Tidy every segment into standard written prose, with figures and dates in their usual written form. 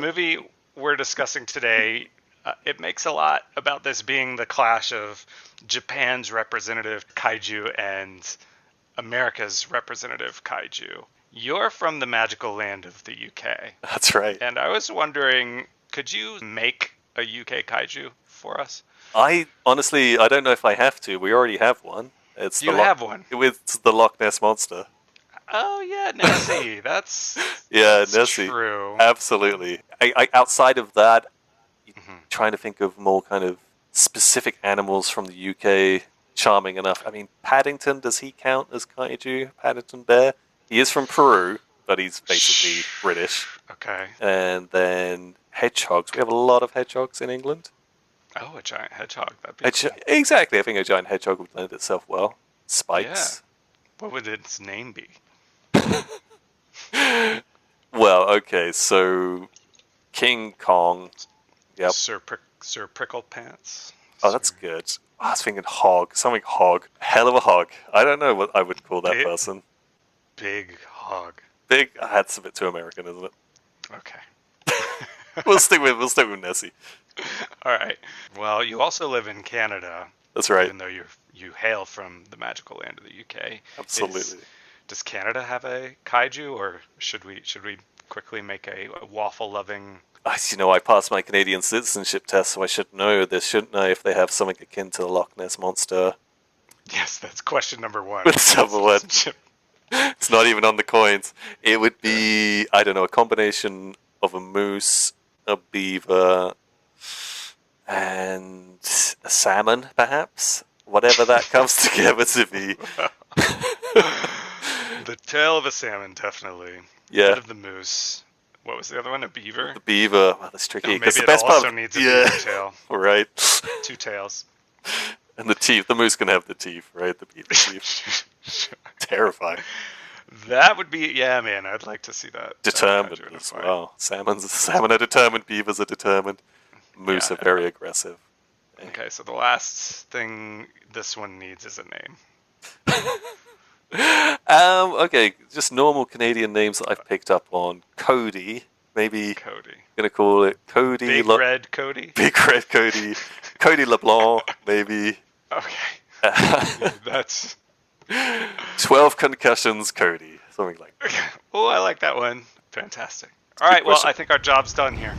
The movie we're discussing today, it makes a lot about this being the clash of Japan's representative kaiju and America's representative kaiju. You're from the magical land of the UK. That's right. And I was wondering, could you make a UK kaiju for us? I don't know if I have to. We already have one. It's You have one? With the Loch Ness Monster. Oh, yeah, Nessie. That's Nessie. True. Absolutely. Outside of that, trying to think of more kind of specific animals from the UK. Charming enough. I mean, Paddington, does he count as kaiju? Paddington Bear? He is from Peru, but he's basically British. Okay. And then hedgehogs. We have a lot of hedgehogs in England. Oh, a giant hedgehog. That'd be cool. Exactly. I think a giant hedgehog would lend itself well. Spikes. Yeah. What would its name be? Well, okay, so King Kong. Yep. Sir Prickle Pants. Oh, that's good. I was thinking hog. Something hog. Hell of a hog. I don't know what I would call that person. Big hog. Big. That's a bit too American, isn't it? Okay. We'll stick with Nessie. All right. Well, you also live in Canada. That's right. Even though you hail from the magical land of the UK. Absolutely. Does Canada have a kaiju, or should we quickly make a waffle-loving? I passed my Canadian citizenship test, so I should know this, shouldn't I? If they have something akin to the Loch Ness Monster. Yes, that's question number one. It's not even on the coins. It would be, I don't know, a combination of a moose, a beaver, and a salmon, perhaps? Whatever that comes together to be. The tail of a salmon, definitely. Yeah. Head of the moose. What was the other one? A beaver? The beaver. Wow, that's tricky. Maybe the it best also part needs a beaver tail. Right. 2 tails. And the teeth. The moose can have the teeth, right? The beaver teeth. Terrifying. That would be, yeah, man. I'd like to see that. Determined as well. Salmon are determined. Beavers are determined. Moose are very aggressive. Okay, so the last thing this one needs is a name. Okay, just normal Canadian names that I've picked up on. Cody, maybe. Cody. Gonna call it Cody. Big Red Cody. Big Red Cody. Cody LeBlanc, maybe. Okay. That's 12 concussions, Cody. Something like that. Oh, I like that one. Fantastic. All right, well, I think our job's done here.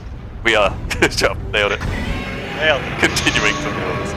We are. Good job. Nailed it. Nailed it. Continuing to nail this.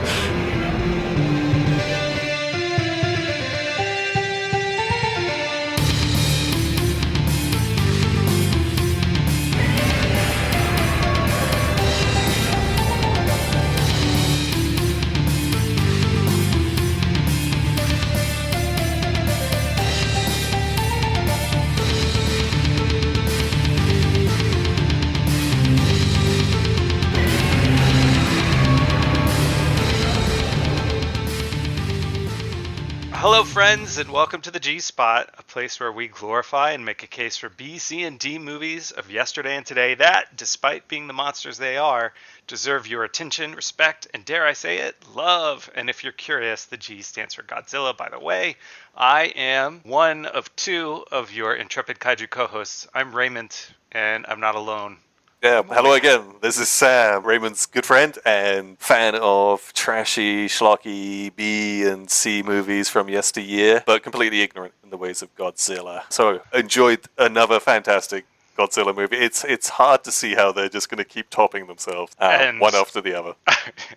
Hello, friends, and welcome to the G-Spot, a place where we glorify and make a case for B, C, and D movies of yesterday and today that, despite being the monsters they are, deserve your attention, respect, and dare I say it, love. And if you're curious, the G stands for Godzilla, by the way. I am one of 2 of your intrepid kaiju co-hosts. I'm Raymond, and I'm not alone. Yeah, hello again. This is Sam, Raymond's good friend and fan of trashy, schlocky B and C movies from yesteryear, but completely ignorant in the ways of Godzilla. So, enjoyed another fantastic Godzilla movie. It's hard to see how they're just going to keep topping themselves, one after the other.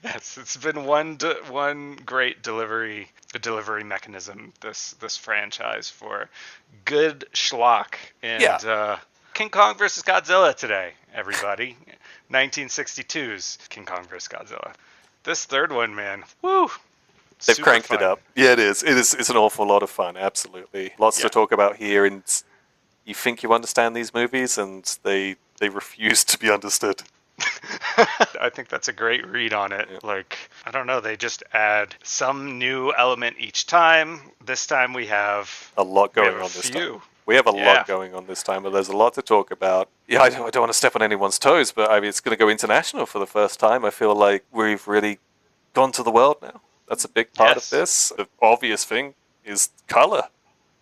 Yes, it's been one great delivery mechanism, this franchise, for good schlock. And King Kong vs. Godzilla today, everybody. 1962's King Kong vs. Godzilla. This third one, man, woo! They've cranked it up. Yeah, it is. It's an awful lot of fun, absolutely. Lots to talk about here, and you think you understand these movies, and they refuse to be understood. I think that's a great read on it. Yeah. Like, I don't know, they just add some new element each time. This time we have a lot going on this time. We have a lot going on this time, but there's a lot to talk about. Yeah, I don't want to step on anyone's toes, but I mean, it's going to go international for the first time. I feel like we've really gone to the world now. That's a big part of this. The obvious thing is color.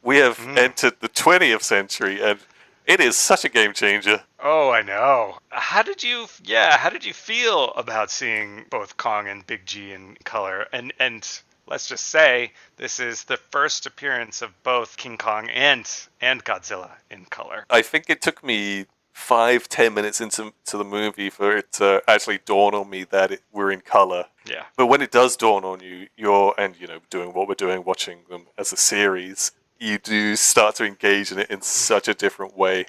We have entered the 20th century, and It is such a game changer. Oh, I know. How did you feel about seeing both Kong and Big G in color? And let's just say this is the first appearance of both King Kong and Godzilla in color. I think it took me 5-10 minutes into the movie for it to actually dawn on me that we're in color. Yeah. But when it does dawn on you, doing what we're doing, watching them as a series, you do start to engage in it in such a different way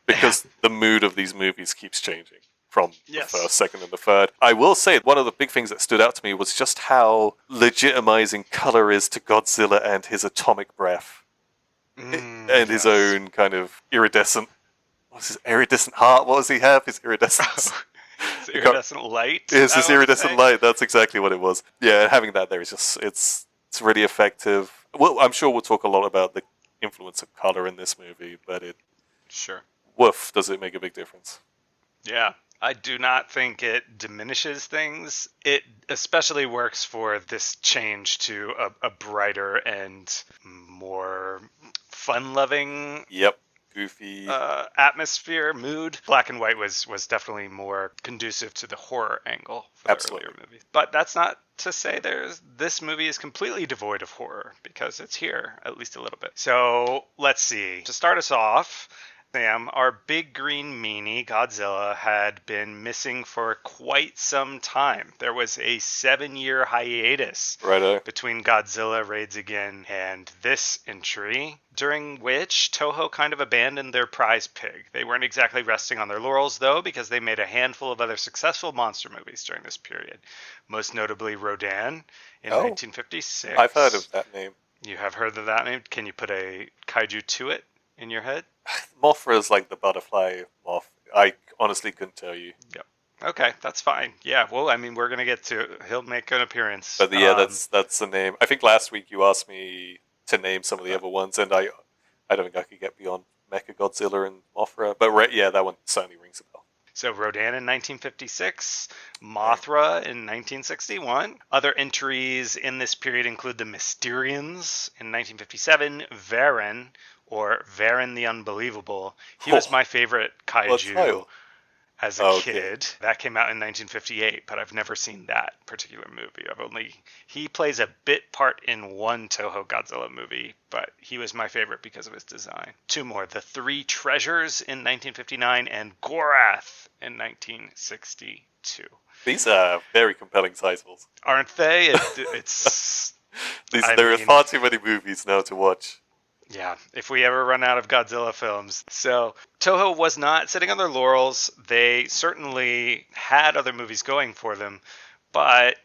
because the mood of these movies keeps changing from Yes. the first, second, and the third. I will say one of the big things that stood out to me was just how legitimizing color is to Godzilla and his atomic breath. And his own kind of iridescent heart. What does he have? His iridescence. It's iridescent light. It's his iridescent light. That's exactly what it was. Yeah, having that there is just it's really effective. Well, I'm sure we'll talk a lot about the influence of color in this movie, but Sure. woof, does it make a big difference? Yeah. I do not think it diminishes things. It especially works for this change to a brighter and more fun-loving Yep. Goofy. atmosphere, mood. Black and white was definitely more conducive to the horror angle for the Absolutely. earlier movies. But that's not to say this movie is completely devoid of horror, because it's here, at least a little bit. So let's see. To start us off, Sam, our big green meanie, Godzilla, had been missing for quite some time. There was a 7-year hiatus Righto. between Godzilla Raids Again and this entry, during which Toho kind of abandoned their prize pig. They weren't exactly resting on their laurels, though, because they made a handful of other successful monster movies during this period, most notably Rodan in 1956. I've heard of that name. You have heard of that name? Can you put a kaiju to it in your head? Mothra is like the butterfly moth. I honestly couldn't tell you. Yep. Okay, that's fine. Yeah, well, I mean, we're going to get to he'll make an appearance. But yeah, that's the name. I think last week you asked me to name some of the other ones, and I don't think I could get beyond Mechagodzilla and Mothra. But yeah, that one certainly rings a bell. So Rodan in 1956, Mothra in 1961. Other entries in this period include the Mysterians in 1957, Varen, or Varen the Unbelievable. He was my favorite kaiju as a kid. That came out in 1958, but I've never seen that particular movie. He plays a bit part in one Toho Godzilla movie, but he was my favorite because of his design. Two more, The Three Treasures in 1959 and Gorath in 1962. These are very compelling titles. Aren't they? It's there are far too many movies now to watch. Yeah, if we ever run out of Godzilla films. So Toho was not sitting on their laurels. They certainly had other movies going for them, but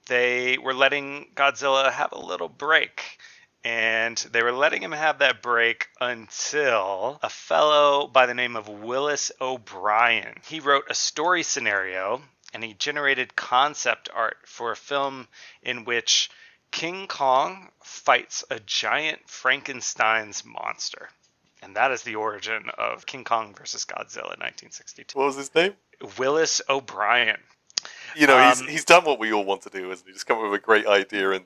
they were letting Godzilla have a little break. And they were letting him have that break until a fellow by the name of Willis O'Brien. He wrote a story scenario, and he generated concept art for a film in which King Kong fights a giant Frankenstein's monster. And that is the origin of King Kong versus Godzilla in 1962. What was his name? Willis O'Brien. You know, he's done what we all want to do, isn't he? Just come up with a great idea and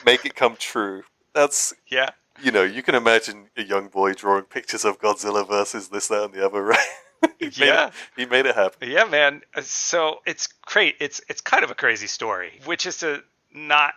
make it come true. That's, yeah. You know, you can imagine a young boy drawing pictures of Godzilla versus this, that, and the other, right? He made it happen. Yeah, man. So it's great. It's kind of a crazy story, which is to not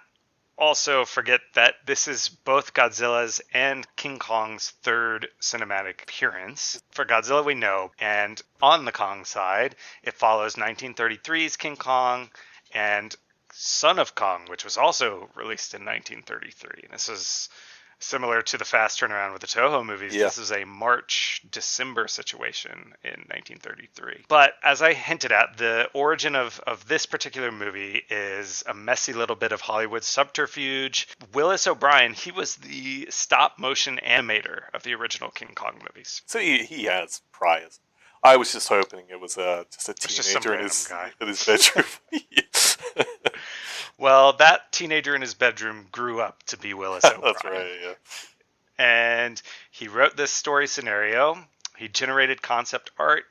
also forget that this is both Godzilla's and King Kong's third cinematic appearance. For Godzilla, we know, and on the Kong side, it follows 1933's King Kong and Son of Kong, which was also released in 1933. This is similar to the fast turnaround with the Toho movies. Yeah. This is a March-December situation in 1933. But as I hinted at, the origin of this particular movie is a messy little bit of Hollywood subterfuge. Willis O'Brien, he was the stop-motion animator of the original King Kong movies. So he has priors. I was just hoping it was just a teenager in his bedroom. Well, that teenager in his bedroom grew up to be Willis O'Brien. That's right, yeah. And he wrote this story scenario. He generated concept art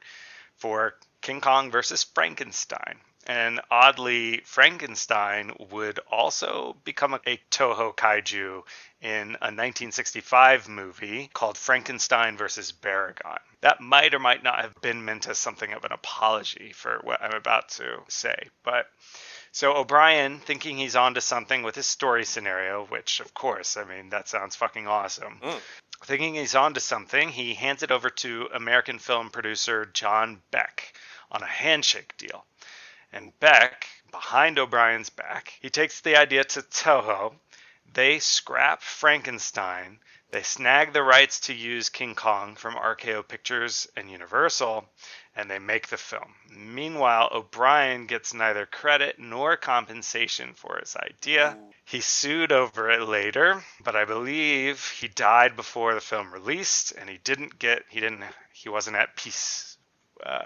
for King Kong versus Frankenstein. And oddly, Frankenstein would also become a Toho kaiju in a 1965 movie called Frankenstein versus Baragon. That might or might not have been meant as something of an apology for what I'm about to say. But so O'Brien, thinking he's onto something with his story scenario, which of course, I mean, that sounds fucking awesome. Thinking he's onto something, he hands it over to American film producer John Beck on a handshake deal. And Beck, behind O'Brien's back, he takes the idea to Toho. They scrap Frankenstein. They snag the rights to use King Kong from RKO Pictures and Universal, and they make the film. Meanwhile, O'Brien gets neither credit nor compensation for his idea. He sued over it later, but I believe he died before the film released, and he wasn't at peace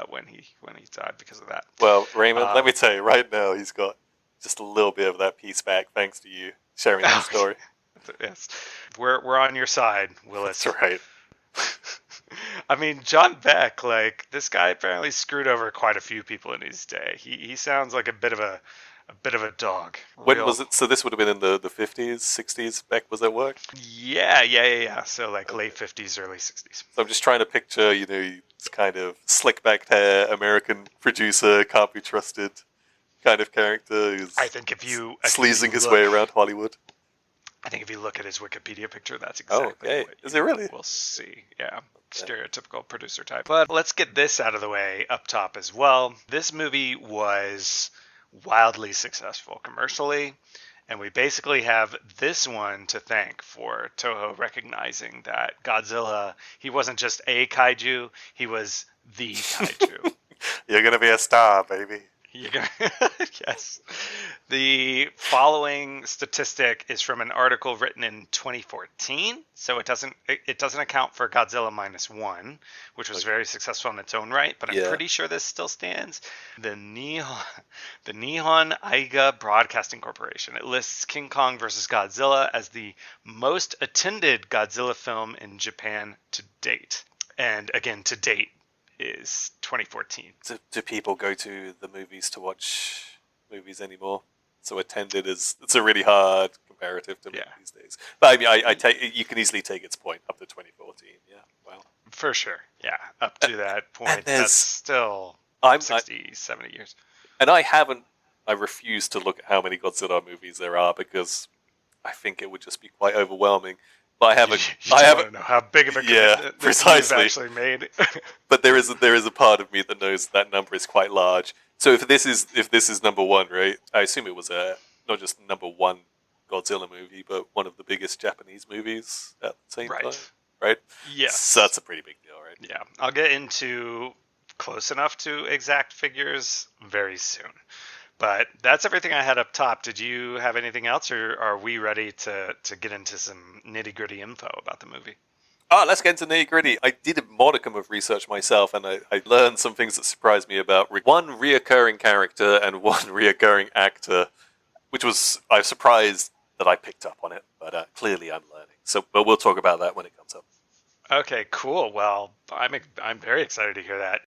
when he died because of that. Well, Raymond, let me tell you, right now he's got just a little bit of that piece back thanks to you sharing that story. Yes, we're on your side, Willis. That's right. I mean, John Beck, like, this guy apparently screwed over quite a few people in his day. He sounds like a bit of a dog. When was it? So this would have been in the 50s, 60s. Beck was at work. Yeah. So like late 50s, early 60s. So I'm just trying to picture, this kind of slick backed hair, American producer, can't be trusted kind of character who's sleazing his way around Hollywood. I think if you look at his Wikipedia picture, that's exactly what is it really? We'll see. Yeah. Stereotypical producer type. But let's get this out of the way up top as well. This movie was wildly successful commercially, and we basically have this one to thank for Toho recognizing that Godzilla, he wasn't just a kaiju, he was the kaiju. You're gonna be a star, baby. Yes. The following statistic is from an article written in 2014, so it doesn't account for Godzilla -1, which was very successful in its own right, but I'm pretty sure this still stands. The Nihon Aiga Broadcasting Corporation. It lists King Kong vs. Godzilla as the most attended Godzilla film in Japan to date. And again, to date is 2014. Do people go to the movies to watch movies anymore? So attended it's a really hard comparative to these days. But I mean, I take you can easily take its point up to 2014. Yeah, wow. For sure. Yeah, up to that point. That's still 70 years. And I refuse to look at how many Godzilla movies there are because I think it would just be quite overwhelming. But I don't know how big of a commitment precisely actually made. But there is a part of me that knows that number is quite large. So if this is number one, right? I assume it was not just number one Godzilla movie, but one of the biggest Japanese movies at the same time, right? Yes. So that's a pretty big deal, right? Yeah, I'll get into close enough to exact figures very soon. But that's everything I had up top. Did you have anything else, or are we ready to get into some nitty-gritty info about the movie? Let's get into nitty-gritty. I did a modicum of research myself, and I learned some things that surprised me about one reoccurring character and one reoccurring actor, which I was surprised that I picked up on it, but clearly I'm learning. But we'll talk about that when it comes up. Okay, cool. Well, I'm very excited to hear that.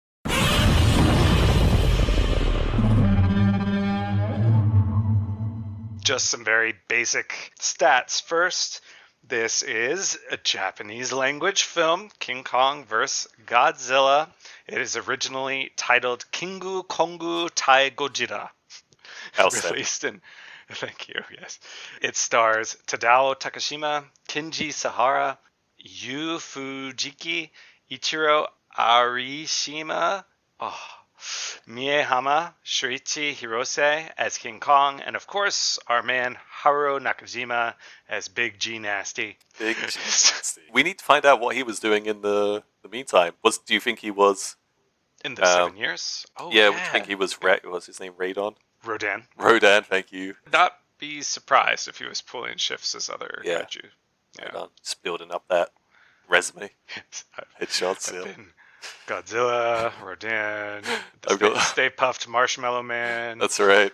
Just some very basic stats first. This is a Japanese language film, King Kong vs. Godzilla. It is originally titled Kingu Kongu Tai Gojira. Released in... Thank you, yes. It stars Tadao Takashima, Kenji Sahara, Yu Fujiki, Ichiro Arishima, Miehama Shuichi Hirose as King Kong, and of course our man Haruo Nakajima as Big G Nasty. Big G Nasty. We need to find out what he was doing in the meantime. Do you think he was in the 7 years? Oh yeah, I think he was. Was his name Radon? Rodan. Thank you. Not be surprised if he was pulling shifts as other kaiju. Yeah, just building up that resume. Headshots. Godzilla, Rodan, Stay Puft Marshmallow Man. That's right.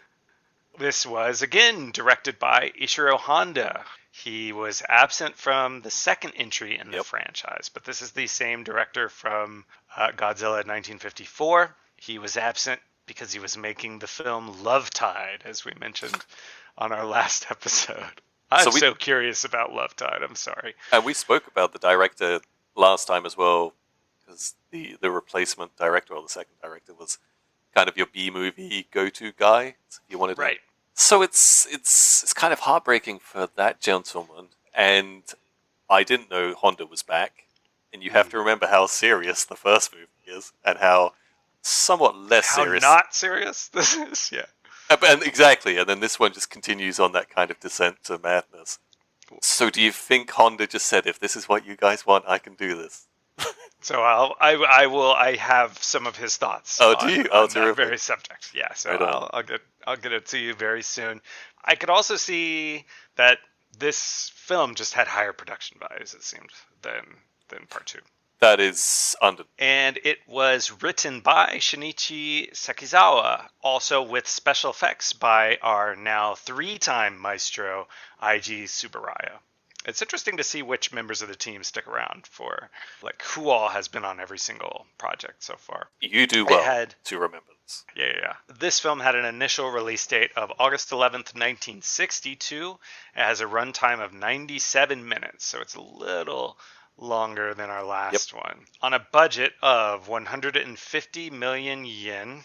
This was, again, directed by Ishiro Honda. He was absent from the second entry in the franchise, but this is the same director from Godzilla 1954. He was absent because he was making the film Love Tide, as we mentioned on our last episode. I'm so curious about Love Tide. I'm sorry. And we spoke about the director last time as well, because the replacement director, or the second director, was kind of your B-movie go-to guy. So you wanted Right. So it's kind of heartbreaking for that gentleman. And I didn't know Honda was back. And you have to remember how serious the first movie is, and how somewhat less serious. How not serious this is, yeah. And exactly, and then this one just continues on that kind of descent to madness. So do you think Honda just said, if this is what you guys want, I can do this? So I have some of his thoughts. Oh, do you? On that very subject. Yeah, so right I'll get it to you very soon. I could also see that this film just had higher production values, it seemed, than part 2. That is under. And it was written by Shinichi Sekizawa, also with special effects by our now 3-time maestro, Eiji Tsubaraya. It's interesting to see which members of the team stick around for, like, who all has been on every single project so far. You do well to remember this. Yeah. This film had an initial release date of August 11th, 1962. It has a runtime of 97 minutes, so it's a little longer than our last one. On a budget of 150 million yen,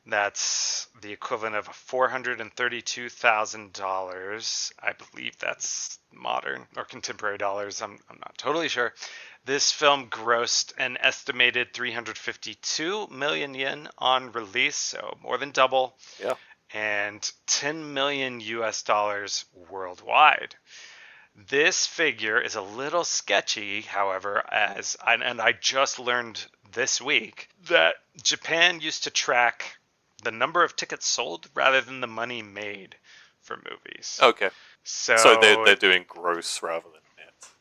that's the equivalent of $432,000. I believe that's modern or contemporary dollars. I'm not totally sure. This film grossed an estimated 352 million yen on release, so more than double. Yeah. And 10 million US dollars worldwide. This figure is a little sketchy, however, and I just learned this week that Japan used to track the number of tickets sold rather than the money made for movies. Okay. So they're doing gross rather than net,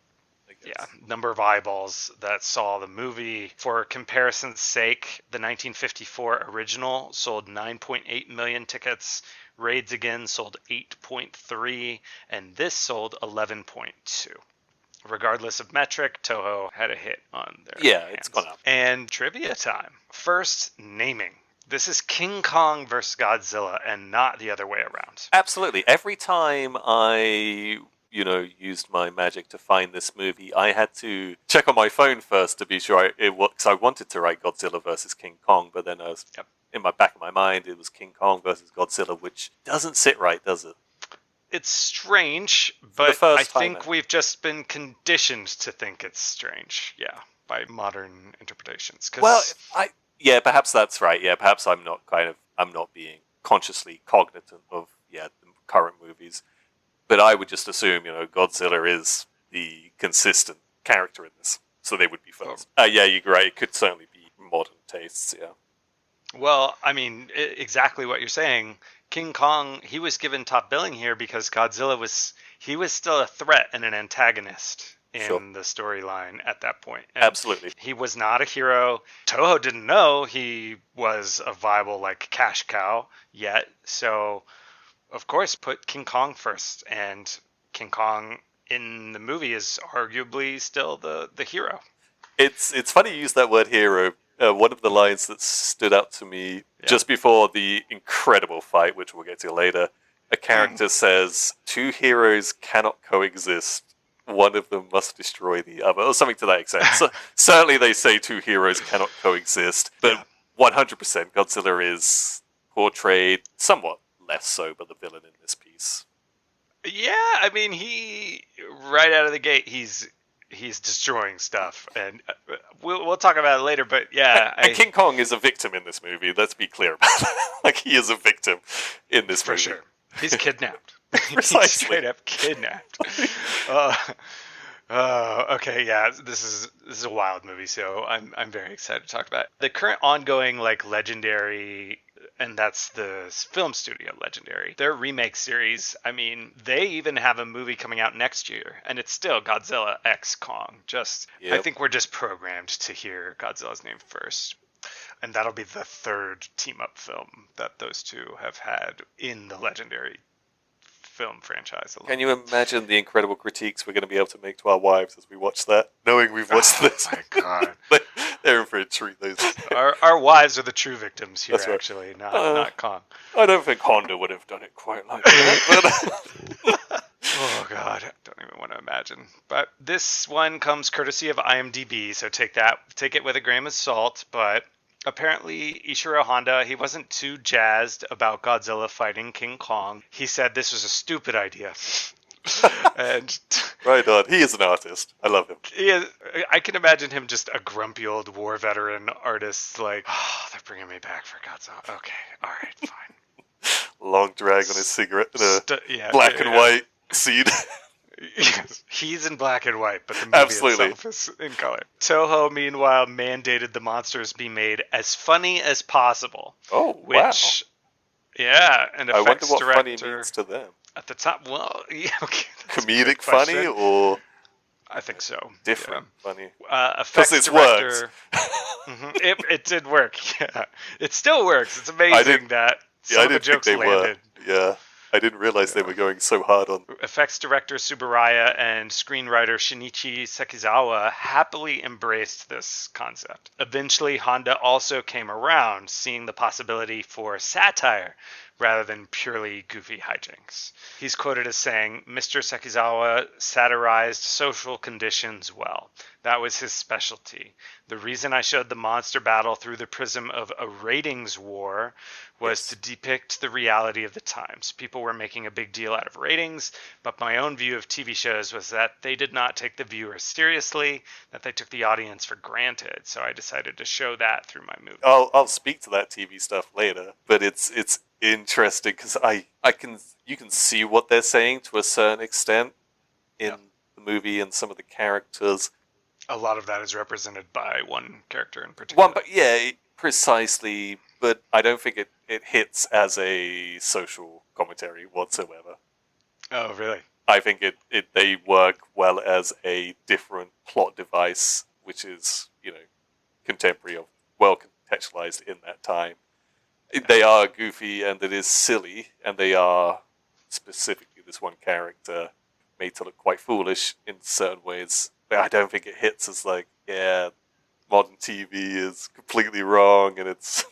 I guess. Yeah, number of eyeballs that saw the movie. For comparison's sake, the 1954 original sold 9.8 million tickets. Raids Again sold 8.3, and this sold 11.2. Regardless of metric, Toho had a hit on their hands. It's gone up. And trivia time. First, naming. This is King Kong versus Godzilla and not the other way around. Absolutely. Every time I, used my magic to find this movie, I had to check on my phone first to be sure because I wanted to write Godzilla versus King Kong, but then I was in my back of my mind, it was King Kong versus Godzilla, which doesn't sit right, does it? It's strange, but I think we've just been conditioned to think it's strange, by modern interpretations. Perhaps that's right. Yeah, perhaps I'm not being consciously cognizant of the current movies, but I would just assume Godzilla is the consistent character in this, so they would be first. You're right. It could certainly be modern tastes. Yeah. Well, I mean, exactly what you're saying. King Kong, he was given top billing here because Godzilla was still a threat and an antagonist in the storyline at that point. And absolutely. He was not a hero. Toho didn't know he was a viable, cash cow yet. So, of course, put King Kong first. And King Kong in the movie is arguably still the hero. It's funny you use that word hero. One of the lines that stood out to me just before the incredible fight, which we'll get to later, a character says, 2 heroes cannot coexist. One of them must destroy the other, or something to that extent. So, certainly they say 2 heroes cannot coexist, but 100% Godzilla is portrayed somewhat less so by the villain in this piece. Yeah, I mean, he, right out of the gate, he's destroying stuff, and we'll talk about it later. But and King Kong is a victim in this movie. Let's be clear about that. He is a victim in this movie. For sure. He's kidnapped. Precisely. He's straight up kidnapped. Okay, yeah, this is a wild movie, so I'm very excited to talk about it. The current ongoing Legendary, and that's the film studio Legendary, their remake series. I mean, they even have a movie coming out next year, and it's still Godzilla x Kong. I think we're just programmed to hear Godzilla's name first. And that'll be the 3rd team-up film that those two have had in the Legendary film franchise alone. Can you imagine the incredible critiques we're going to be able to make to our wives as we watch that, knowing we've watched this? Oh my god. They're in for a treat. Those. Our wives are the true victims here, That's right. actually, not Kong. I don't think Honda would have done it quite like that. But Oh God, don't even want to imagine. But this one comes courtesy of IMDb, so take it with a grain of salt. But apparently, Ishiro Honda, he wasn't too jazzed about Godzilla fighting King Kong. He said this was a stupid idea. And right on. He is an artist. I love him. I can imagine him just a grumpy old war veteran artist, like, oh, they're bringing me back for Godzilla. Okay, all right, fine. Long drag on his cigarette in a black and white scene. Yes, he's in black and white, but the movie itself is in color. Toho, meanwhile, mandated the monsters be made as funny as possible. Oh, which, wow. Yeah, and I wonder what funny means to them. At the top, well, yeah, okay. Comedic funny, or I think so. Different funny. Effects it's director. It did work. Yeah, it still works. It's amazing that some of the jokes landed. Yeah. I didn't realize they were going so hard on. Effects director Tsubaraya and screenwriter Shinichi Sekizawa happily embraced this concept. Eventually, Honda also came around, seeing the possibility for satire rather than purely goofy hijinks. He's quoted as saying, "Mr. Sekizawa satirized social conditions well. That was his specialty. The reason I showed the monster battle through the prism of a ratings war was to depict the reality of the times. People were making a big deal out of ratings, but my own view of TV shows was that they did not take the viewer seriously, that they took the audience for granted. So I decided to show that through my movie." I'll speak to that TV stuff later, but it's interesting because you can see what they're saying to a certain extent in the movie and some of the characters. A lot of that is represented by one character in particular. Precisely, but I don't think it hits as a social commentary whatsoever. Oh, really? I think they work well as a different plot device, which is, contemporary, well contextualized in that time. They are goofy and it is silly, and they are, specifically this one character, made to look quite foolish in certain ways. But I don't think it hits as modern TV is completely wrong and it's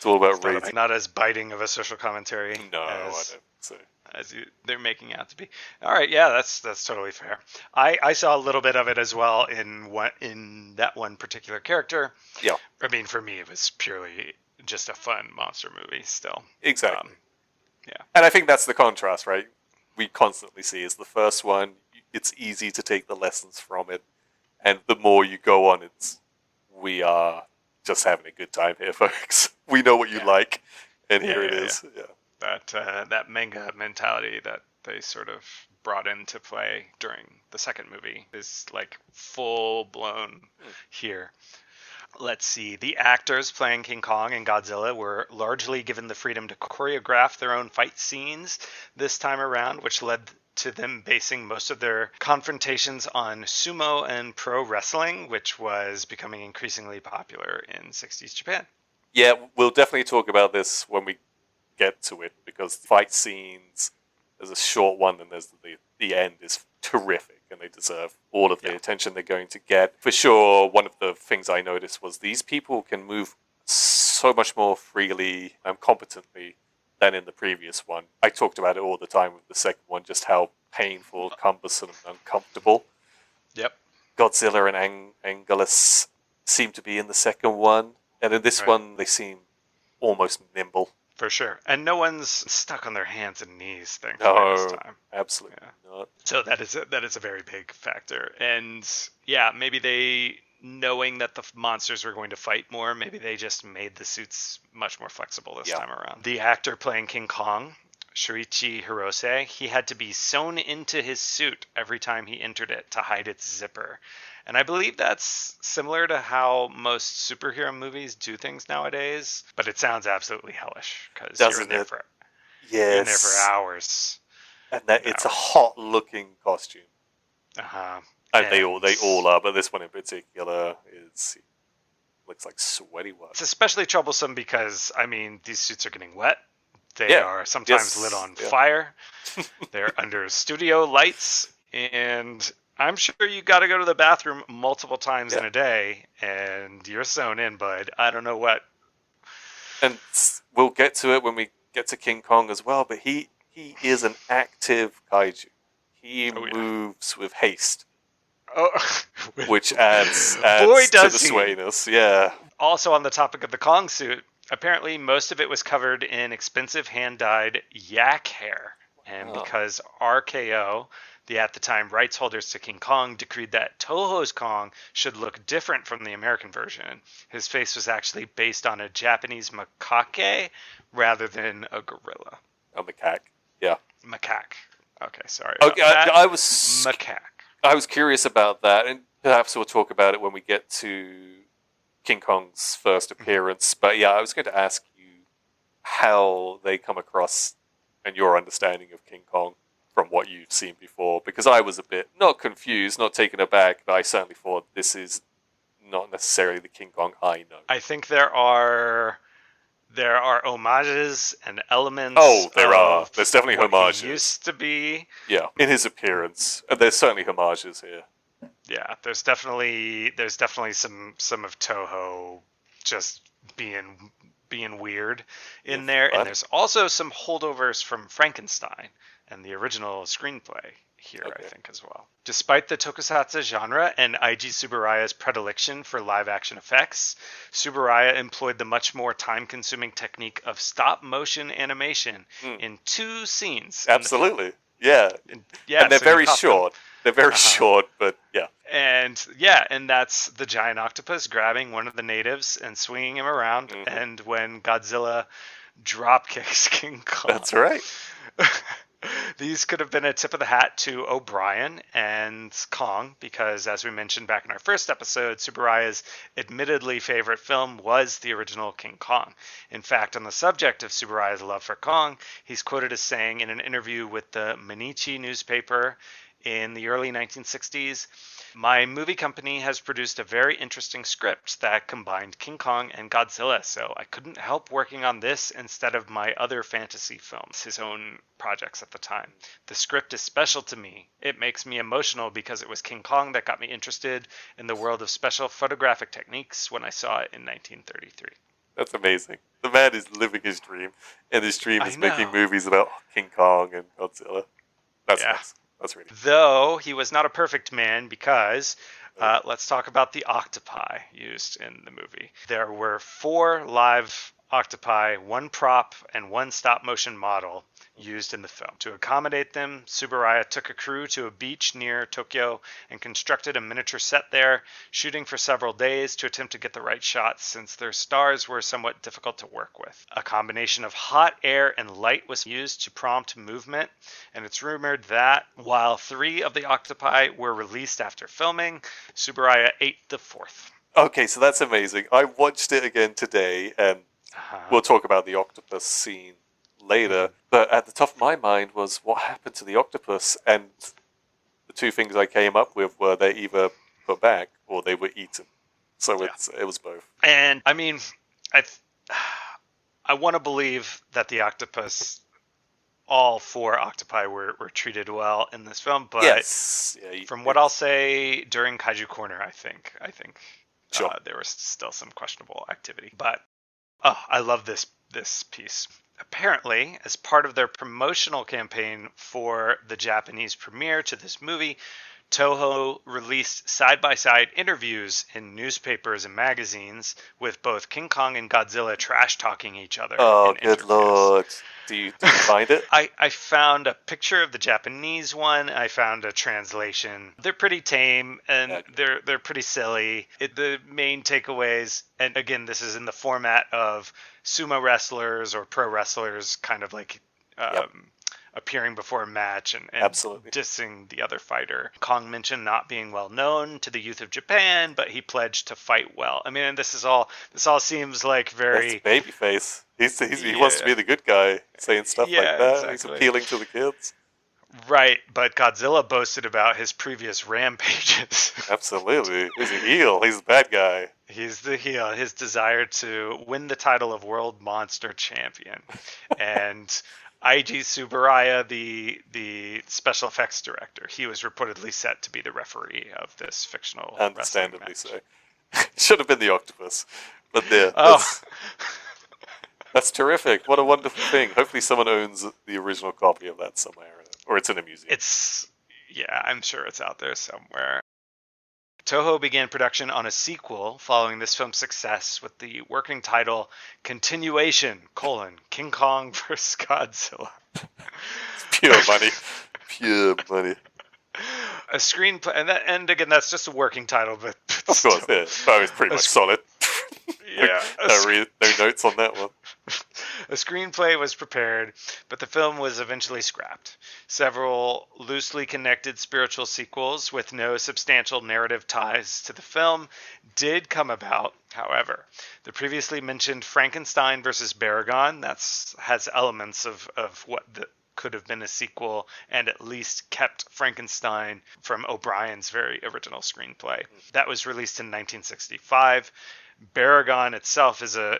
all about ratings. Not as biting of a social commentary. No, I don't think so. As they're making out to be. All right, yeah, that's totally fair. I saw a little bit of it as well in that one particular character. Yeah. I mean, for me, it was purely just a fun monster movie still. Exactly. Yeah. And I think that's the contrast, right? We constantly see is the first one, it's easy to take the lessons from it. And the more you go on, we are just having a good time here, folks. We know what you like, and here it is. Yeah. That manga mentality that they sort of brought into play during the second movie is full blown here. Let's see. The actors playing King Kong and Godzilla were largely given the freedom to choreograph their own fight scenes this time around, which led to them basing most of their confrontations on sumo and pro wrestling, which was becoming increasingly popular in 60s Japan. Yeah, we'll definitely talk about this when we get to it, because the fight scenes, there's a short one and there's the end is terrific, and they deserve all of the attention they're going to get. For sure, one of the things I noticed was these people can move so much more freely and competently than in the previous one. I talked about it all the time with the second one, just how painful, cumbersome, and uncomfortable. Yep. Godzilla and Anguillus seem to be in the second one, and in this one they seem almost nimble. For sure. And no one's stuck on their hands and knees, thankfully, this time. Absolutely not. So that is a very big factor. And yeah, maybe they, knowing that the monsters were going to fight more, maybe they just made the suits much more flexible this time around. The actor playing King Kong, Shuichi Hirose, he had to be sewn into his suit every time he entered it to hide its zipper. And I believe that's similar to how most superhero movies do things nowadays, but it sounds absolutely hellish because you're in there for hours. And it's a hot-looking costume. And they all are, but this one in particular looks like sweaty work. It's especially troublesome because, these suits are getting wet. They are sometimes lit on fire. They're under studio lights, and I'm sure you got to go to the bathroom multiple times Yeah. in a day, and you're sewn in, bud. I don't know what. And we'll get to it when we get to King Kong as well, but he is an active kaiju. He Oh yeah. moves with haste, Oh, which adds boy, to the does he! swayness. Yeah. Also, on the topic of the Kong suit, apparently most of it was covered in expensive hand-dyed yak hair, and Oh, because RKO, the at the time rights holders to King Kong, decreed that Toho's Kong should look different from the American version, his face was actually based on a Japanese macaque rather than a gorilla. a macaque. Yeah. Macaque. Okay, sorry Okay. about that. Macaque. I was curious about that, and perhaps we'll talk about it when we get to King Kong's first appearance. But yeah, I was going to ask you how they come across and your understanding of King Kong from what you've seen before, because I was a bit not confused, not taken aback, but I certainly thought this is not necessarily the King Kong I know. I think there are homages and elements Oh, there are. of There's definitely what homages. he used to be. Yeah, in his appearance, and there's certainly homages here. Yeah, there's definitely some of Toho just being weird in there, and Fun. there's also some holdovers from Frankenstein and the original screenplay here, I Okay. think, as well. Despite the tokusatsu genre and Eiji Tsubaraya's predilection for live-action effects, Tsubaraya employed the much more time-consuming technique of stop-motion animation in 2 scenes. Absolutely. Yeah. Yeah, And they're so you very caught them. short. They're very short, but yeah. And that's the giant octopus grabbing one of the natives and swinging him around, and when Godzilla drop kicks King Kong. That's right. These could have been a tip of the hat to O'Brien and Kong, because as we mentioned back in our first episode, Tsubaraya's admittedly favorite film was the original King Kong. In fact, on the subject of Tsubaraya's love for Kong, he's quoted as saying in an interview with the Mainichi newspaper in the early 1960s, "My movie company has produced a very interesting script that combined King Kong and Godzilla, so I couldn't help working on this instead of my other fantasy films," his own projects at the time. "The script is special to me. It makes me emotional because it was King Kong that got me interested in the world of special photographic techniques when I saw it in 1933. That's amazing. The man is living his dream, and his dream I is making know. movies about King Kong and Godzilla. That's Yeah. nice. That's really Though he was not a perfect man, because let's talk about the octopi used in the movie. There were 4 live octopi, 1 prop, and 1 stop motion model used in the film. To accommodate them, Tsubaraya took a crew to a beach near Tokyo and constructed a miniature set there, shooting for several days to attempt to get the right shots since their stars were somewhat difficult to work with. A combination of hot air and light was used to prompt movement, and it's rumored that while 3 of the octopi were released after filming, Tsubaraya ate the 4th. Okay, so that's amazing. I watched it again today, and we'll talk about the octopus scene later. But at the top of my mind was what happened to the octopus, and the 2 things I came up with were they either put back or they were eaten. So it was both. And I mean, I want to believe that the octopus, all 4 octopi were treated well in this film, but Yes. Yeah, from what I'll say during Kaiju Corner, I think Sure. there was still some questionable activity. But I love this piece. Apparently, as part of their promotional campaign for the Japanese premiere to this movie, Toho released side-by-side interviews in newspapers and magazines with both King Kong and Godzilla trash-talking each other. Oh, in good interviews. lord. Do you find it? I found a picture of the Japanese one. I found a translation. They're pretty tame, and they're pretty silly. The main takeaways, and again, this is in the format of sumo wrestlers or pro wrestlers, kind of like appearing before a match and Absolutely. dissing the other fighter. Kong mentioned not being well known to the youth of Japan, but he pledged to fight well. I mean, and this all seems like very That's babyface. He wants to be the good guy, saying stuff like that. Exactly. He's appealing to the kids. Right, but Godzilla boasted about his previous rampages. Absolutely. He's a heel. He's a bad guy. He's the heel. His desire to win the title of World Monster Champion, and Eiji Tsubaraya, the special effects director, he was reportedly set to be the referee of this fictional wrestling Understandably match. so. Should have been the octopus. But yeah, Oh, that's terrific. What a wonderful thing. Hopefully someone owns the original copy of that somewhere. Or it's in a museum. yeah, I'm sure it's out there somewhere. Toho began production on a sequel following this film's success with the working title Continuation: King Kong vs. Godzilla. It's pure money. Pure money. A screenplay, and again, that's just a working title, but Of course, yeah. That was pretty much solid. Yeah, no notes on that one. A screenplay was prepared, but the film was eventually scrapped. Several loosely connected spiritual sequels with no substantial narrative ties to the film did come about, however. The previously mentioned Frankenstein vs. Baragon has elements of what could have been a sequel and at least kept Frankenstein from O'Brien's very original screenplay. That was released in 1965. Baragon itself is a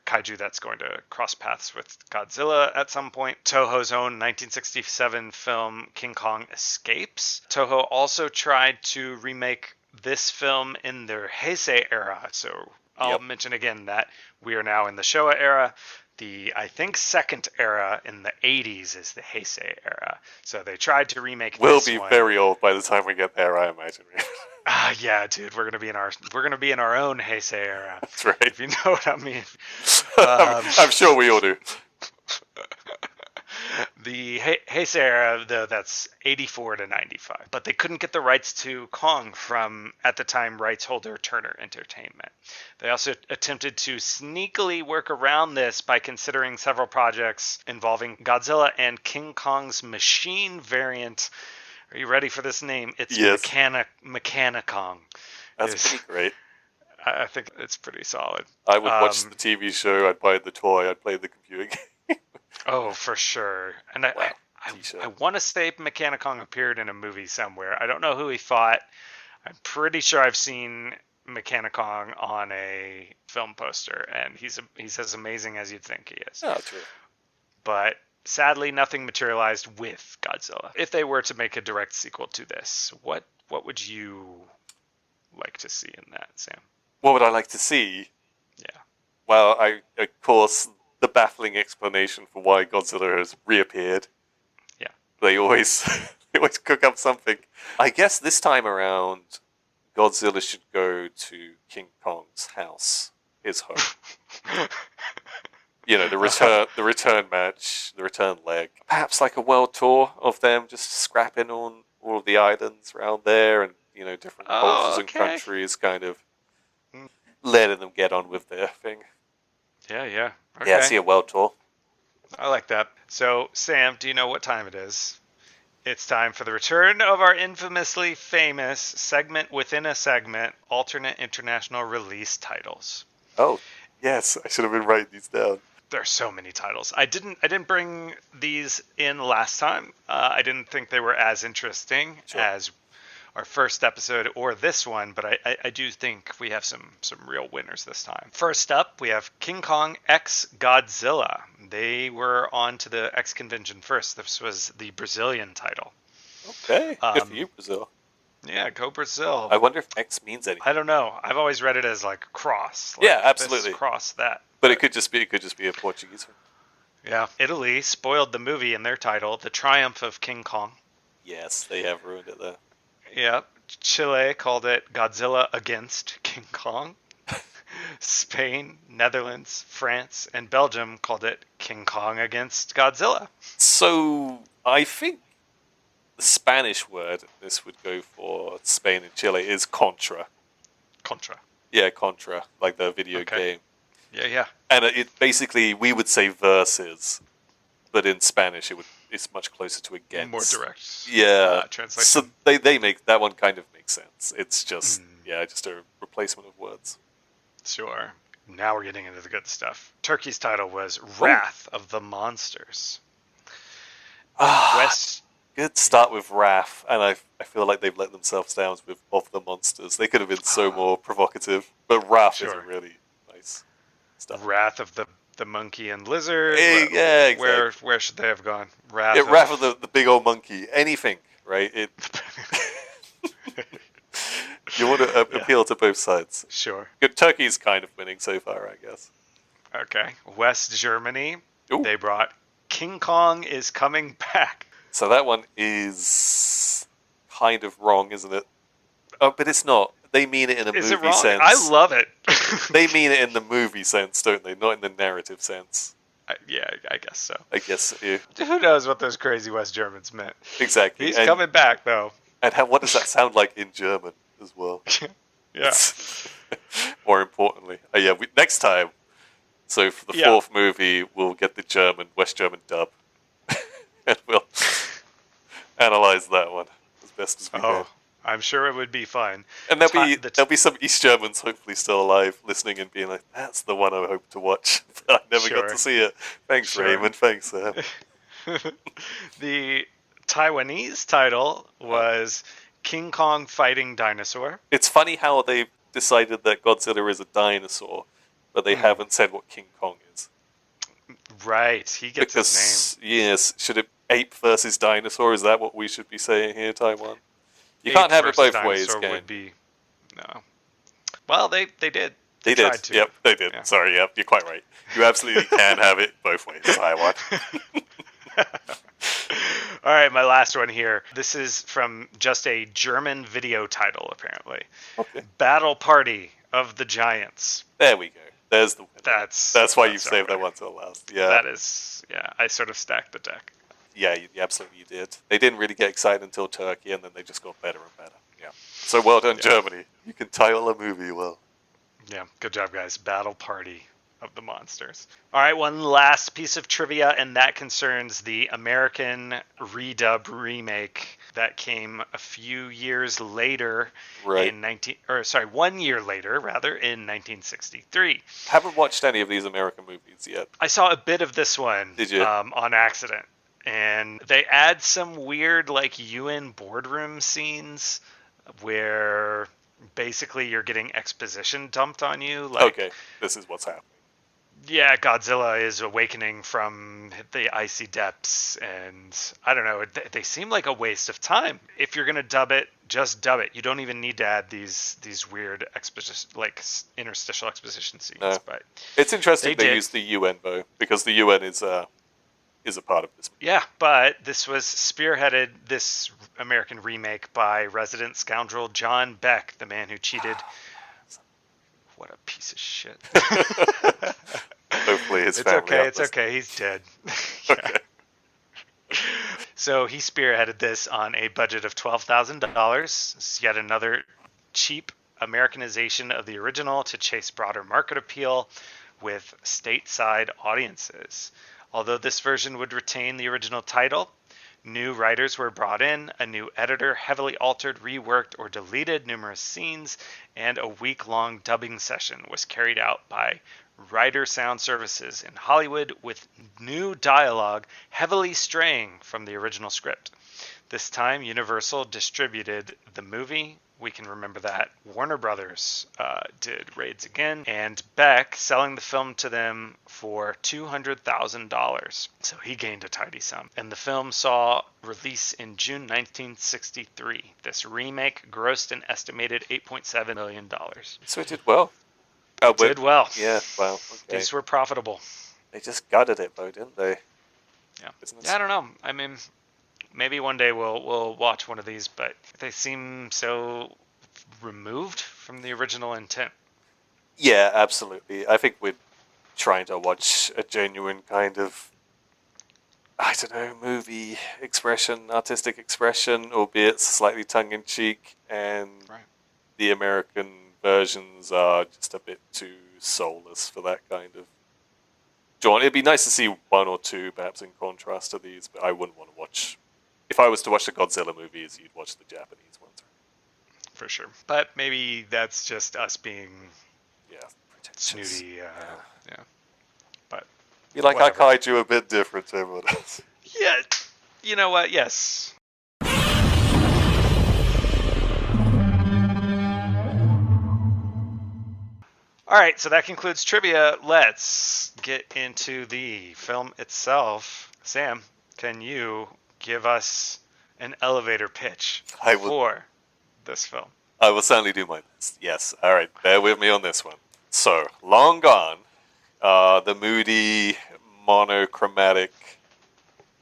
kaiju that's going to cross paths with Godzilla at some point. Toho's own 1967 film King Kong Escapes. Toho also tried to remake this film in their Heisei era. So I'll mention again that we are now in the Showa era. The, I think, second era in the 80s is the Heisei era. So they tried to remake this one. We'll be very old by the time we get there, I imagine. Yeah, dude, we're gonna be in our own Heisei era. That's right. If you know what I mean. I'm sure we all do. The Heisei era, though, that's 84 to 95. But they couldn't get the rights to Kong from, at the time, rights holder Turner Entertainment. They also attempted to sneakily work around this by considering several projects involving Godzilla and King Kong's machine variant. Are you ready for this name? It's yes. Mechanicong. That's pretty great. I think it's pretty solid. I would watch the TV show, I'd buy the toy, I'd play the computer game. Oh, for sure. And I want to say Mechanicong appeared in a movie somewhere. I don't know who he fought. I'm pretty sure I've seen Mechanicong on a film poster, and he's as amazing as you'd think he is. Oh, true. But sadly, nothing materialized with Godzilla. If they were to make a direct sequel to this, what would you like to see in that, Sam? What would I like to see? Yeah. Well, of course, the baffling explanation for why Godzilla has reappeared. Yeah. They always cook up something. I guess this time around, Godzilla should go to King Kong's house, his home. You know, the return match, the return leg. Perhaps like a world tour of them, just scrapping on all of the islands around there, and different cultures and countries, kind of letting them get on with their thing. Yeah. Okay. Yeah, see a world tour. I like that. So, Sam, do you know what time it is? It's time for the return of our infamously famous segment within a segment, alternate international release titles. Oh, yes, I should have been writing these down. There's so many titles. I didn't bring these in last time. I didn't think they were as interesting as our first episode or this one, but I do think we have some real winners this time. First up, we have King Kong X Godzilla. They were on to the X convention first. This was the Brazilian title. Okay, good for you, Brazil. Yeah, go Brazil. I wonder if X means anything. I don't know. I've always read it as like cross. Like yeah, absolutely. Cross that. But it could just be a Portuguese one. Yeah. Italy spoiled the movie in their title, The Triumph of King Kong. Yes, they have ruined it there. Yep. Chile called it Godzilla Against King Kong. Spain, Netherlands, France, and Belgium called it King Kong Against Godzilla. So I think the Spanish word this would go for Spain and Chile is Contra. Contra. Yeah, Contra, like the video game. Yeah. And it basically, we would say versus, but in Spanish it's much closer to against. More direct. Yeah. Translation. So they make that one kind of makes sense. It's just just a replacement of words. Sure. Now we're getting into the good stuff. Turkey's title was Wrath of the Monsters. good start with Wrath, and I feel like they've let themselves down with Of the Monsters. They could have been so more provocative, but Wrath is a really nice start. Wrath of the monkey and lizard. Yeah, exactly. Where should they have gone? Wrath of the big old monkey. Anything, right? You want to appeal to both sides. Sure. Good. Turkey's kind of winning so far, I guess. Okay. West Germany. Ooh. They brought King Kong is Coming Back. So that one is kind of wrong, isn't it? Oh, but it's not. They mean it in a movie sense. I love it. They mean it in the movie sense, don't they? Not in the narrative sense. Yeah, I guess so. I guess yeah. Who knows what those crazy West Germans meant? Exactly. He's coming back, though. And what does that sound like in German as well? Yeah. More importantly. Next time. So for the fourth movie, we'll get the West German dub. And we'll analyze that one as best as we can. I'm sure it would be fun. And there'll be some East Germans hopefully still alive listening and being like, that's the one I hope to watch. But I never got to see it. Thanks, Raymond. Thanks, Sam. The Taiwanese title was King Kong Fighting Dinosaur. It's funny how they've decided that Godzilla is a dinosaur, but they haven't said what King Kong is. Right, he gets his name. Yes, should it ape versus dinosaur? Is that what we should be saying here, Taiwan? You Ape can't have it both ways, can would be, no. Well, they did. They tried did. to. Yep, they did. Yeah. Sorry, yep, you're quite right. You absolutely can have it both ways, Taiwan. All right, my last one here. This is from just a German video title, apparently. Okay. Battle Party of the Giants. There we go. There's the winner. That's why you've saved right. that one till last. Yeah. That is, I sort of stacked the deck. Yeah, you absolutely did. They didn't really get excited until Turkey, and then they just got better and better. Yeah. So well done, Germany. You can title a movie well. Yeah, good job, guys. Battle Party of the Monsters. All right, one last piece of trivia, and that concerns the American redub remake that came a few years later, right? 1 year later, rather, in 1963. Haven't watched any of these American movies yet. I saw a bit of this one. Did you? On accident. And they add some weird, UN boardroom scenes where basically you're getting exposition dumped on you. Okay, this is what's happening. Yeah, Godzilla is awakening from the icy depths, and I don't know, they seem like a waste of time. If you're going to dub it, just dub it. You don't even need to add these weird interstitial exposition scenes. No. But it's interesting they use the UN, though, because the UN is a part of this. Yeah, but this was spearheaded, this American remake, by resident scoundrel John Beck, the man who cheated. What a piece of shit. Hopefully his family. It's okay. He's dead. Okay. So he spearheaded this on a budget of $12,000. It's yet another cheap Americanization of the original to chase broader market appeal with stateside audiences. Although this version would retain the original title, new writers were brought in, a new editor heavily altered, reworked, or deleted numerous scenes, and a week-long dubbing session was carried out by Writer Sound Services in Hollywood with new dialogue heavily straying from the original script. This time, Universal distributed the movie. We can remember that. Warner Brothers did Raids again, and Beck selling the film to them for $200,000. So he gained a tidy sum. And the film saw release in June 1963. This remake grossed an estimated $8.7 million. So it did well. Did well. Yeah, well, okay. These were profitable. They just gutted it, though, didn't they? Yeah, I don't know. I mean, maybe one day we'll watch one of these, but they seem so removed from the original intent. Yeah, absolutely. I think we're trying to watch a genuine kind of, I don't know, movie expression, artistic expression, albeit slightly tongue-in-cheek, and the American versions are just a bit too soulless for that kind of jaunt. It'd be nice to see one or two, perhaps in contrast to these, but I wouldn't want to watch. If I was to watch the Godzilla movies, you'd watch the Japanese ones. For sure. But maybe that's just us being snooty. But you like our kaiju a bit different to everyone else. Yeah, you know what? Yes. All right, so that concludes trivia. Let's get into the film itself. Sam, can you give us an elevator pitch I will. for this film? I will certainly do my best. Yes. All right. Bear with me on this one. So, long gone, the moody, monochromatic,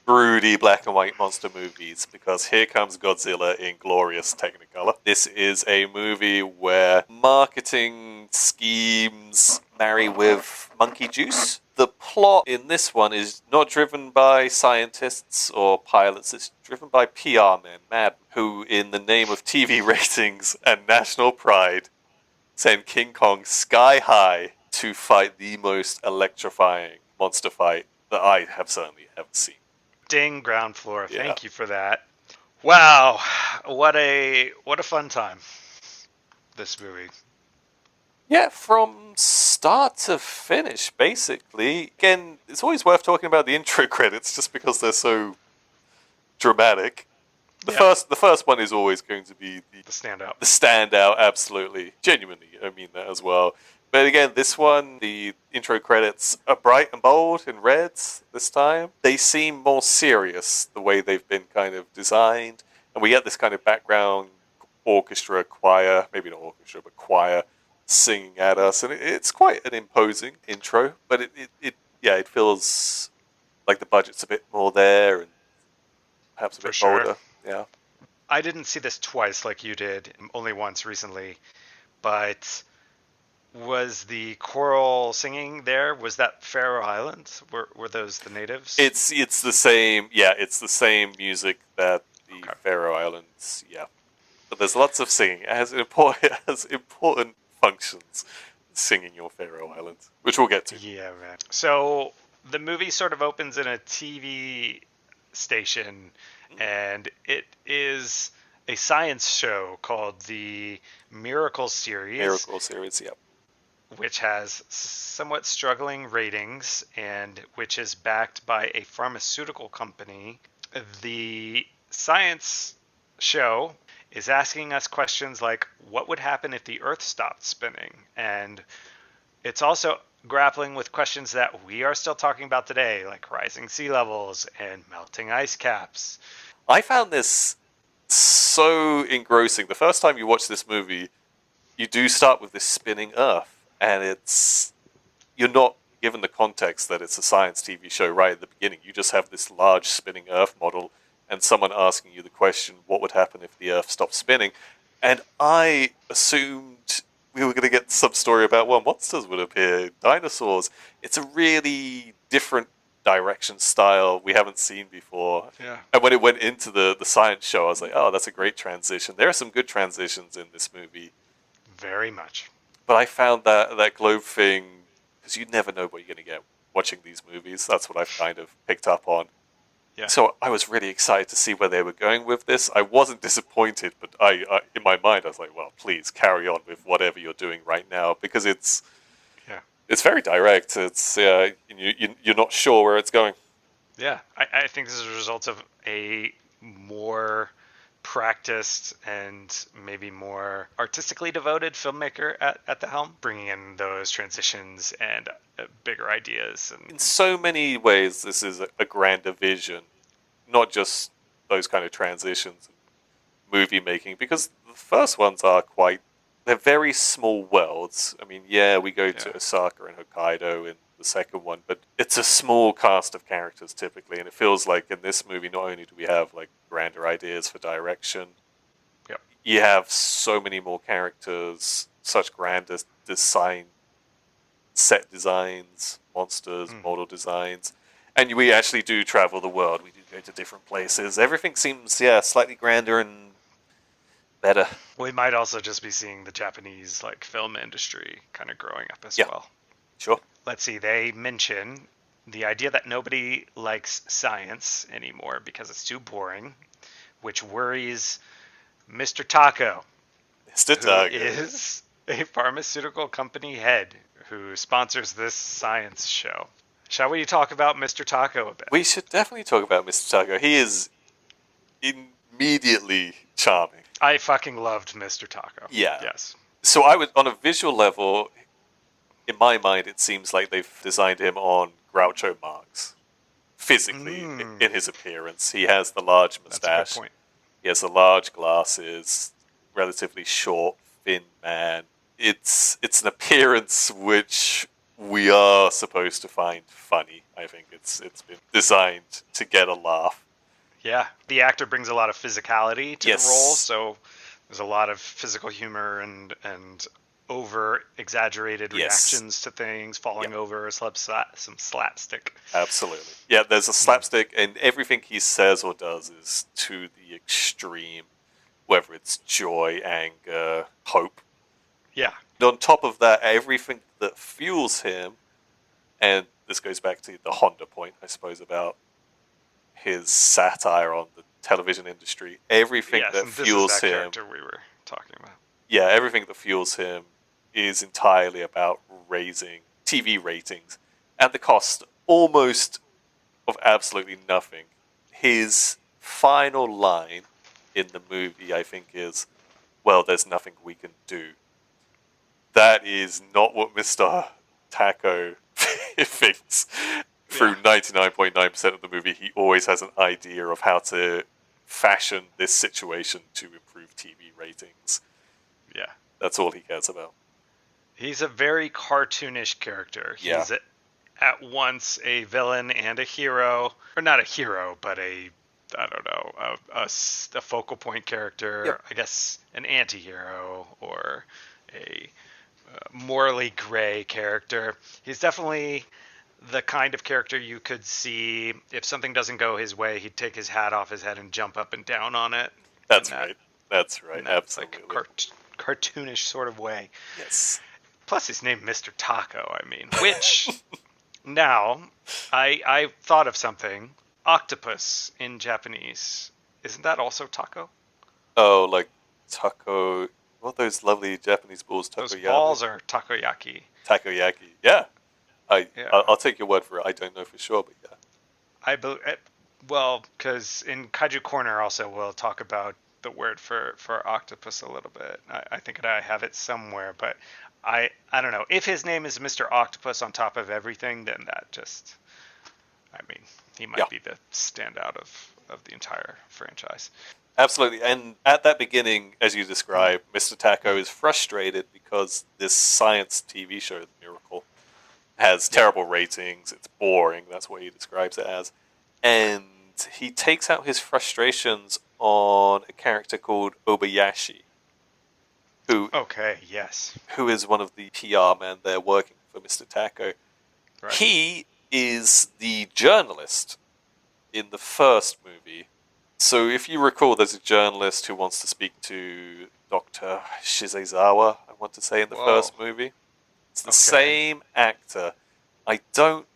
broody black and white monster movies, because here comes Godzilla in glorious Technicolor. This is a movie where marketing schemes marry with monkey juice. The plot in this one is not driven by scientists or pilots, it's driven by PR men, mad, who, in the name of TV ratings and national pride, send King Kong sky high to fight the most electrifying monster fight that I have certainly ever seen. Ding, ground floor. Yeah. Thank you for that. Wow, what a fun time. This movie. Yeah, from start to finish, basically. Again, it's always worth talking about the intro credits just because they're so dramatic. The first one is always going to be the standout. The standout, absolutely. Genuinely, I mean that as well. But again, this one, the intro credits are bright and bold in reds this time. They seem more serious the way they've been kind of designed. And we get this kind of background orchestra, choir, maybe not orchestra, but choir singing at us. And it's quite an imposing intro. But it feels like the budget's a bit more there and perhaps a bit bolder. Yeah. I didn't see this twice like you did, only once recently. But was the choral singing there? Was that Faroe Islands? Were those the natives? It's the same. Yeah, it's the same music that the Faroe Islands. Yeah, but there's lots of singing. It has important functions. Singing your Faroe Islands, which we'll get to. Yeah, man. So the movie sort of opens in a TV station, and it is a science show called the Miracle Series. Miracle Series, yeah. Which has somewhat struggling ratings and which is backed by a pharmaceutical company. The science show is asking us questions like, what would happen if the Earth stopped spinning? And it's also grappling with questions that we are still talking about today, like rising sea levels and melting ice caps. I found this so engrossing. The first time you watch this movie, you do start with this spinning Earth. And you're not given the context that it's a science TV show right at the beginning. You just have this large spinning Earth model and someone asking you the question, what would happen if the Earth stopped spinning? And I assumed we were going to get some story about, well, monsters would appear, dinosaurs. It's a really different direction style we haven't seen before. Yeah. And when it went into the science show, I was like, oh, that's a great transition. There are some good transitions in this movie. Very much. But I found that globe thing, because you never know what you're going to get watching these movies. That's what I've kind of picked up on. Yeah. So I was really excited to see where they were going with this. I wasn't disappointed, but I in my mind, I was like, well, please carry on with whatever you're doing right now, because it's very direct. It's you're not sure where it's going. Yeah, I think this is a result of a more practiced and maybe more artistically devoted filmmaker at the helm, bringing in those transitions and bigger ideas. And in so many ways, this is a grander vision, not just those kind of transitions, movie making, because the first ones they're very small worlds. I mean, we go to Osaka and Hokkaido in the second one, but it's a small cast of characters typically, and it feels like in this movie not only do we have like grander ideas for direction, you have so many more characters, such grander design, set designs, monsters, model designs, and we actually do travel the world. We do go to different places. Everything seems slightly grander and better. We might also just be seeing the Japanese film industry kind of growing up as well. Sure. Let's see, they mention the idea that nobody likes science anymore because it's too boring, which worries Mr. Taco. Mr. Taco. Who is a pharmaceutical company head who sponsors this science show. Shall we talk about Mr. Taco a bit? We should definitely talk about Mr. Taco. He is immediately charming. I fucking loved Mr. Taco. Yeah. Yes. So I was, on a visual level, in my mind, it seems like they've designed him on Groucho Marx. Physically, in his appearance. He has the large mustache. That's a good point. He has the large glasses, relatively short, thin man. It's an appearance which we are supposed to find funny. I think it's been designed to get a laugh. Yeah, the actor brings a lot of physicality to Yes. the role, so there's a lot of physical humor and over exaggerated reactions to things, falling over, some slapstick. Absolutely. Yeah, there's a slapstick, and everything he says or does is to the extreme, whether it's joy, anger, hope. Yeah. And on top of that, everything that fuels him, and this goes back to the Honda point, I suppose, about his satire on the television industry. Everything that fuels this is that him. character we were talking about. Yeah, everything that fuels him is entirely about raising TV ratings at the cost almost of absolutely nothing. His final line in the movie, I think, is, well, there's nothing we can do. That is not what Mr. Taco thinks. Through 99.9% of the movie, he always has an idea of how to fashion this situation to improve TV ratings. Yeah. That's all he cares about. He's a very cartoonish character. He's at once a villain and a hero. Or not a hero, but a focal point character. Yep. I guess an anti-hero or a morally gray character. He's definitely the kind of character you could see if something doesn't go his way, he'd take his hat off his head and jump up and down on it. That's right. Absolutely. Like cartoonish sort of way. Yes. Plus his name Mr. Taco, which now I thought of something. Octopus in Japanese. Isn't that also taco? Oh, like taco. What are those lovely Japanese balls? Those balls are takoyaki. Takoyaki. Yeah. I'll take your word for it. I don't know for sure, but yeah. Well, because in Kaiju Corner also we'll talk about the word for octopus a little bit. I think I have it somewhere, but I don't know. If his name is Mr. Octopus on top of everything, then that just, he might be the standout of the entire franchise. Absolutely. And at that beginning, as you described, Mr. Taco is frustrated because this science TV show, The Miracle, has terrible ratings. It's boring. That's what he describes it as. And he takes out his frustrations on a character called Obayashi, who is one of the PR men there working for Mr. Taco. Right. He is the journalist in the first movie. So if you recall, there's a journalist who wants to speak to Dr. Shizezawa, I want to say, in the first movie. It's the same actor. I don't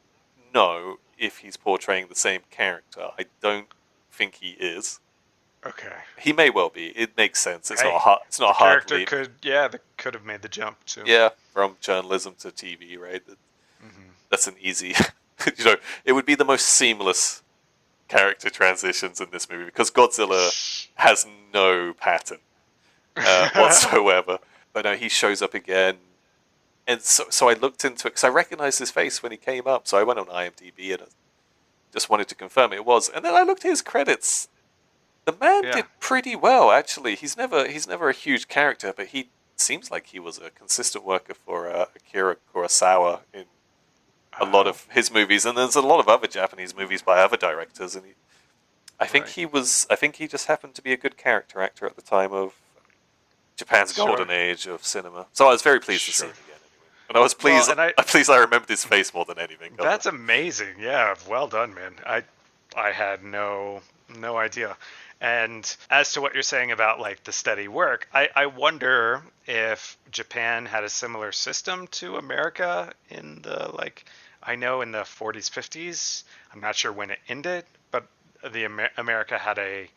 know if he's portraying the same character. I don't think he is. Okay. He may well be. It makes sense. It's not hard. It's not a hard leap. They could have made the jump too. Yeah, from journalism to TV, right? That's an easy. It would be the most seamless character transitions in this movie because Godzilla has no pattern whatsoever. But no, he shows up again. And so I looked into it because I recognized his face when he came up. So I went on IMDb and I just wanted to confirm it was. And then I looked at his credits. The man did pretty well, actually. He's never a huge character, but he seems like he was a consistent worker for Akira Kurosawa in a lot of his movies. And there's a lot of other Japanese movies by other directors. And I think he just happened to be a good character actor at the time of Japan's golden age of cinema. So I was very pleased to see him again. And I was pleased. I remembered his face more than anything. That's amazing. Yeah, well done, man. I had no idea. And as to what you're saying about like the steady work, I wonder if Japan had a similar system to America in the I know in the 40s, 50s. I'm not sure when it ended, but America had a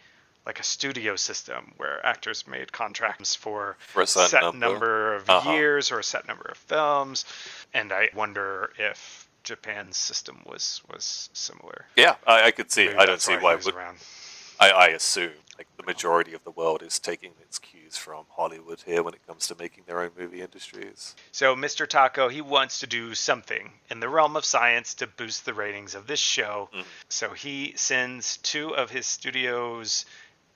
studio system where actors made contracts for a set number of years or a set number of films, and I wonder if Japan's system was similar. Yeah, I could see. Maybe I don't see why it would. I assume majority of the world is taking its cues from Hollywood here when it comes to making their own movie industries. So Mr. Taco, he wants to do something in the realm of science to boost the ratings of this show. So he sends 2 of his studio's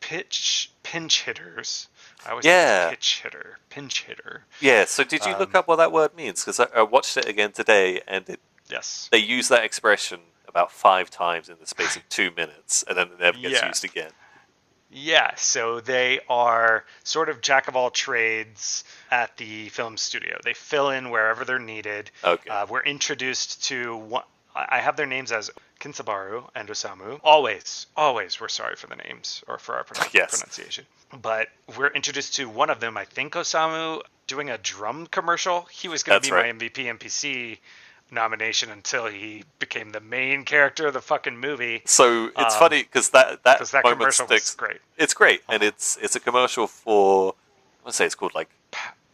pinch hitters. I always think it's pinch hitter. Yeah, so did you look up what that word means? Because I watched it again today, and they use that expression about 5 times in the space of 2 minutes, and then it never gets used again. Yeah, so they are sort of jack of all trades at the film studio. They fill in wherever they're needed. Okay. We're introduced to one. I have their names as Tsubaraya and Osamu. Always, we're sorry for the names or for our pronunciation. But we're introduced to one of them, I think Osamu, doing a drum commercial. He was going to be my MVP NPC nomination until he became the main character of the fucking movie. So it's funny because that commercial was great. It's great, and it's a commercial for, I want to say it's called like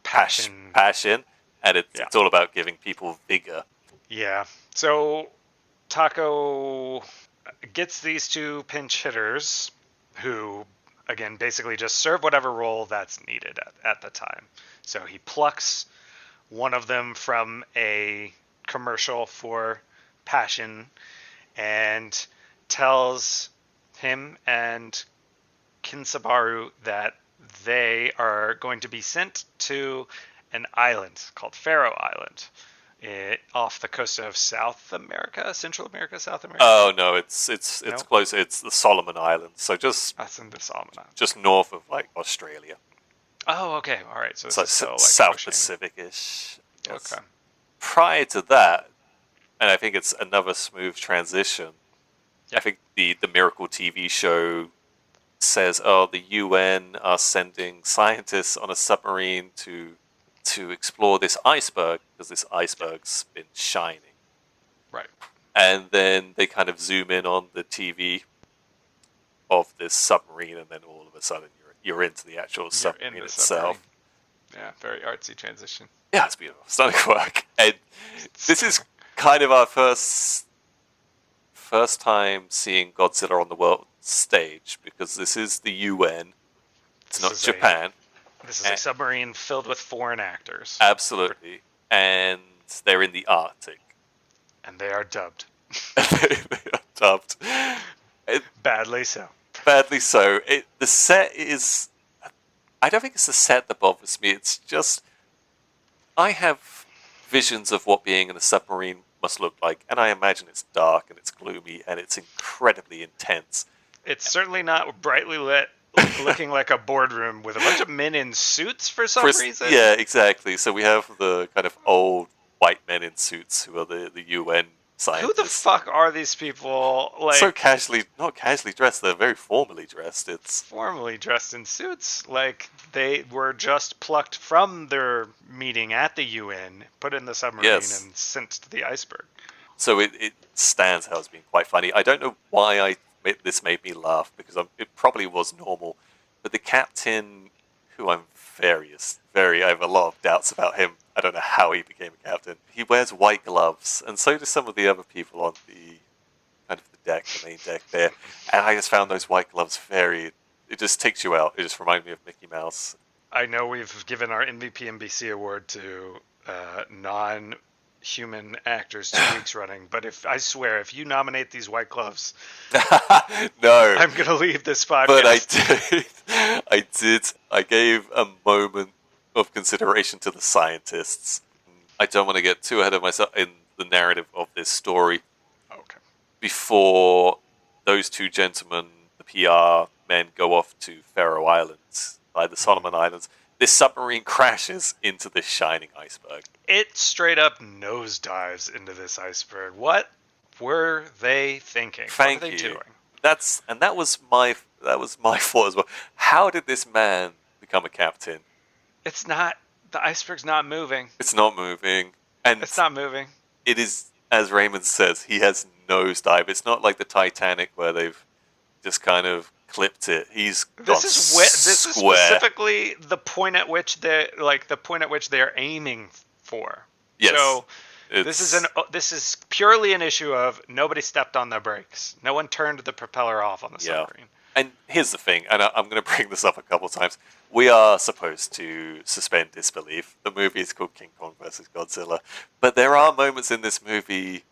Passion, and it's all about giving people vigor. Yeah. So Taco gets these 2 pinch hitters who, again, basically just serve whatever role that's needed at the time. So he plucks one of them from a commercial for Passion and tells him and Kinsabaru that they are going to be sent to an island called Faroe Island off the coast of Central America. Oh no, it's close. It's the Solomon Islands. So that's in the Solomon Islands, just north of like Australia. Oh, okay, all right. So it's like South Pacific-ish. Yes. Okay. Prior to that, and I think it's another smooth transition. I think the Miracle TV show says, the UN are sending scientists on a submarine to explore this iceberg because this iceberg's been shining. Right. And then they kind of zoom in on the TV of this submarine, and then all of a sudden you're into the actual submarine itself. Yeah, very artsy transition. Yeah, it's beautiful. Stunning work. And this is kind of our first time seeing Godzilla on the world stage, because this is the UN. It's not Japan. This is a submarine filled with foreign actors. Absolutely. And they're in the Arctic. And they are dubbed. They are dubbed. Badly so. Badly so. The set is... I don't think it's the set that bothers me. It's just... I have visions of what being in a submarine must look like, and I imagine it's dark and it's gloomy and it's incredibly intense. It's certainly not brightly lit, looking like a boardroom with a bunch of men in suits for some reason. Yeah, exactly. So we have the kind of old white men in suits who are the UN scientists. Who the fuck are these people? So not casually dressed, they're very formally dressed. It's formally dressed in suits. Like they were just plucked from their meeting at the UN, put in the submarine, and sent to the iceberg. So it stands out as being quite funny. I don't know why this made me laugh, because it probably was normal. But the captain, who I have a lot of doubts about him. I don't know how he became a captain. He wears white gloves, and so do some of the other people on the main deck there. And I just found those white gloves it just takes you out. It just reminded me of Mickey Mouse. I know we've given our MVP NBC award to non-human actors 2 weeks running, but I swear, if you nominate these white gloves, no, I'm going to leave this podcast. But I did. I gave a moment of consideration to the scientists. I don't want to get too ahead of myself in the narrative of this story. Okay. Before those 2 gentlemen, the PR men, go off to Faroe Islands, by the Solomon Islands, this submarine crashes into this shining iceberg. It straight up nosedives into this iceberg. What were they thinking? Thank what were they you. doing? That was my thought as well. How did this man become a captain? The iceberg's not moving. It's not moving. And it's not moving. It is, as Raymond says, he has nosedive. It's not like the Titanic where they've just kind of clipped it. This is specifically the point at which they're aiming for. Yes. So this is purely an issue of nobody stepped on the brakes. No one turned the propeller off on the submarine. And here's the thing, and I'm going to bring this up a couple times. We are supposed to suspend disbelief. The movie is called King Kong versus Godzilla. But there are moments in this movie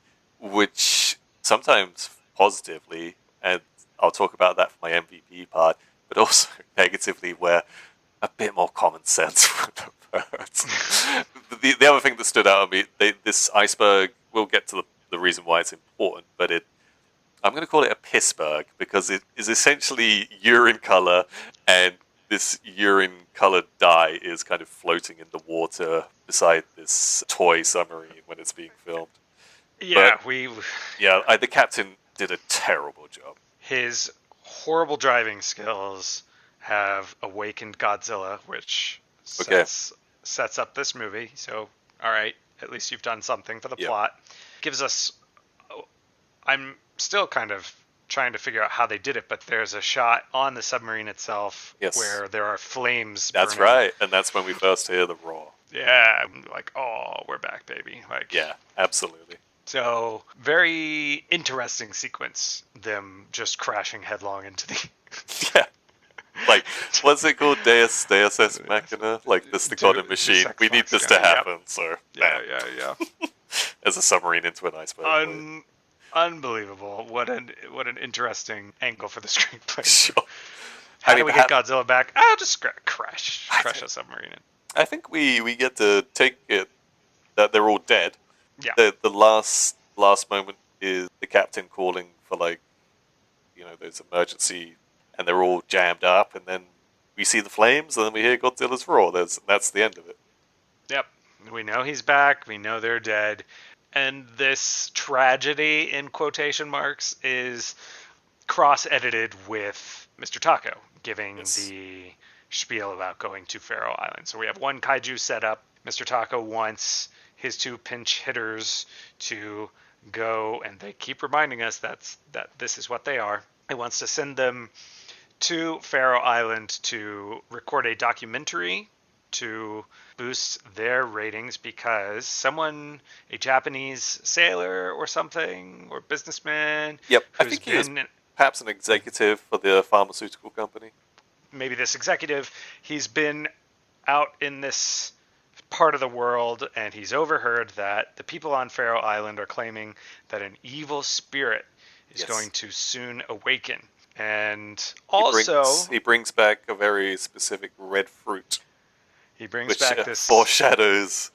which sometimes positively, and I'll talk about that for my MVP part, but also negatively, where a bit more common sense would have hurt. The other thing that stood out on me, this iceberg, we'll get to the reason why it's important, but I'm going to call it a pissberg because it is essentially urine color, and this urine-colored dye is kind of floating in the water beside this toy submarine when it's being filmed. Yeah, the captain did a terrible job. His horrible driving skills have awakened Godzilla, which sets up this movie. So, all right, at least you've done something for the plot. Gives us... I'm still kind of trying to figure out how they did it, but there's a shot on the submarine itself where there are flames That's burning. right, and that's when we first hear the roar. Yeah, I'm like, oh, we're back, baby. Like, yeah, absolutely. So, very interesting sequence, them just crashing headlong into the... yeah. Like, what's it called? Deus Ex Machina? Like, this the God machine. We need this to happen, so... Yeah. As a submarine into an iceberg. Unbelievable. What an interesting angle for the screenplay. Sure. How do we get Godzilla back? I'll just crash a submarine in. I think we get to take it that they're all dead. Yeah. The last moment is the captain calling for, like, there's emergency, and they're all jammed up, and then we see the flames, and then we hear Godzilla's roar. That's the end of it. Yep. We know he's back. We know they're dead. And this tragedy, in quotation marks, is cross-edited with Mr. Taco giving the spiel about going to Faroe Island. So we have one kaiju set up. Mr. Taco wants his two pinch hitters to go, and they keep reminding us that this is what they are. He wants to send them to Faroe Island to record a documentary to boost their ratings because a Japanese sailor or something, or businessman. Yep, I think he was perhaps an executive for the pharmaceutical company. Maybe this executive, he's been out in this part of the world, and he's overheard that the people on Faroe Island are claiming that an evil spirit is going to soon awaken. And also... He brings back a very specific red fruit. He brings back this... foreshadows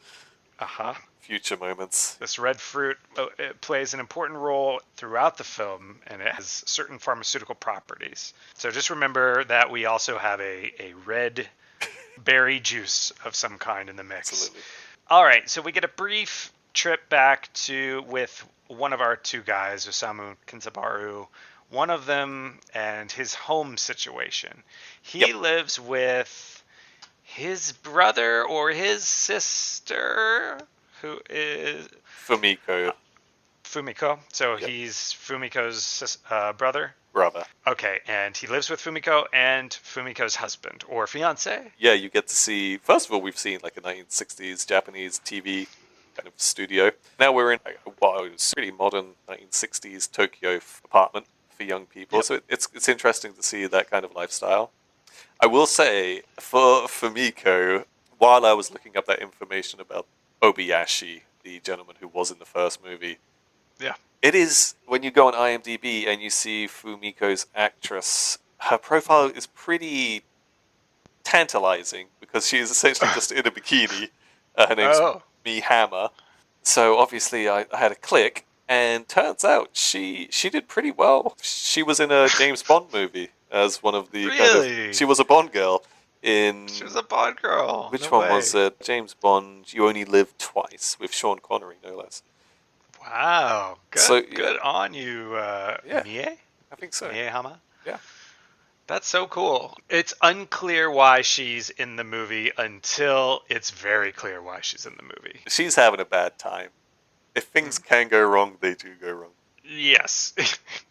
future moments. This red fruit, it plays an important role throughout the film, and it has certain pharmaceutical properties. So just remember that we also have a red berry juice of some kind in the mix. Absolutely. All right, so we get a brief trip back with one of our two guys, Osamu Kinzabaru, one of them and his home situation. He lives with his brother or his sister, who is... Fumiko. So he's Fumiko's brother? Brother. Okay, and he lives with Fumiko and Fumiko's husband, or fiancé? Yeah, you get to see... First of all, we've seen like a 1960s Japanese TV kind of studio. Now we're in what was pretty modern 1960s Tokyo apartment for young people. Yep. So it's interesting to see that kind of lifestyle. I will say, for Fumiko, while I was looking up that information about Obayashi, the gentleman who was in the first movie, it is, when you go on IMDb and you see Fumiko's actress, her profile is pretty tantalizing because she is essentially just in a bikini. Her name's Mihama. So obviously I had a click, and turns out she did pretty well. She was in a James Bond movie as one of the... Really? She was a Bond girl She was a Bond girl. Which one was it? James Bond, You Only Live Twice, with Sean Connery, no less. Wow. Good on you, Mie? I think so. Miehama? Yeah. That's so cool. It's unclear why she's in the movie until it's very clear why she's in the movie. She's having a bad time. If things can go wrong, they do go wrong. Yes.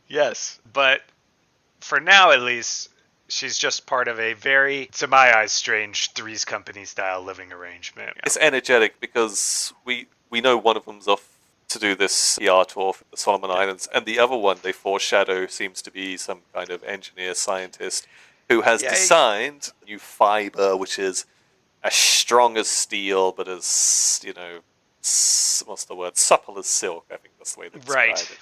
Yes. But for now, at least, she's just part of a very, to my eyes, strange Three's Company style living arrangement. It's energetic because we know one of them's off to do this PR tour for the Solomon Islands. And the other one they foreshadow seems to be some kind of engineer scientist who has designed a new fiber, which is as strong as steel, but as, what's the word? Supple as silk, I think that's the way to describe it.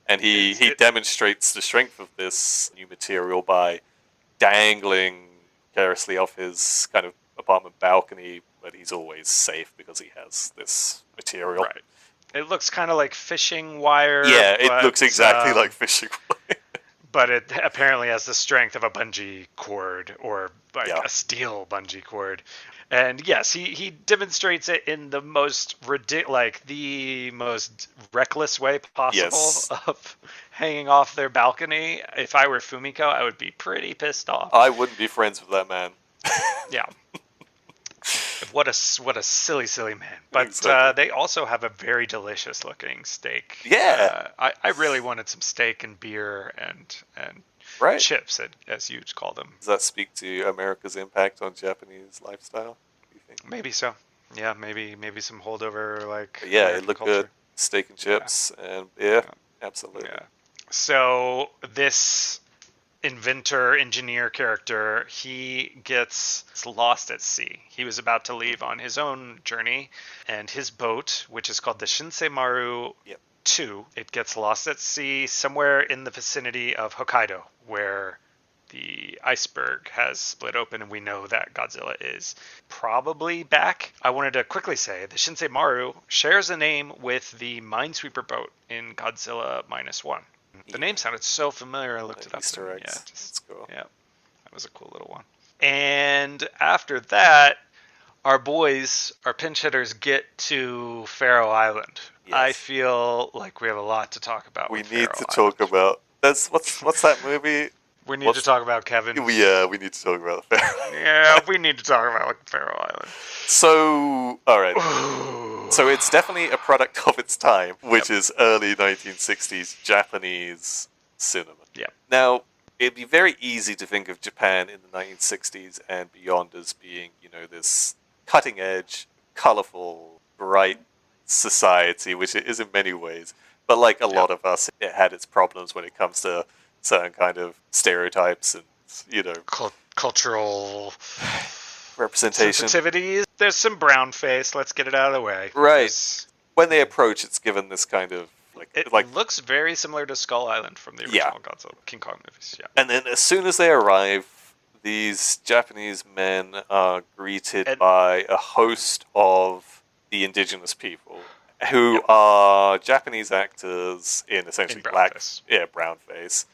And he demonstrates the strength of this new material by dangling carelessly off his kind of apartment balcony, but he's always safe because he has this material. Right. It looks kind of like fishing wire. Yeah, it looks exactly like fishing wire. But it apparently has the strength of a bungee cord, or a steel bungee cord. And yes, he demonstrates it in the most the most reckless way possible of hanging off their balcony. If I were Fumiko, I would be pretty pissed off. I wouldn't be friends with that man. Yeah. What a silly man. But exactly. they also have a very delicious looking steak. Yeah. I really wanted some steak and beer and chips, as you call them. Does that speak to America's impact on Japanese lifestyle, do you think? Maybe so. Yeah, maybe some holdover it looked good. Steak and chips and beer. Yeah. Absolutely. Yeah. So this engineer character, he gets lost at sea. He was about to leave on his own journey, and his boat, which is called the Shinsei Maru 2, it gets lost at sea somewhere in the vicinity of Hokkaido, where the iceberg has split open, and we know that Godzilla is probably back. I wanted to quickly say the Shinsei Maru shares a name with the Minesweeper boat in Godzilla -1. The name sounded so familiar, I looked it up. Easter eggs. Yeah, that's cool. Yeah, that was a cool little one. And after that, our pinch hitters, get to Faroe Island. Yes. I feel like we have a lot to talk about. We need to talk about. What's that movie? We need to talk about Kevin. Yeah, we need to talk about the Faroe Island. Yeah, we need to talk about Faroe Island. So, all right. So it's definitely a product of its time, which is early 1960s Japanese cinema. Yeah. Now, it'd be very easy to think of Japan in the 1960s and beyond as being, this cutting-edge, colorful, bright society, which it is in many ways. But like a lot of us, it had its problems when it comes to certain kind of stereotypes and, cultural representation. Sensitivities. There's some brown face. Let's get it out of the way. Right. When they approach, it's given this kind of it looks very similar to Skull Island from the original Godzilla King Kong movies. Yeah. And then as soon as they arrive, these Japanese men are greeted by a host of the indigenous people who are Japanese actors in essentially brown face.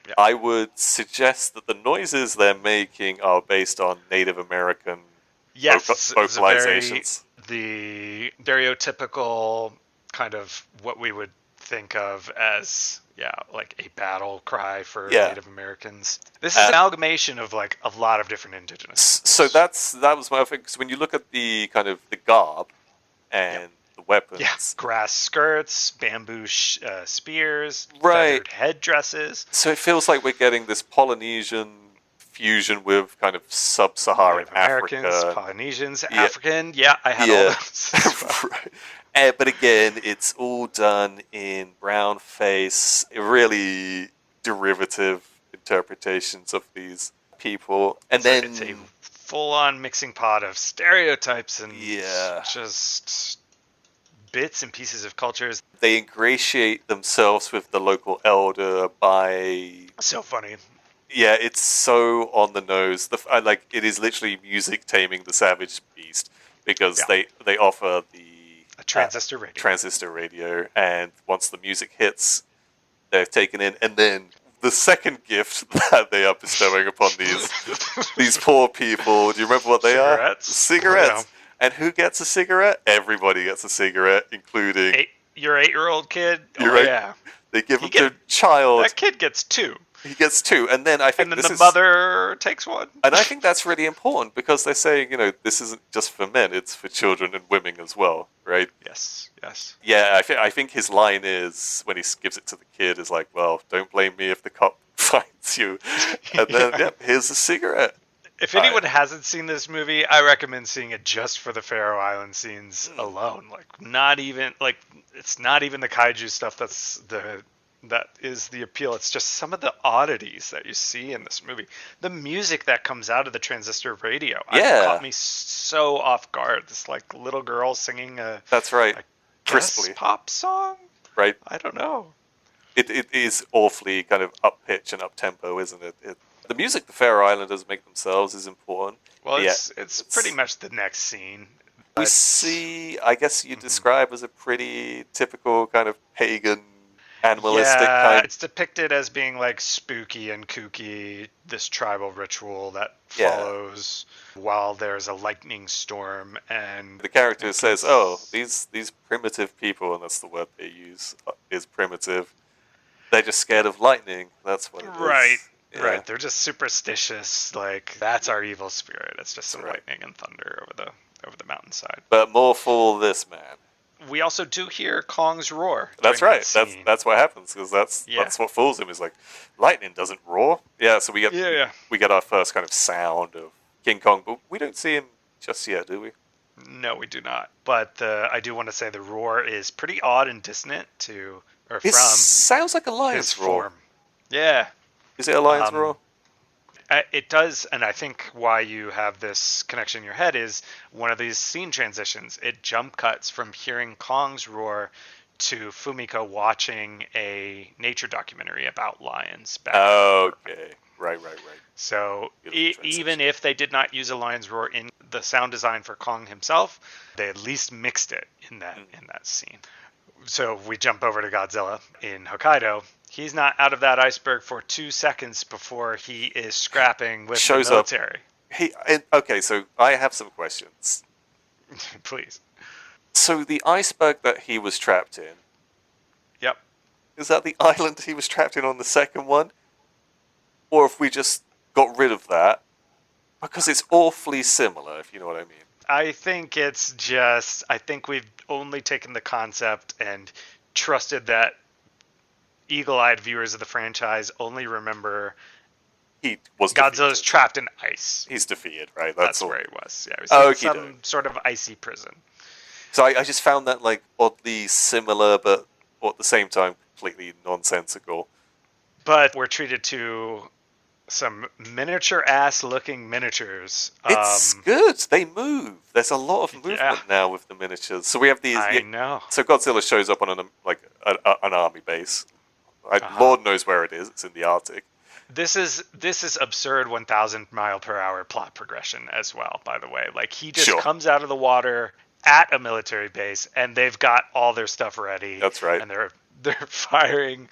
Yep. I would suggest that the noises they're making are based on Native American vocalizations. The stereotypical kind of what we would think of as like a battle cry for Native Americans. This is an amalgamation of like a lot of different indigenous. So that was my thing. Because when you look at the kind of the garb and the weapons, grass skirts, bamboo spears, feathered headdresses. So it feels like we're getting this Polynesian fusion with kind of sub-Saharan Africa. Polynesians, African. Yeah, I had all those. Right. But again, it's all done in brown face, really derivative interpretations of these people. And then it's a full-on mixing pot of stereotypes and just bits and pieces of cultures. They ingratiate themselves with the local elder by... So funny. Yeah, it's so on the nose. It is literally music taming the savage beast, because they offer a transistor radio, and once the music hits, they're taken in, and then the second gift that they are bestowing upon these poor people. Do you remember what they are? Cigarettes. Yeah. And who gets a cigarette? Everybody gets a cigarette, including your 8-year-old kid. They give him to a child. That kid gets 2. He gets 2, and then I think the mother takes 1. And I think that's really important, because they're saying, this isn't just for men; it's for children and women as well, right? Yes. Yeah, I think his line is, when he gives it to the kid, is like, "Well, don't blame me if the cop finds you." And then, here's a cigarette. If anyone hasn't seen this movie, I recommend seeing it just for the Faroe Island scenes alone. Like, not even like it's not even the kaiju stuff that is the appeal. It's just some of the oddities that you see in this movie. The music that comes out of the transistor radio, caught me so off guard. This like little girl singing that's right, crisply pop song, right? I don't know. It is awfully kind of up pitch and up tempo, isn't it? The music the Faroe Islanders make themselves is important. Well, it's pretty much the next scene. We see, I guess you describe as a pretty typical kind of pagan, animalistic kind. It's depicted as being like spooky and kooky, this tribal ritual that follows while there's a lightning storm, and the character says, "Oh, these primitive people," and that's the word they use, is primitive. They're just scared of lightning. That's what it is. Right. Yeah. Right, they're just superstitious. Like, that's our evil spirit. It's just some lightning and thunder over the mountainside. But more fool this man. We also do hear Kong's roar. That's right. That's what happens, because that's what fools him. Is like, lightning doesn't roar. Yeah. So we get our first kind of sound of King Kong, but we don't see him just yet, do we? No, we do not. But I do want to say the roar is pretty odd and dissonant from. Sounds like a lion's roar. Form. Yeah. Is it a lion's roar? It does, and I think why you have this connection in your head is one of these scene transitions. It jump cuts from hearing Kong's roar to Fumiko watching a nature documentary about lions. Okay. Right. So even if they did not use a lion's roar in the sound design for Kong himself, they at least mixed it in that scene. So we jump over to Godzilla in Hokkaido. He's not out of that iceberg for 2 seconds before he is scrapping with the military. Okay, so I have some questions. Please. So the iceberg that he was trapped in. Yep. Is that the island he was trapped in on the second one? Or if we just got rid of that? Because it's awfully similar, if you know what I mean. I think it's just, I think we've only taken the concept and trusted that eagle-eyed viewers of the franchise only remember Godzilla's trapped in ice. He's defeated, right? That's where he was. Yeah, he was in some sort of icy prison. So I just found that like oddly similar, but at the same time completely nonsensical. But we're treated to some miniature-ass looking miniatures. It's good. They move. There's a lot of movement now with the miniatures. So we have these. I know. So Godzilla shows up on an army base. Lord knows where it is. It's in the Arctic. This is absurd 1,000 mile per hour plot progression as well. By the way, like he just comes out of the water at a military base, and they've got all their stuff ready. That's right. And they're firing.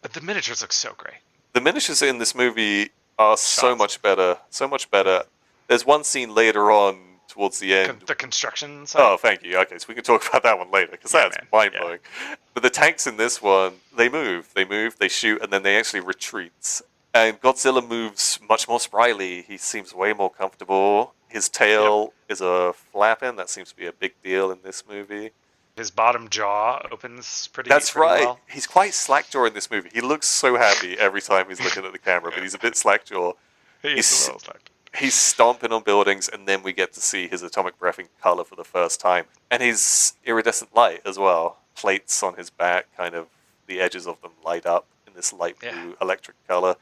But the miniatures look so great. The miniatures in this movie are so much better. So much better. There's one scene later on towards the end. The construction side? Oh, thank you. Okay, so we can talk about that one later, because that's mind-blowing. Yeah. But the tanks in this one, they move, they shoot, and then they actually retreat. And Godzilla moves much more spryly. He seems way more comfortable. His tail is a flapping. That seems to be a big deal in this movie. His bottom jaw opens pretty That's right. Well. He's quite slack-jaw in this movie. He looks so happy every time he's looking at the camera, but he's a bit slack-jaw. He's a little slack. He's stomping on buildings, and then we get to see his atomic breath in color for the first time. And his iridescent light as well. Plates on his back, kind of the edges of them light up in this light blue electric color.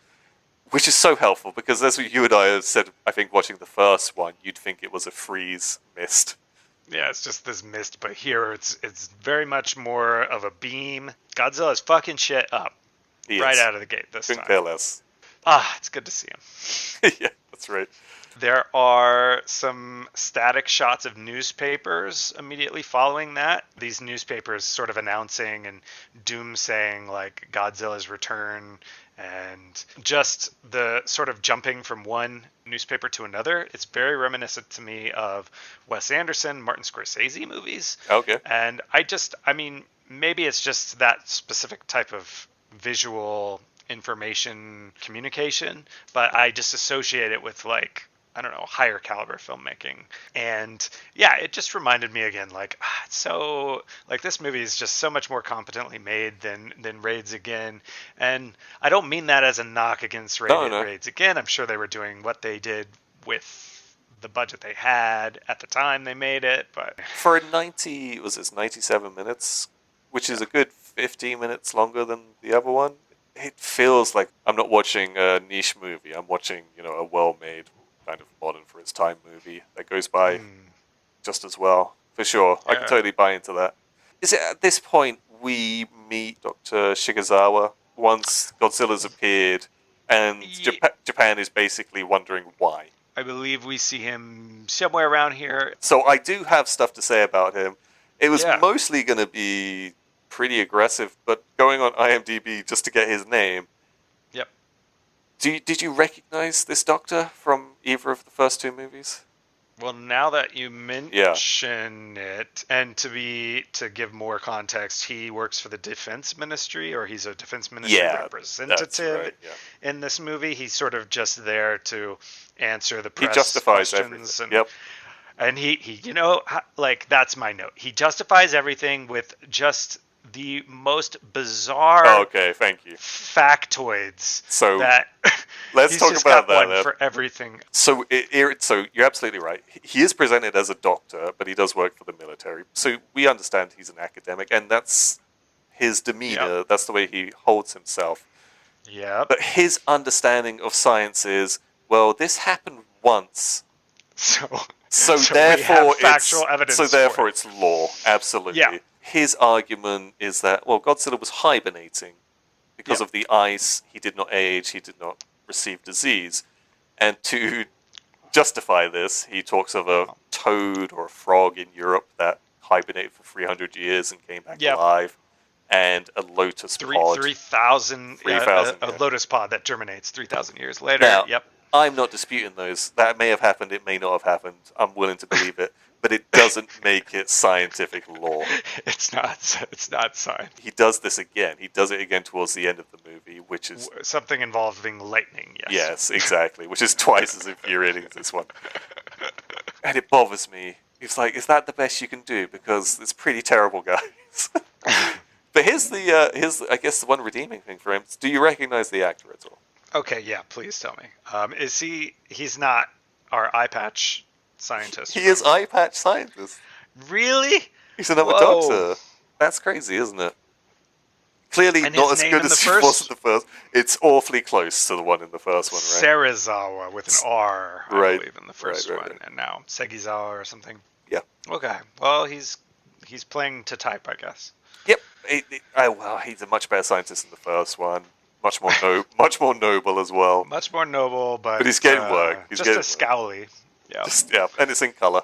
Which is so helpful, because as you and I have said, I think watching the first one, you'd think it was a freeze mist. Yeah, it's just this mist, but here it's very much more of a beam. Godzilla's fucking shit up right out of the gate this time. Couldn't care less. It's good to see him. Yeah, that's right. There are some static shots of newspapers immediately following that. These newspapers sort of announcing and doomsaying like Godzilla's return, and just the sort of jumping from one newspaper to another. It's very reminiscent to me of Wes Anderson, Martin Scorsese movies. Okay. And maybe it's just that specific type of visual information communication, but I just associate it with like, I don't know, higher caliber filmmaking. And yeah, it just reminded me again, like, it's so, like, this movie is just so much more competently made than Raids Again. And I don't mean that as a knock against Raids Again. I'm sure they were doing what they did with the budget they had at the time they made it, but For a 97 minutes, which is a good 15 minutes longer than the other one, it feels like I'm not watching a niche movie. I'm watching, a well-made, kind of modern for its time movie that goes by just as well. For sure. I can yeah. totally buy into that. Is it at this point we meet Dr. Shigezawa once Godzilla's appeared and Japan is basically wondering why? I believe we see him somewhere around here. So I do have stuff to say about him. It was Yeah. mostly going to be pretty aggressive, but going on IMDb just to get his name. Yep. Did you recognize this doctor from either of the first two movies? Well, now that you mention it, and to give more context, he works for the Defense Ministry, or he's a Defense Ministry representative in this movie. He's sort of just there to answer the press justifies questions. Everything. And he, that's my note. He justifies everything with just the most bizarre okay, thank you. factoids. So that let's talk just about got that one for everything. So so you're absolutely right. He is presented as a doctor, but he does work for the military. So we understand he's an academic, and that's his demeanor. Yep. That's the way he holds himself. Yeah. But his understanding of science is, well, this happened once. So therefore, factual evidence. So therefore, it's law. Absolutely. Yeah. His argument is that, well, Godzilla was hibernating because of the ice. He did not age. He did not receive disease. And to justify this, he talks of a toad or a frog in Europe that hibernated for 300 years and came back alive, and a lotus pod. 3,000. A lotus pod that germinates 3,000 years later. Now, yep. I'm not disputing those. That may have happened. It may not have happened. I'm willing to believe it. But it doesn't make it scientific law. It's not science. He does this again. He does it again towards the end of the movie, which is something involving lightning. Yes. Yes, exactly. Which is twice as infuriating as this one. And it bothers me. It's like, is that the best you can do? Because it's pretty terrible, guys. But here's I guess the one redeeming thing for him. Do you recognize the actor at all? Okay, yeah. Please tell me. Is he? He's not our eye patch scientist. He is eye patch scientist. Really? He's another doctor. That's crazy, isn't it? Clearly and not as good as she was in the first. It's awfully close to the one in the first one, right? Serizawa with an R, I believe, in the first one. And now Segizawa or something. Yeah. Okay. Well, he's playing to type, I guess. Yep. Well, he's a much better scientist in the first one. Much more noble as well. Much more noble, but he's getting work. He's just getting a scowly. Yeah. And it's in color.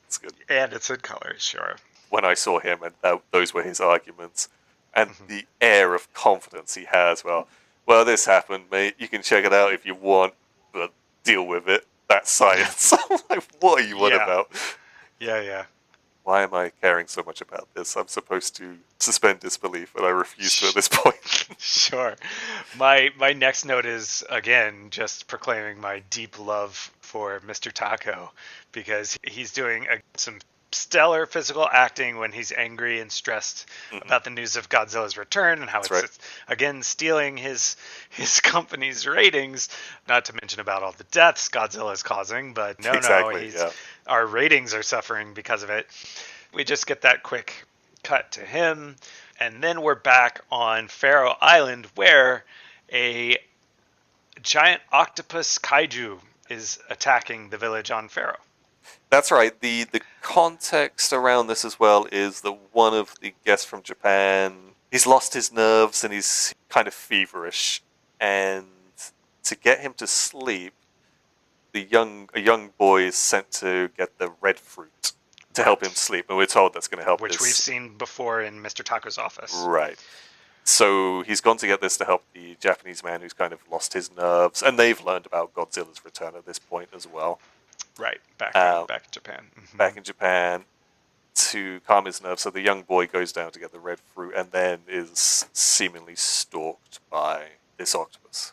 It's good. And it's in color, sure. When I saw him, and those were his arguments, and the air of confidence he has. Well, this happened, mate. You can check it out if you want, but deal with it. That's science. I'm like, what are you on about? Yeah. Why am I caring so much about this? I'm supposed to suspend disbelief, and I refuse to at this point. Sure. My next note is, again, just proclaiming my deep love for Mr. Taco, because he's doing some stellar physical acting when he's angry and stressed about the news of Godzilla's return and how it's again stealing his company's ratings, not to mention about all the deaths Godzilla is causing, but our ratings are suffering because of it. We just get that quick cut to him, and then we're back on Faroe Island where a giant octopus kaiju is attacking the village on Faroe. That's right. The context around this as well is that one of the guests from Japan, he's lost his nerves and he's kind of feverish. And to get him to sleep, a young boy is sent to get the red fruit to help him sleep. And we're told that's going to help Which we've seen before in Mr. Taco's office. Right. So he's gone to get this to help the Japanese man who's kind of lost his nerves. And they've learned about Godzilla's return at this point as well. Right, back in Japan. Back in Japan to calm his nerves. So the young boy goes down to get the red fruit and then is seemingly stalked by this octopus.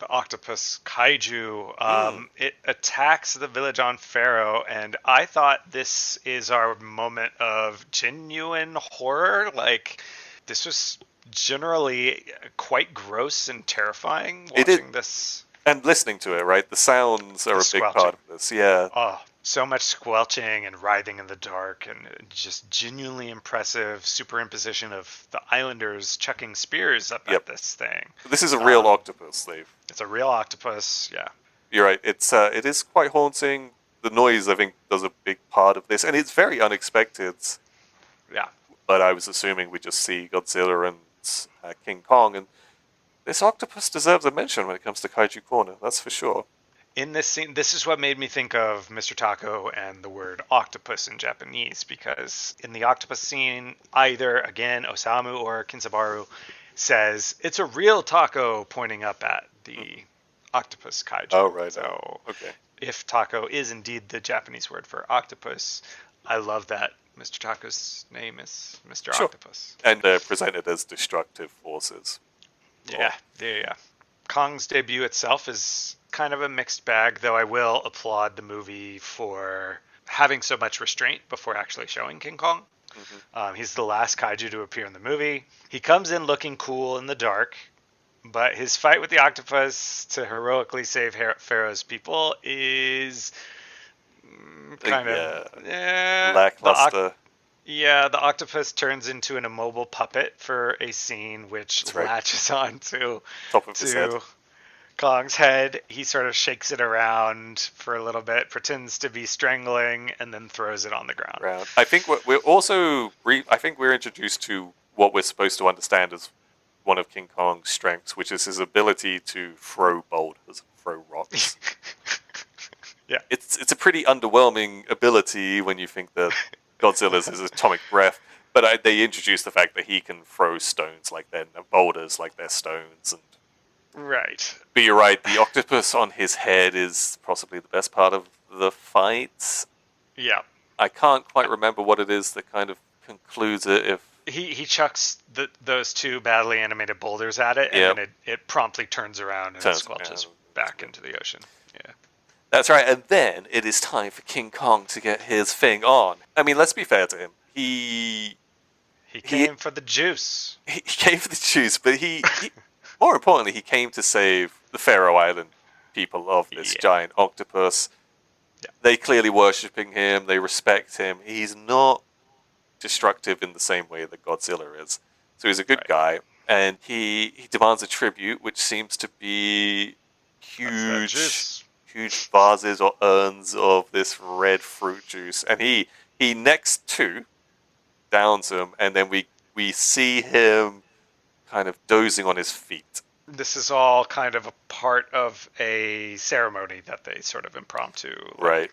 The octopus kaiju, it attacks the village on Faroe, and I thought this is our moment of genuine horror. Like, this was generally quite gross and terrifying watching this. And listening to it, right? The sounds are a big part of this. Yeah. Oh, so much squelching and writhing in the dark, and just genuinely impressive superimposition of the Islanders chucking spears up at this thing. This is a real octopus, Dave. It's a real octopus, yeah. You're right. It is quite haunting. The noise, I think, does a big part of this, and it's very unexpected. Yeah. But I was assuming we just see Godzilla and King Kong, and this octopus deserves a mention when it comes to Kaiju Corner, that's for sure. In this scene, this is what made me think of Mr. Taco and the word octopus in Japanese, because in the octopus scene, either, again, Osamu or Kinsabaru says, "It's a real taco," pointing up at the octopus kaiju. Oh, right. So, okay. If taco is indeed the Japanese word for octopus, I love that Mr. Taco's name is Mr. Octopus. And they're presented as destructive forces. Yeah. Kong's debut itself is kind of a mixed bag, though I will applaud the movie for having so much restraint before actually showing King Kong. Mm-hmm. He's the last kaiju to appear in the movie. He comes in looking cool in the dark, but his fight with the octopus to heroically save Pharaoh's people is kind of lackluster. The octopus turns into an immobile puppet for a scene which latches on to top of his head. Kong's head. He sort of shakes it around for a little bit, pretends to be strangling, and then throws it on the ground. I think we're introduced to what we're supposed to understand as one of King Kong's strengths, which is his ability to throw boulders, throw rocks. Yeah, it's a pretty underwhelming ability when you think that Godzilla's his atomic breath, but they introduce the fact that he can throw stones like they're boulders, like they're stones, and right. But you're right, the octopus on his head is possibly the best part of the fight. Yeah. I can't quite remember what it is that kind of concludes it. If he chucks those two badly animated boulders at it, and then it promptly turns around and squelches back into the ocean. Yeah. That's right, and then it is time for King Kong to get his thing on. I mean, let's be fair to him. He came for the juice. He came for the juice, but he more importantly, he came to save the Faroe Island people of this giant octopus. Yeah. They clearly worshipping him. They respect him. He's not destructive in the same way that Godzilla is. So he's a good guy, and he demands a tribute, which seems to be huge vases or urns of this red fruit juice. And he next to downs him, and then we see him kind of dozing on his feet. This is all kind of a part of a ceremony that they sort of impromptu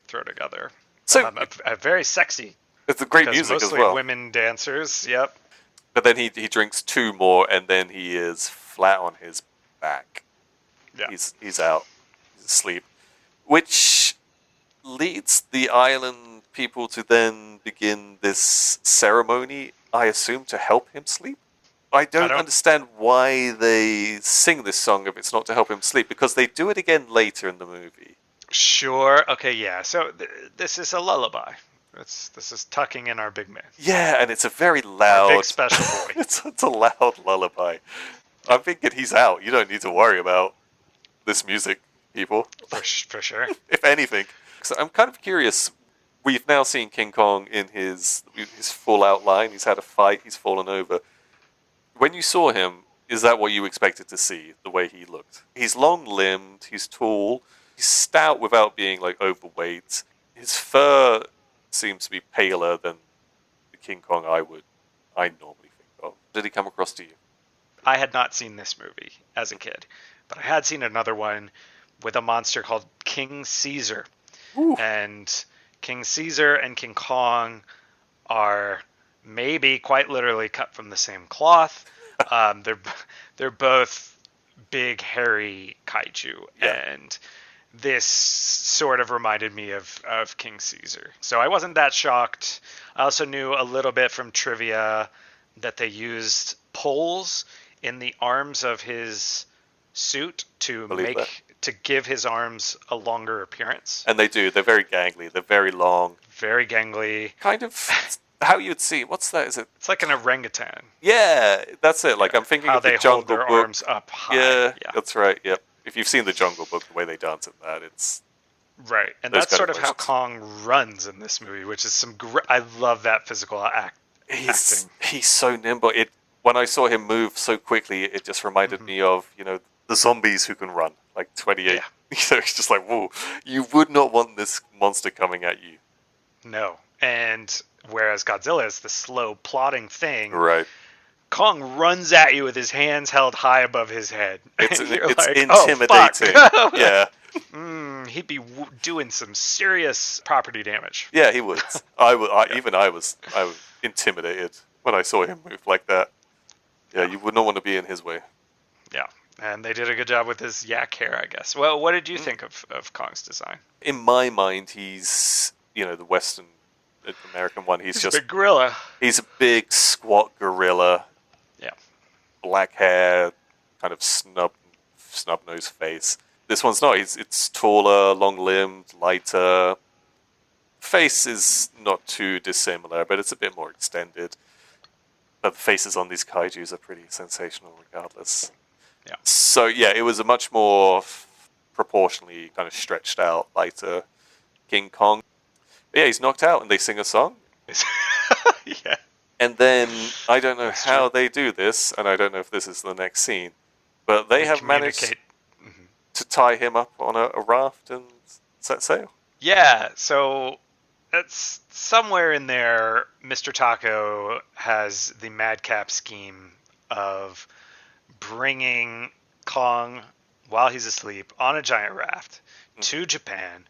throw together. So a very sexy. It's a great music as well. Mostly women dancers. Yep. But then he drinks two more, and then he is flat on his back. Yeah. He's out. He's asleep. Which leads the island people to then begin this ceremony, I assume, to help him sleep. I don't understand why they sing this song if it's not to help him sleep, because they do it again later in the movie. Sure. Okay, yeah. So this is a lullaby. This is tucking in our big man. Yeah, and it's a very loud... Our big special boy. it's a loud lullaby. I'm thinking he's out. You don't need to worry about this music, people. For sure. If anything. So I'm kind of curious. We've now seen King Kong in his full outline. He's had a fight. He's fallen over. When you saw him, is that what you expected to see, the way he looked? He's long-limbed. He's tall. He's stout without being, overweight. His fur seems to be paler than the King Kong I normally think of. Did he come across to you? I had not seen this movie as a kid, but I had seen another one with a monster called King Caesar. Ooh. And King Caesar and King Kong are maybe quite literally cut from the same cloth. They're both big, hairy kaiju, and this sort of reminded me of King Caesar. So I wasn't that shocked. I also knew a little bit from trivia that they used poles in the arms of his suit to give his arms a longer appearance. And they do. They're very gangly. They're very long. Very gangly. Kind of how you'd see. What's that? Is it? It's like an orangutan. Yeah, that's it. I'm thinking how of the they Jungle hold their Book. arms up high. Yeah, that's right. Yep. if you've seen the Jungle Book, the way they dance at that, it's right. And those that's kind sort of of how motions. Kong runs in this movie, which is I love that physical acting. He's so nimble. When I saw him move so quickly, it just reminded Hmm. me of the zombies who can run like 28. Yeah. It's just like, whoa, you would not want this monster coming at you. No. And whereas Godzilla is the slow, plodding thing, Right. Kong runs at you with his hands held high above his head. And you're It's like, oh, fuck. intimidating. Yeah. He'd be doing some serious property damage. Yeah, he would. Even I was intimidated when I saw him move like that. Yeah, you would not want to be in his way. Yeah. And they did a good job with his yak hair, I guess. Well, what did you think of Kong's design? In my mind, he's the Western American one. He's He's just a big gorilla. he's a big squat gorilla. Yeah. Black hair, kind of snub nose face. This one's not. It's taller, long limbed, lighter. Face is not too dissimilar, but it's a bit more extended. But the faces on these kaijus are pretty sensational, regardless. Yeah. So yeah, it was a much more proportionally kind of stretched out, lighter King Kong. But yeah, he's knocked out, and they sing a song. Yeah. And then I don't know That's how true. they do this, and I don't know if this is the next scene, but they have managed Communicate. to tie him up on a raft and set sail. Yeah, so that's somewhere in there. Mr. Taco has the madcap scheme of bringing Kong while he's asleep on a giant raft to Japan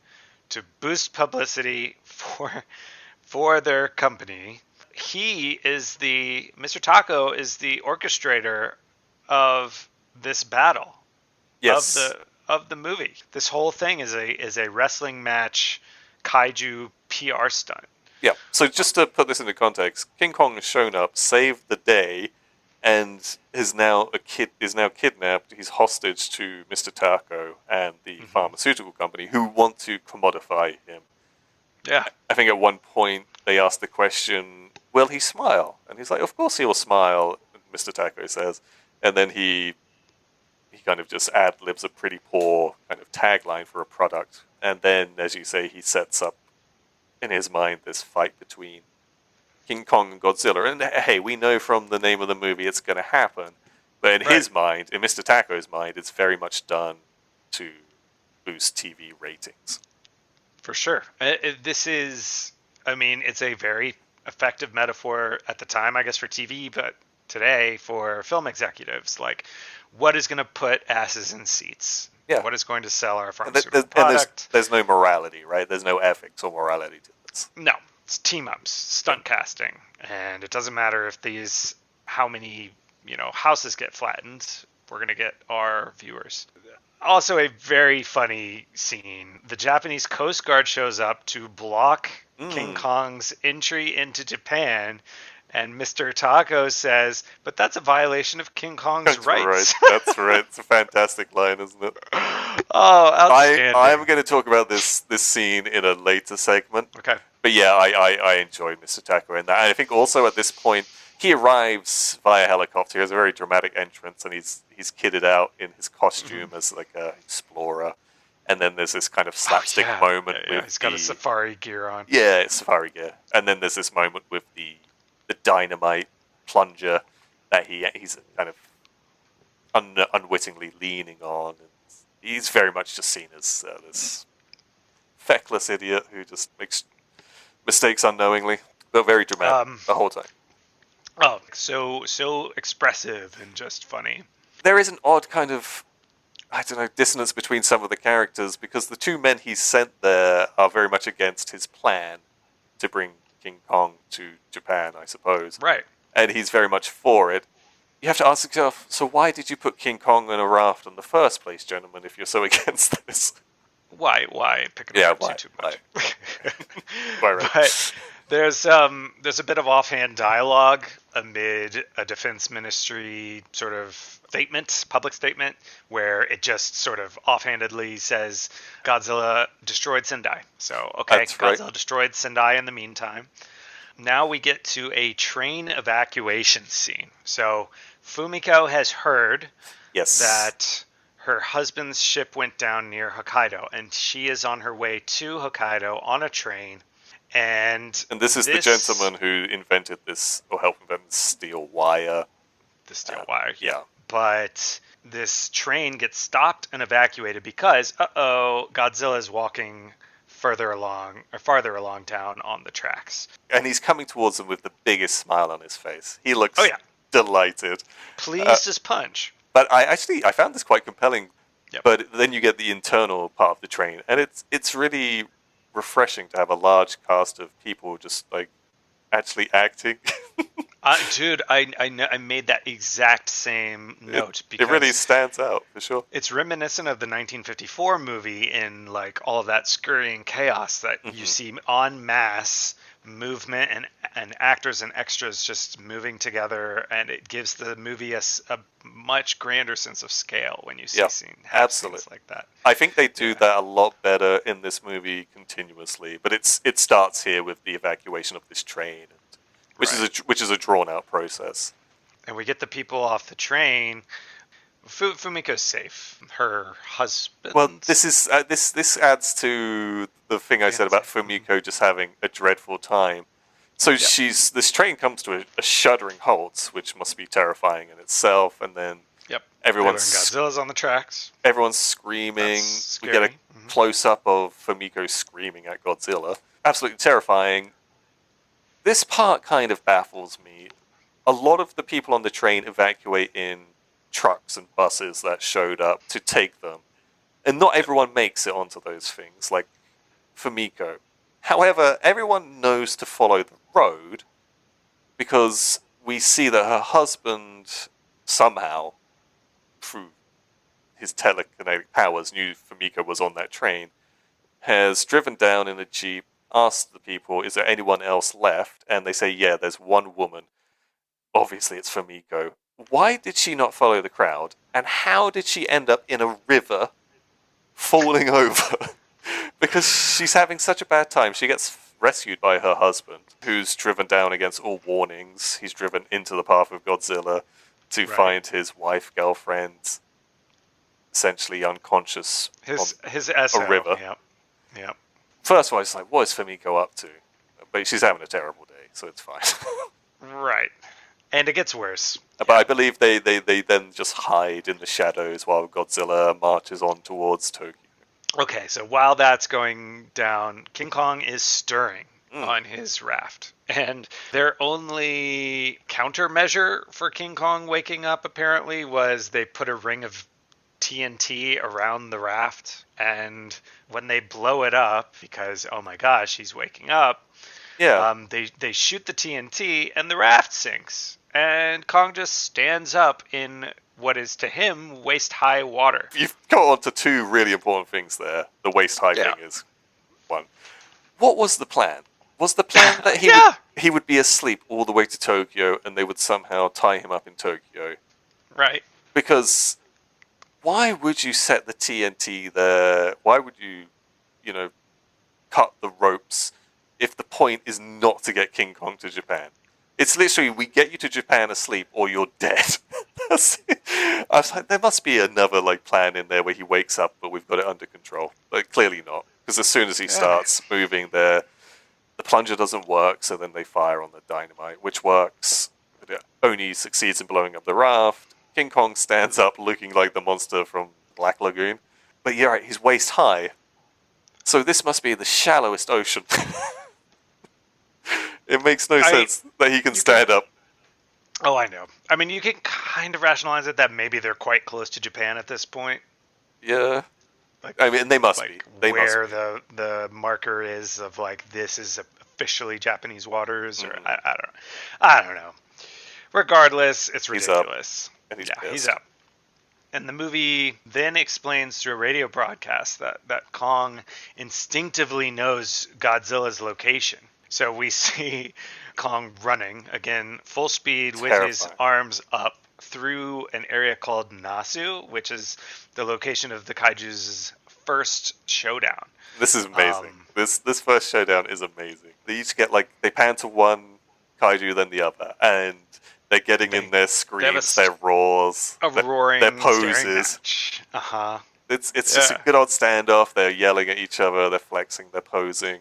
to boost publicity for their company. Mr. Taco is the orchestrator of this battle. Yes. Of the movie. This whole thing is a wrestling match kaiju PR stunt. Yeah. So just to put this into context, King Kong has shown up, saved the day, and is now kidnapped. He's hostage to Mr. Taco and the pharmaceutical company who want to commodify him. Yeah. I think at one point they asked the question, will he smile? And he's like, of course he will smile, Mr. Taco says. And then he kind of just ad-libs a pretty poor kind of tagline for a product. And then, as you say, he sets up in his mind this fight between King Kong and Godzilla. And hey, we know from the name of the movie it's going to happen. But in his mind, in Mr. Taco's mind, it's very much done to boost TV ratings. For sure. This is, I mean, it's a very effective metaphor at the time, I guess, for TV, but today for film executives. Like, what is going to put asses in seats? Yeah. What is going to sell our And pharmaceutical product? there's no morality, right? There's no ethics or morality to this. No, it's team ups, stunt casting, and it doesn't matter if how many houses get flattened. We're gonna get our viewers. Also, a very funny scene. The Japanese Coast Guard shows up to block King Kong's entry into Japan, and Mr. Taco says, "But that's a violation of King Kong's rights." Right. That's right. It's a fantastic line, isn't it? Oh, outstanding. I'm going to talk about this scene in a later segment. Okay. But yeah, I enjoyed Mr. Taco in that. And I think also at this point, he arrives via helicopter. He has a very dramatic entrance, and he's kitted out in his costume as like a explorer. And then there's this kind of slapstick moment. Yeah, he's got a safari gear on. Yeah, it's safari gear. And then there's this moment with the dynamite plunger that he's kind of unwittingly leaning on. And he's very much just seen as this feckless idiot who just makes mistakes unknowingly, but very dramatic the whole time. Oh, so expressive and just funny. There is an odd kind of, I don't know, dissonance between some of the characters because the two men he's sent there are very much against his plan to bring King Kong to Japan, I suppose. Right. And he's very much for it. You have to ask yourself, so why did you put King Kong in a raft in the first place, gentlemen, if you're so against this? Why pick it up too much? Why, right. But there's a bit of offhand dialogue amid a defense ministry sort of public statement, where it just sort of offhandedly says Godzilla destroyed Sendai. So, okay, That's Godzilla right. destroyed Sendai in the meantime. Now we get to a train evacuation scene. So Fumiko has heard Yes. that her husband's ship went down near Hokkaido, and she is on her way to Hokkaido on a train. And this is the gentleman who invented this, or helped invent the steel wire. The steel wire, yeah. But this train gets stopped and evacuated because, Godzilla's walking farther along town on the tracks. And he's coming towards them with the biggest smile on his face. He looks delighted. Pleased as punch. But I found this quite compelling. Yep. But then you get the internal part of the train, and it's really refreshing to have a large cast of people just like actually acting. Dude, I made that exact same note because it really stands out for sure. It's reminiscent of the 1954 movie in like all of that scurrying chaos that you see en masse movement and actors and extras just moving together, and it gives the movie a much grander sense of scale when you see scenes like that. I think they do that a lot better in this movie continuously, but it starts here with the evacuation of this train, which is a drawn out process. And we get the people off the train. Fumiko's safe. Her husband. Well, this adds to the thing I said about Fumiko just having a dreadful time. So this train comes to a shuddering halt, which must be terrifying in itself, and then Godzilla's on the tracks. Everyone's screaming. We get a close up of Fumiko screaming at Godzilla. Absolutely terrifying. This part kind of baffles me. A lot of the people on the train evacuate in trucks and buses that showed up to take them. And not everyone makes it onto those things, like Fumiko. However, everyone knows to follow the road because we see that her husband somehow, through his telekinetic powers, knew Fumiko was on that train, has driven down in a jeep, asked the people, is there anyone else left? And they say, yeah, there's one woman. Obviously, it's Fumiko. Why did she not follow the crowd? And how did she end up in a river falling over? Because she's having such a bad time. She gets rescued by her husband, who's driven down against all warnings. He's driven into the path of Godzilla to find his wife, girlfriend, essentially unconscious his a river. Yep. First of all, it's like, what is Fumiko up to? But she's having a terrible day, so it's fine. Right. And it gets worse. But I believe they then just hide in the shadows while Godzilla marches on towards Tokyo. Okay, so while that's going down, King Kong is stirring on his raft. And their only countermeasure for King Kong waking up, apparently, was they put a ring of TNT around the raft. And when they blow it up, because, oh my gosh, he's waking up, they shoot the TNT and the raft sinks. And Kong just stands up in what is to him waist-high water. You've got onto two really important things there. The waist-high thing is one. What was the plan? Was the plan that he would be asleep all the way to Tokyo and they would somehow tie him up in Tokyo? Right. Because why would you set the TNT there? Why would you, cut the ropes if the point is not to get King Kong to Japan? It's literally, we get you to Japan asleep or you're dead. I was like, there must be another plan in there where he wakes up, but we've got it under control. But clearly not, because as soon as he starts moving there, the plunger doesn't work, so then they fire on the dynamite, which works, but it only succeeds in blowing up the raft. King Kong stands up looking like the monster from Black Lagoon. But you're right, he's waist high. So this must be the shallowest ocean. It makes no sense that he can stand up. Oh, I know. I mean, you can kind of rationalize it that maybe they're quite close to Japan at this point. Yeah. They must be. Where the marker is of this is officially Japanese waters, or I don't know. Regardless, it's ridiculous. He's up. And the movie then explains through a radio broadcast that Kong instinctively knows Godzilla's location. So we see Kong running, again, full speed with his arms up through an area called Nasu, which is the location of the kaiju's first showdown. This is amazing. This first showdown is amazing. They each get, they pan to one kaiju, then the other. And They're getting in their screams, their roars, roaring, their staring poses. match. Uh-huh. It's just a good old standoff. They're yelling at each other. They're flexing. They're posing.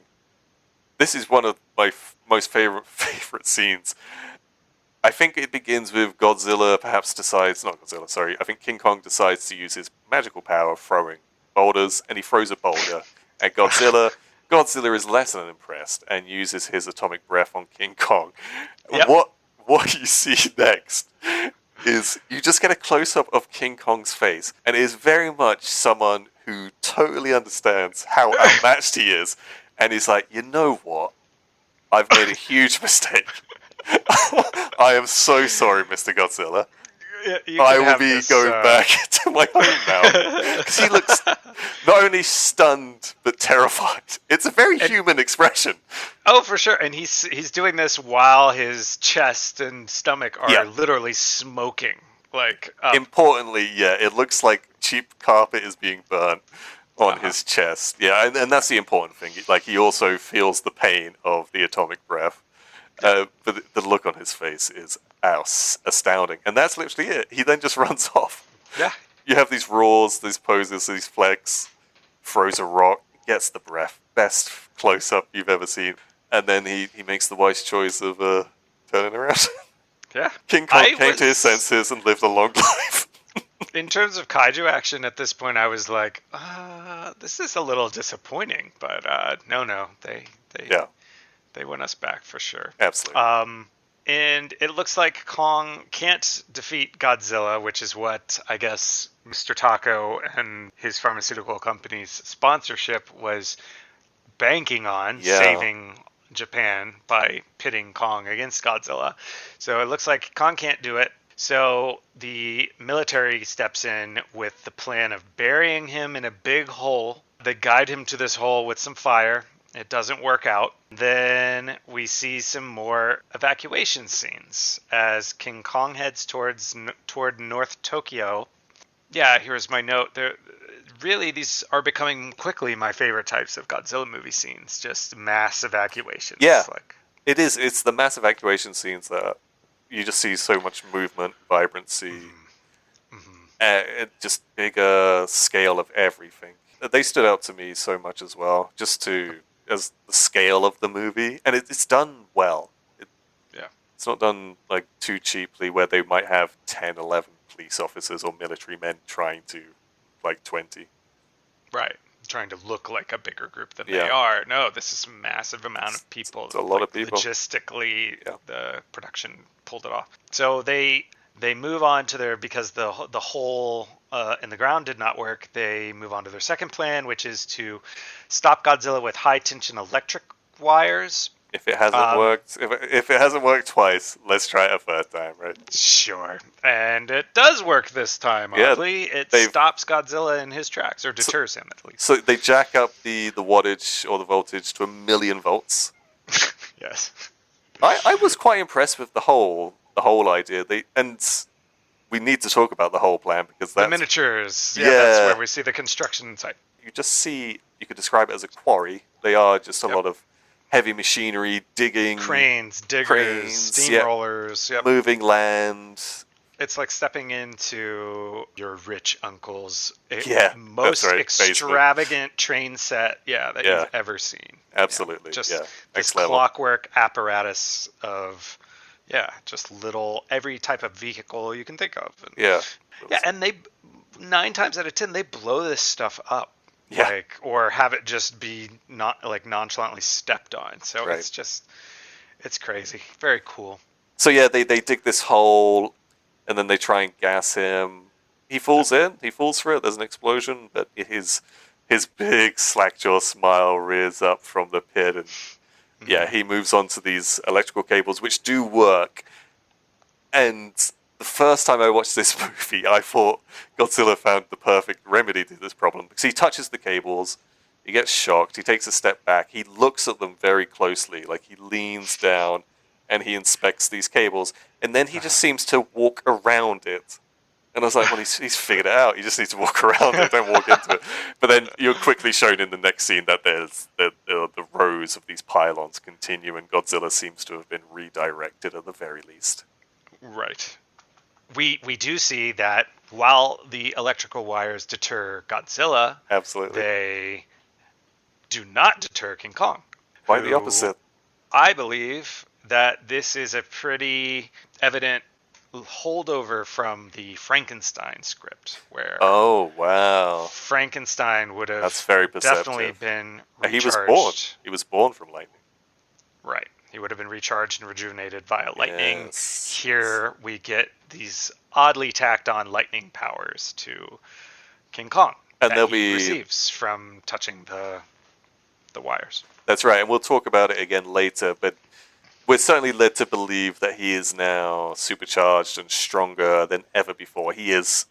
This is one of my most favorite scenes. I think it begins with Godzilla I think King Kong decides to use his magical power of throwing boulders, and he throws a boulder. And Godzilla is less than impressed and uses his atomic breath on King Kong. Yep. What you see next is you just get a close-up of King Kong's face, and it is very much someone who totally understands how outmatched he is, and he's like, you know what? I've made a huge mistake. I am so sorry, Mr. Godzilla. I will be going back to my home now. Because he looks not only stunned, but terrified. It's a very human expression. Oh, for sure. And he's doing this while his chest and stomach are literally smoking. Importantly, it looks like cheap carpet is being burnt on his chest. Yeah, and that's the important thing. Like, he also feels the pain of the atomic breath. But the look on his face is astounding. And that's literally it. He then just runs off. Yeah. You have these roars, these poses, these flex, throws a rock, gets the breath. Best close-up you've ever seen. And then he makes the wise choice of turning around. Yeah. King Kong came to his senses and lived a long life. In terms of kaiju action at this point, I was like, this is a little disappointing. But no. They win us back for sure. Absolutely. And it looks like Kong can't defeat Godzilla, which is what I guess Mr. Taco and his pharmaceutical company's sponsorship was banking on saving Japan by pitting Kong against Godzilla. So it looks like Kong can't do it. So the military steps in with the plan of burying him in a big hole. They guide him to this hole with some fire. It doesn't work out. Then we see some more evacuation scenes as King Kong heads toward North Tokyo. Yeah, here's my note. These are becoming quickly my favorite types of Godzilla movie scenes. Just mass evacuations. Yeah, it is. It's the mass evacuation scenes that you just see so much movement, vibrancy, and just bigger scale of everything. They stood out to me so much as well, as the scale of the movie, and it's done well. It's not done like too cheaply where they might have 10, 11 police officers or military men trying to like 20. Right. Trying to look like a bigger group than they are. No, this is a massive amount of people. It's a lot of people. Logistically, the production pulled it off. So they move on to because the hole in the ground did not work. They move on to their second plan, which is to stop Godzilla with high tension electric wires. If it hasn't worked, if it hasn't worked twice, let's try it a third time, right? Sure, and it does work this time. Oddly, it stops Godzilla in his tracks, or deters him at least. So they jack up the wattage or the voltage to 1,000,000 volts. Yes, I was quite impressed with the whole idea. We need to talk about the whole plan because that's the miniatures. Yeah, that's where we see the construction site. You could describe it as a quarry. They are just a lot of heavy machinery, digging. Diggers, steamrollers. Moving land. It's like stepping into your rich uncle's most extravagant train set that you've ever seen. Absolutely. Just this clockwork apparatus of, just every type of vehicle you can think of. And they 9 times out of 10, they blow this stuff up. Or have it just be not nonchalantly stepped on. So it's crazy. Very cool. So they dig this hole, and then they try and gas him. He falls in. He falls through it. There's an explosion, but his big slack-jaw smile rears up from the pit, and he moves on to these electrical cables, which do work. And the first time I watched this movie, I thought Godzilla found the perfect remedy to this problem. Because he touches the cables, he gets shocked, he takes a step back, he looks at them very closely, like he leans down and he inspects these cables, and then he just seems to walk around it. And I was like, well, he's figured it out, you just need to walk around it, don't walk into it. But then you're quickly shown in the next scene that there's the rows of these pylons continue, and Godzilla seems to have been redirected at the very least. Right. We do see that while the electrical wires deter Godzilla, Absolutely. they do not deter King Kong. Quite the who opposite. I believe that this is a pretty evident holdover from the Frankenstein script, where Oh, wow. Frankenstein would That's have very definitely perceptive. been And recharged. He was born from lightning. Right. He would have been recharged and rejuvenated via lightning. Yes. Here we get these oddly tacked on lightning powers to King Kong And that there'll he be... receives from touching the wires. That's right, and we'll talk about it again later, but we're certainly led to believe that he is now supercharged and stronger than ever before. He is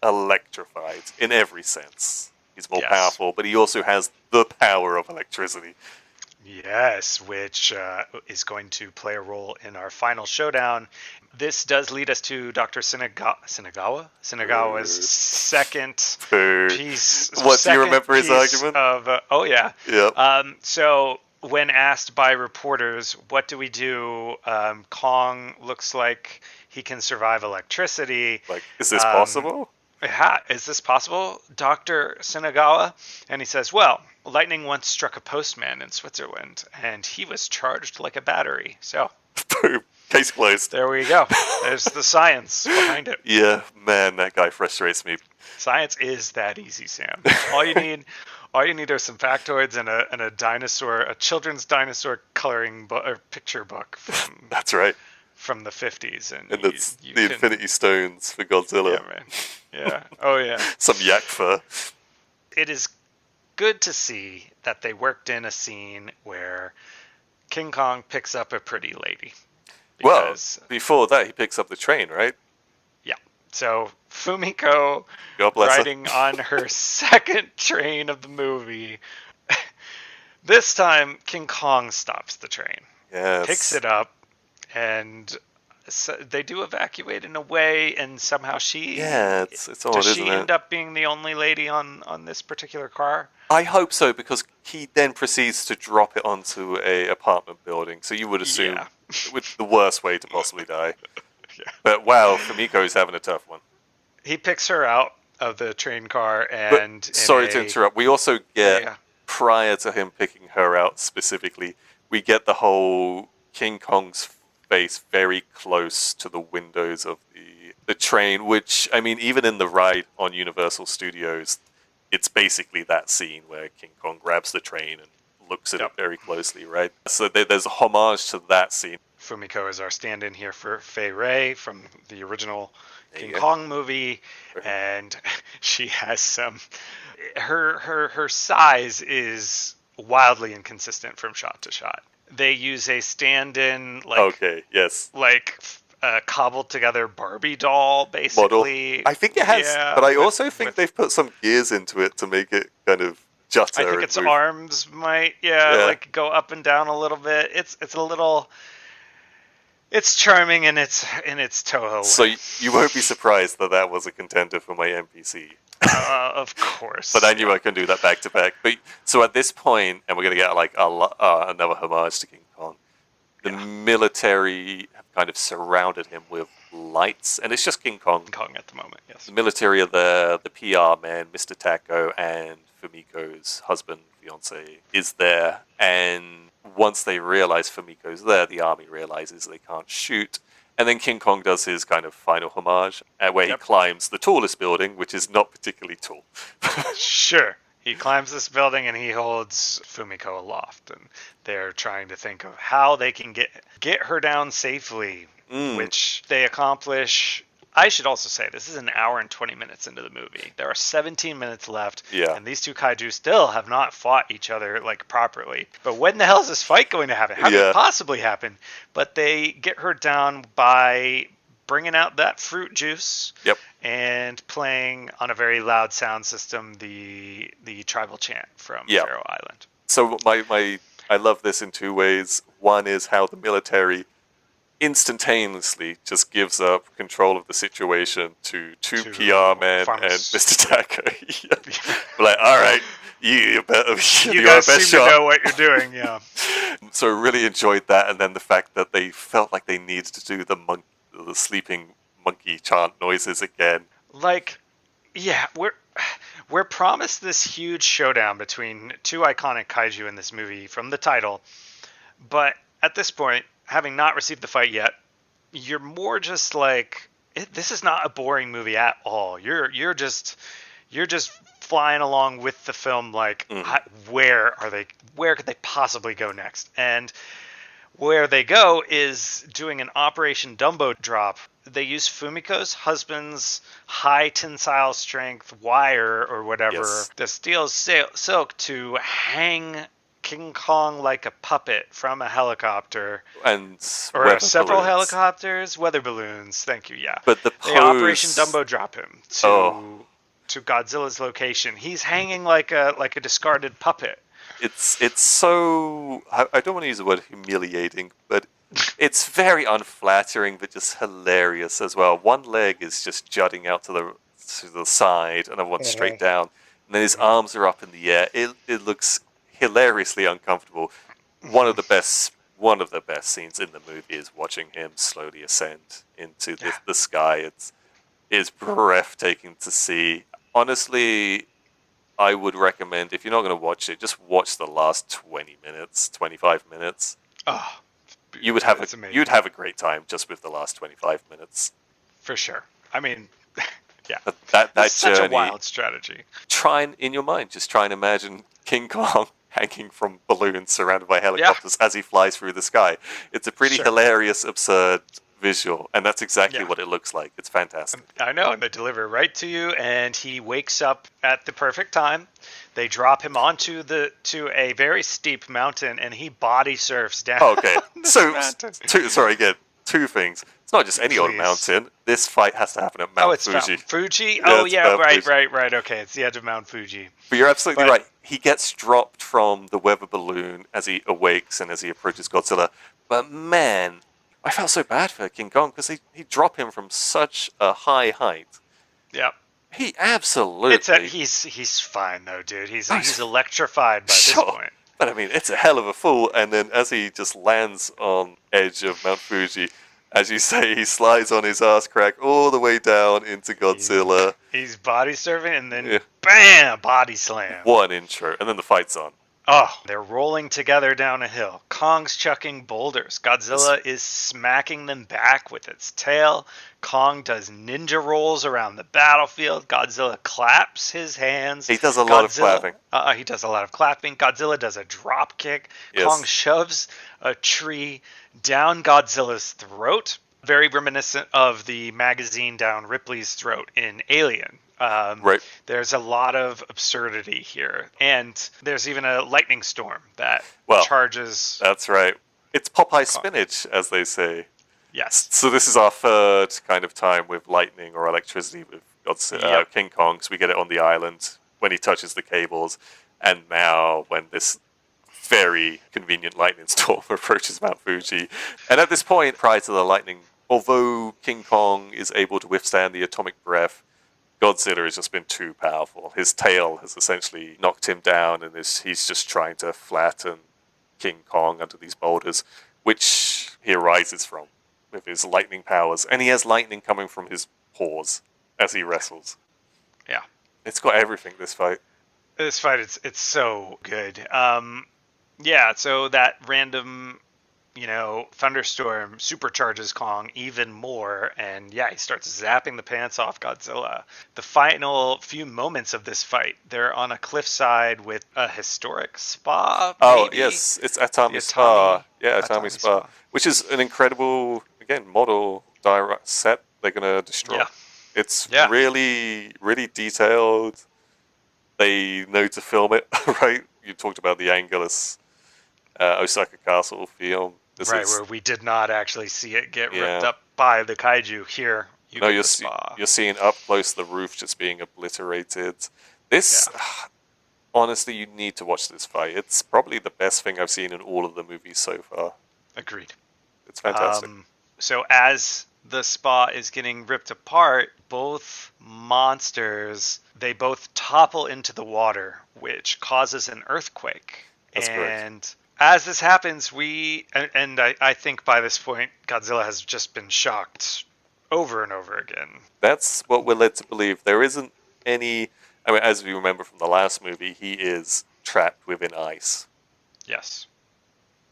electrified in every sense. He's more Yes. powerful, but he also has the power of electricity. Yes, which is going to play a role in our final showdown. This does lead us to Dr. Shinagawa's second piece. What, do you remember his argument? Oh, yeah. Yep. So when asked by reporters, what do we do? Kong looks like he can survive electricity. Like, is this possible? Is this possible, Dr. Shinagawa? And he says, well, lightning once struck a postman in Switzerland, and he was charged like a battery. So, Boom. Case closed. there we go. There's the science behind it. Yeah, man, that guy frustrates me. Science is that easy, Sam. All you need are some factoids and a dinosaur, a children's dinosaur coloring book or picture book from That's right. from the 50s, and the Infinity Stones for Godzilla. Yeah, man. Yeah. Oh, yeah. Some yak fur. It is good to see that they worked in a scene where King Kong picks up a pretty lady. Well, before that, he picks up the train, right? Yeah. So Fumiko, God bless riding on her second train of the movie. This time, King Kong stops the train. Yes. Picks it up, and so they do evacuate in a way, and somehow she... Yeah, it's odd, does isn't she it? end up being the only lady on this particular car? I hope so, because he then proceeds to drop it onto a apartment building, so you would assume with the worst way to possibly die. Yeah. But wow, Fumiko's having a tough one. He picks her out of the train car, But, and... sorry to interrupt, we also get, prior to him picking her out specifically, we get the whole King Kong's face very close to the windows of the train, which, I mean, even in the ride on Universal Studios, it's basically that scene where King Kong grabs the train and looks at it very closely, right? So there's a homage to that scene. Fumiko is our stand-in here for Fei Ray from the original King Kong movie, and she has some... Her size is wildly inconsistent from shot to shot. They use a stand-in, like cobbled together Barbie doll, basically. Model. I think it has, but I also think they've put some gears into it to make it kind of jutter. I think its arms might, like go up and down a little bit. It's a little. It's charming in its Toho. So you won't be surprised that was a contender for my NPC. Of course. But I knew I could do that back to back. But so at this point, and we're going to get like another homage to King Kong. The military have kind of surrounded him with lights, and it's just King Kong. King Kong at the moment, yes. The military are there, the PR man, Mr. Taco, and Fumiko's husband, fiance, is there. And once they realize Fumiko's there, the army realizes they can't shoot. And then King Kong does his kind of final homage, where he climbs the tallest building, which is not particularly tall. Sure. He climbs this building and he holds Fumiko aloft, and they're trying to think of how they can get her down safely, which they accomplish. I should also say, this is an hour and 20 minutes into the movie. There are 17 minutes left, and these two kaiju still have not fought each other like properly. But when the hell is this fight going to happen? How can it possibly happen? But they get her down by bringing out that fruit juice and playing on a very loud sound system the tribal chant from Faroe Island. So I love this in two ways. One is how the military instantaneously just gives up control of the situation to PR men and Mr. Taco. Like, all right, you guys seem to know what you're doing, So I really enjoyed that, and then the fact that they felt like they needed to do the the sleeping monkey chant noises again. Like, yeah, we're promised this huge showdown between two iconic kaiju in this movie from the title, but at this point, having not received the fight yet, you're more just like, this is not a boring movie at all. You're just flying along with the film, like, where could they possibly go next? And where they go is doing an Operation Dumbo Drop. They use Fumiko's husband's high tensile strength wire or whatever, the steel silk, to hang King Kong like a puppet from a helicopter. And or several balloons. Helicopters, weather balloons. Thank you, yeah. But the Operation Dumbo Drop him to Godzilla's location. He's hanging like a discarded puppet. It's so, I don't want to use the word humiliating, but it's very unflattering, but just hilarious as well. One leg is just jutting out to the side, and one straight down, and then his arms are up in the air. It looks hilariously uncomfortable. One of the best scenes in the movie is watching him slowly ascend into the sky. It's breathtaking to see. Honestly, I would recommend, if you're not going to watch it, just watch the last 20 minutes, 25 minutes. Oh, you'd have a great time just with the last 25 minutes. For sure. I mean, yeah. That journey, such a wild strategy. In your mind, just try and imagine King Kong hanging from balloons surrounded by helicopters as he flies through the sky. It's a pretty hilarious, absurd visual, and that's exactly what it looks like. It's fantastic. I know, and they deliver right to you, and he wakes up at the perfect time. They drop him onto to a very steep mountain, and he body surfs down. Okay, so two things. It's not just any old mountain. This fight has to happen at Mount Fuji. Mount Fuji? Right. Okay, it's the edge of Mount Fuji. But you're absolutely right. He gets dropped from the weather balloon as he awakes and as he approaches Godzilla. But man, I felt so bad for King Kong because he dropped him from such a high height. Yeah. He absolutely... He's fine, though, dude. He's electrified by this point. But, I mean, it's a hell of a fall. And then as he just lands on edge of Mount Fuji, as you say, he slides on his ass crack all the way down into Godzilla. He's body surfing, and then, bam, body slam. What an intro. And then the fight's on. Oh, they're rolling together down a hill. Kong's chucking boulders. Godzilla is smacking them back with its tail. Kong does ninja rolls around the battlefield. Godzilla claps his hands. He does a lot of clapping. Godzilla does a drop kick. Yes. Kong shoves a tree down Godzilla's throat. Very reminiscent of the magazine down Ripley's throat in Alien. Right. There's a lot of absurdity here. And there's even a lightning storm that charges... That's right. It's Popeye spinach, as they say. Yes. So this is our third kind of time with lightning or electricity with Godzilla, King Kong. So we get it on the island when he touches the cables. And now when this very convenient lightning storm approaches Mount Fuji. And at this point, prior to the lightning, although King Kong is able to withstand the atomic breath, Godzilla has just been too powerful. His tail has essentially knocked him down, and he's just trying to flatten King Kong under these boulders, which he arises from with his lightning powers. And he has lightning coming from his paws as he wrestles. Yeah. It's got everything, this fight. This fight, it's so good. So that random... thunderstorm supercharges Kong even more, and he starts zapping the pants off Godzilla. The final few moments of this fight, they're on a cliffside with a historic spa. Oh, yes, it's Atami Spa. Yeah, Atami Spa, which is an incredible, again, model set they're going to destroy. Yeah. It's really, really detailed. They know to film it, right? You talked about the Angelus Osaka Castle film. Where we did not actually see it get ripped up by the kaiju. Here, you're seeing up close the roof just being obliterated. This, honestly, you need to watch this fight. It's probably the best thing I've seen in all of the movies so far. Agreed. It's fantastic. So as the spa is getting ripped apart, both monsters, they both topple into the water, which causes an earthquake. That's correct. as this happens, I think by this point, Godzilla has just been shocked over and over again. That's what we're led to believe. There isn't any. I mean, as we remember from the last movie, he is trapped within ice. Yes.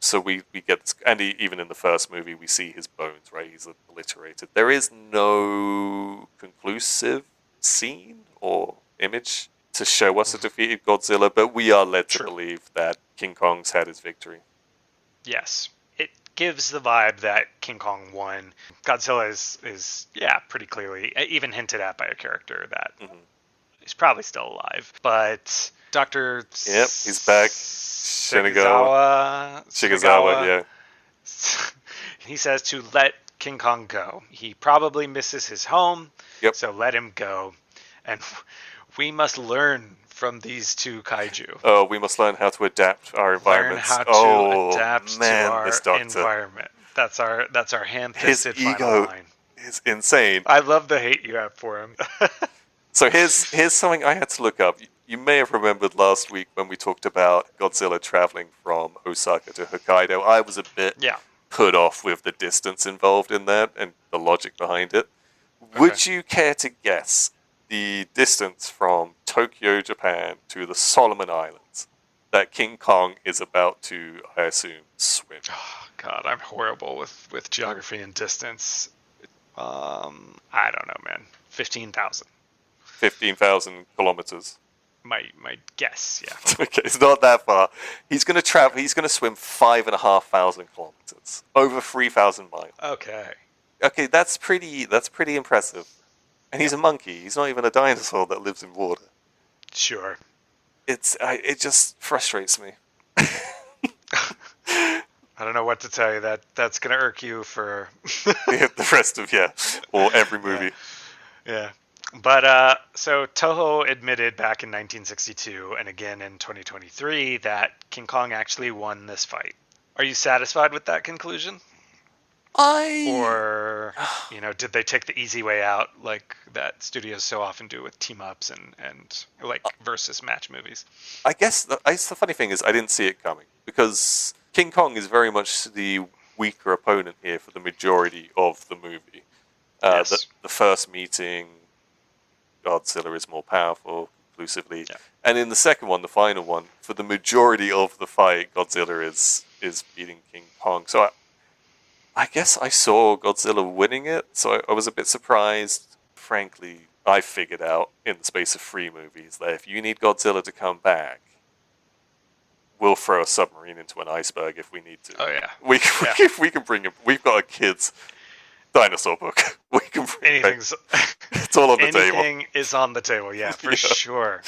So we get this, and even in the first movie, we see his bones, right? He's obliterated. There is no conclusive scene or image to show us a defeated Godzilla, but we are led to believe that King Kong's had his victory. Yes. It gives the vibe that King Kong won. Godzilla is pretty clearly, even hinted at by a character that he's probably still alive. But Dr. Yep, he's back. Shigezawa, yeah. He says to let King Kong go. He probably misses his home, so let him go. And we must learn from these two kaiju. Oh, we must learn how to adapt our environments. Learn how to adapt to our this doctor. environment. That's our ham-fisted His final ego line. is insane. I love the hate you have for him. So here's something I had to look up. You may have remembered last week when we talked about Godzilla traveling from Osaka to Hokkaido. I was a bit put off with the distance involved in that and the logic behind it. Okay. Would you care to guess the distance from Tokyo, Japan to the Solomon Islands that King Kong is about to, I assume, swim? Oh, God, I'm horrible with geography and distance. I don't know, man. 15,000. 15,000 kilometers. My guess, yeah. Okay, it's not that far. He's going to travel. He's going to swim 5,500 kilometers, over 3,000 miles. Okay, that's pretty impressive. And he's a monkey. He's not even a dinosaur that lives in water. Sure. It just frustrates me. I don't know what to tell you. That's going to irk you for the rest of or every movie. Yeah. But so Toho admitted back in 1962 and again in 2023 that King Kong actually won this fight. Are you satisfied with that conclusion? Or, did they take the easy way out like that studios so often do with team-ups and like versus match movies? I guess the funny thing is I didn't see it coming because King Kong is very much the weaker opponent here for the majority of the movie. Yes. The first meeting, Godzilla is more powerful, conclusively. Yeah. And in the second one, the final one, for the majority of the fight, Godzilla is beating King Kong. So I guess I saw Godzilla winning it, so I was a bit surprised. Frankly, I figured out in the space of 3 movies that if you need Godzilla to come back, we'll throw a submarine into an iceberg if we need to. Oh, yeah. We can bring him. We've got a kid's dinosaur book. We can bring it's all on the table. Anything is on the table, yeah, for sure.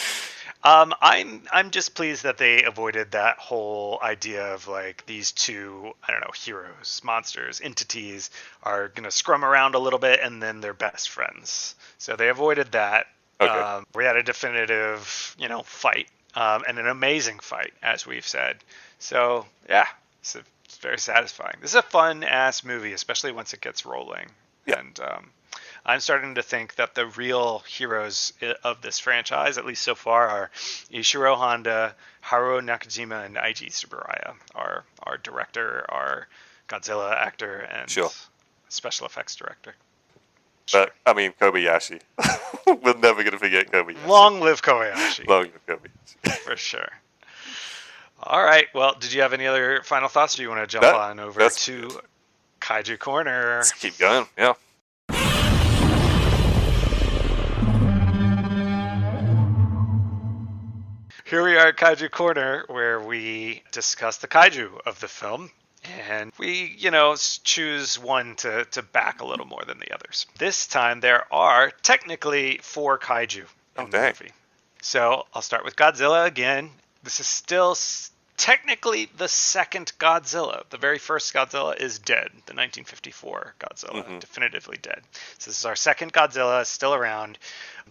I'm just pleased that they avoided that whole idea of like these two, I don't know, heroes, monsters, entities are going to scrum around a little bit and then they're best friends. So they avoided that. Okay. We had a definitive, fight and an amazing fight, as we've said. So, yeah, it's very satisfying. This is a fun-ass movie, especially once it gets rolling. Yeah. And I'm starting to think that the real heroes of this franchise, at least so far, are Ishiro Honda, Haruo Nakajima, and Eiji Tsubaraya, our director, our Godzilla actor, and special effects director. But, I mean, Kobayashi. We're never going to forget Kobayashi. Long live Kobayashi. Long live Kobayashi. For sure. All right. Well, did you have any other final thoughts, or do you want to jump on over to Kaiju Corner? Let's keep going, yeah. Here we are at Kaiju Corner, where we discuss the kaiju of the film. And we, choose one to back a little more than the others. This time, there are technically 4 kaiju in the movie. So I'll start with Godzilla again. This is still technically the second Godzilla. The very first Godzilla is dead. The 1954 Godzilla, definitively dead. So this is our second Godzilla, still around.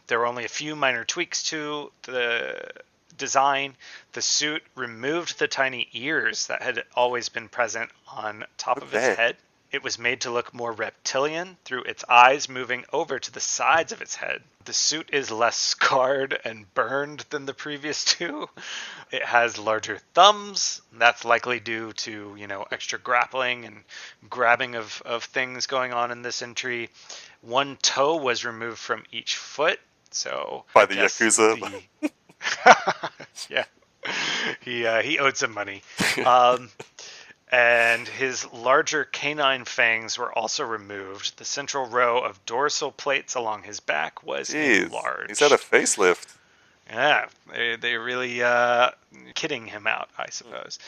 There were only a few minor tweaks to the design. The suit removed the tiny ears that had always been present on top of his head It was made to look more reptilian through its eyes moving over to the sides of its head. The suit is less scarred and burned than the previous two. It has larger thumbs. That's likely due to, extra grappling and grabbing of things going on in this entry. One toe was removed from each foot. So By the Yakuza. Yeah. He owed some money. And his larger canine fangs were also removed. The central row of dorsal plates along his back was enlarged. He's had a facelift. Yeah, they really kidding him out, I suppose.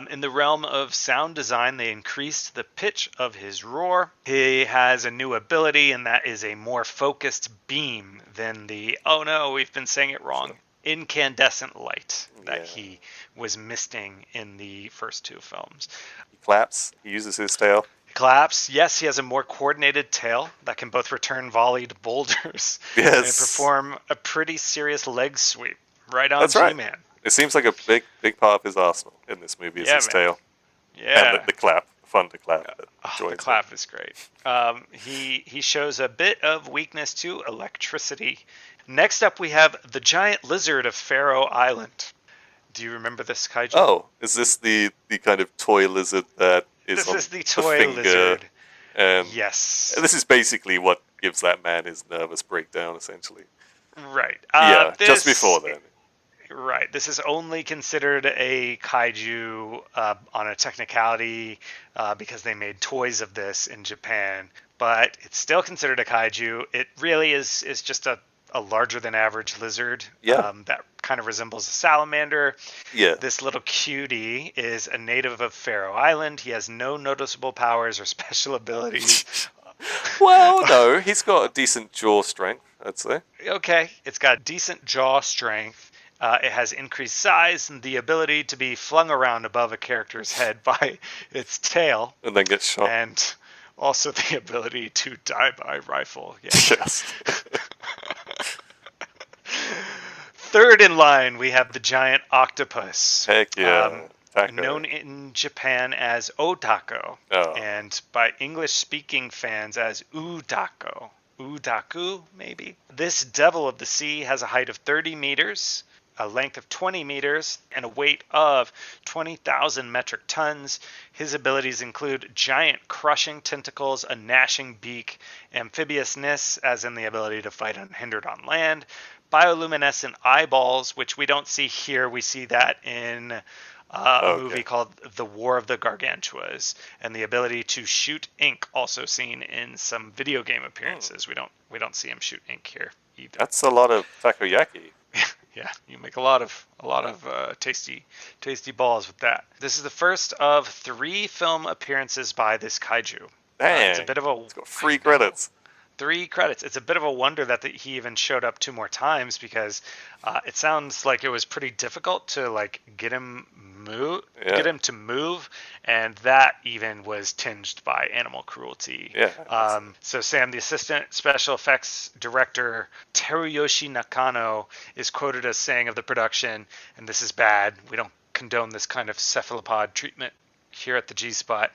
In the realm of sound design, they increased the pitch of his roar. He has a new ability, and that is a more focused beam than the, oh no, we've been saying it wrong, incandescent light that he was misting in the first two films. He claps. He uses his tail. Claps. Yes, he has a more coordinated tail that can both return volleyed boulders and perform a pretty serious leg sweep right on G-Man. Right. It seems like a big part of his arsenal in this movie is his tail. Yeah. And the clap. Fun to clap. The clap is great. He shows a bit of weakness to electricity. Next up, we have the giant lizard of Faroe Island. Do you remember this kaiju? Oh, is this the kind of toy lizard that is This on is the toy finger? lizard. And yes. This is basically what gives that man his nervous breakdown, essentially. Right. Just before then. Right. This is only considered a kaiju on a technicality because they made toys of this in Japan. But it's still considered a kaiju. It really is just a larger than average lizard that kind of resembles a salamander. Yeah. This little cutie is a native of Faroe Island. He has no noticeable powers or special abilities. Well, no, he's got a decent jaw strength, I'd say. Okay, it's got decent jaw strength. It has increased size and the ability to be flung around above a character's head by its tail. And then get shot. And also the ability to die by rifle. Yes. Third in line, we have the giant octopus. Heck yeah. Known in Japan as Otako, and by English-speaking fans as Udako. Udaku, maybe? This devil of the sea has a height of 30 meters, a length of 20 meters, and a weight of 20,000 metric tons. His abilities include giant crushing tentacles, a gnashing beak, amphibiousness, as in the ability to fight unhindered on land, bioluminescent eyeballs, which we don't see here. We see that in a movie called The War of the Gargantuas, and the ability to shoot ink, also seen in some video game appearances. We don't see him shoot ink here either. That's a lot of takoyaki. Yeah, you make a lot of tasty balls with that. This is the first of 3 film appearances by this kaiju. Dang, it's got 3 credits. 3 credits. It's a bit of a wonder that he even showed up 2 more times because it sounds like it was pretty difficult to get him to move, and that even was tinged by animal cruelty. Yeah. So Sam, the assistant special effects director Teruyoshi Nakano, is quoted as saying of the production, and this is bad, we don't condone this kind of cephalopod treatment here at the G-Spot.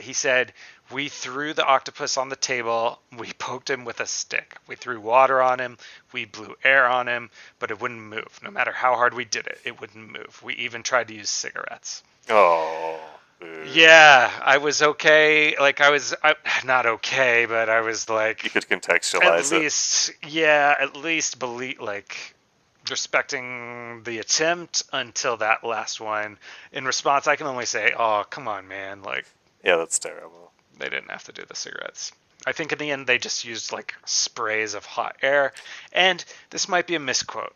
He said, "We threw the octopus on the table, we poked him with a stick. We threw water on him, we blew air on him, but it wouldn't move. No matter how hard we did it, it wouldn't move. We even tried to use cigarettes." Oh. Yeah, I was okay. Not okay, but I was like... You could contextualize at least believe, respecting the attempt until that last one. In response, I can only say, oh, come on, man. Yeah, that's terrible. They didn't have to do the cigarettes. I think in the end they just used sprays of hot air. And this might be a misquote.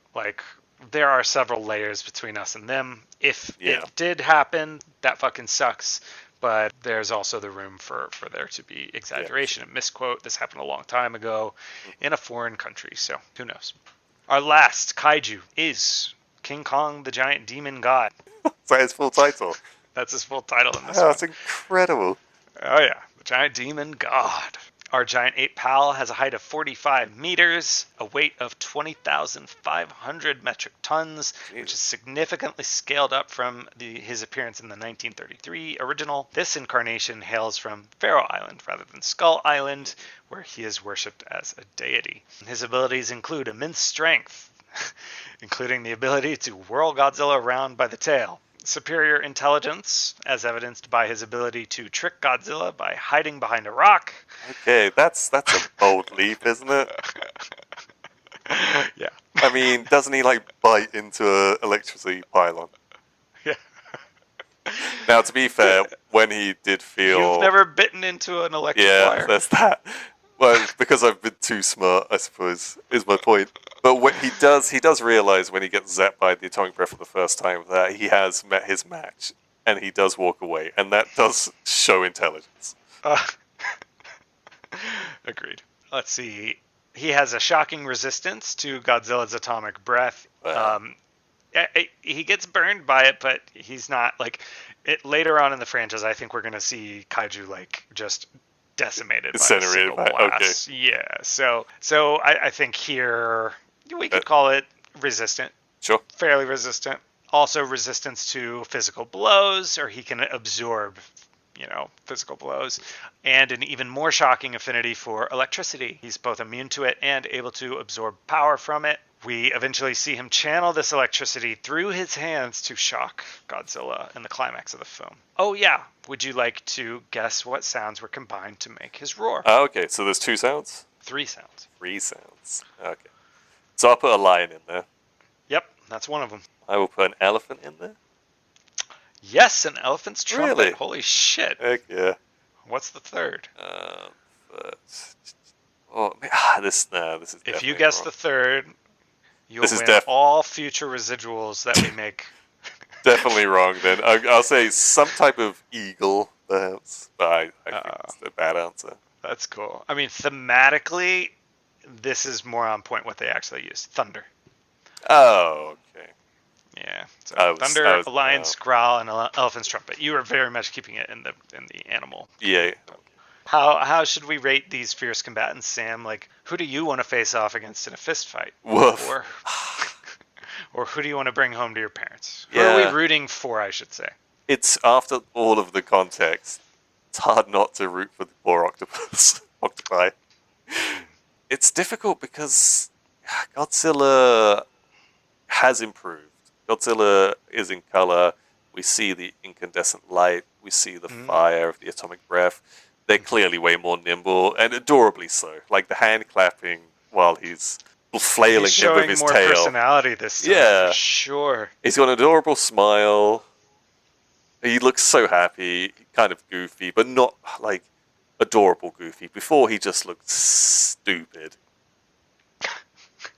There are several layers between us and them. If it did happen, that fucking sucks. But there's also the room for there to be exaggeration and misquote. This happened a long time ago in a foreign country. So who knows? Our last kaiju is King Kong, the Giant Demon God. Is that his full title? That's his full title in this one. That's incredible. Oh, yeah. The Giant Demon God. Our giant ape pal has a height of 45 meters, a weight of 20,500 metric tons, which is significantly scaled up from his appearance in the 1933 original. This incarnation hails from Faroe Island rather than Skull Island, where he is worshipped as a deity. His abilities include immense strength, including the ability to whirl Godzilla around by the tail. Superior intelligence, as evidenced by his ability to trick Godzilla by hiding behind a rock. Okay, that's a bold leap, isn't it? Yeah. I mean, doesn't he like bite into a electricity pylon? Yeah. Now, to be fair, when he did feel... You've never bitten into an electric wire? Yeah, there's that. Well, because I've been too smart, I suppose, is my point. But what he does realize when he gets zapped by the atomic breath for the first time that he has met his match, and he does walk away, and that does show intelligence. Agreed. Let's see. He has a shocking resistance to Godzilla's atomic breath. He gets burned by it, but he's not like it. Later on in the franchise, I think we're going to see kaiju like just decimated by a single blast. Okay. Yeah. So I think here we could call it resistant. Sure. Fairly resistant. Also resistance to physical blows, or he can absorb, physical blows, and an even more shocking affinity for electricity. He's both immune to it and able to absorb power from it. We eventually see him channel this electricity through his hands to shock Godzilla in the climax of the film. Oh yeah, would you like to guess what sounds were combined to make his roar? Okay, so there's 2 sounds? 3 sounds. 3 sounds. Okay. So I'll put a lion in there. Yep, that's one of them. I will put an elephant in there. Yes, an elephant's trumpet. Really? Holy shit. Heck yeah. What's the third? This is if you guess wrong. the third, you'll win all future residuals that we make. Definitely wrong then. I'll say some type of eagle, perhaps. But I think it's a bad answer. That's cool. I mean, thematically, this is more on point what they actually used. Thunder. Oh, okay. Yeah. So thunder, a lion's growl, and an elephant's trumpet. You were very much keeping it in the animal. Yeah. How should we rate these fierce combatants, Sam? Like, who do you want to face off against in a fist fight? Woof. Or who do you want to bring home to your parents? Who Yeah. are we rooting for, I should say? It's after all of the context, it's hard not to root for the poor octopi. It's difficult because Godzilla has improved. Godzilla is in color. We see the incandescent light. We see the fire of the atomic breath. They're clearly way more nimble, and adorably so. Like the hand clapping while he's flailing him with his tail. He's showing more personality this time, for sure. He's got an adorable smile. He looks so happy, kind of goofy, but not like adorable goofy. Before he just looked stupid.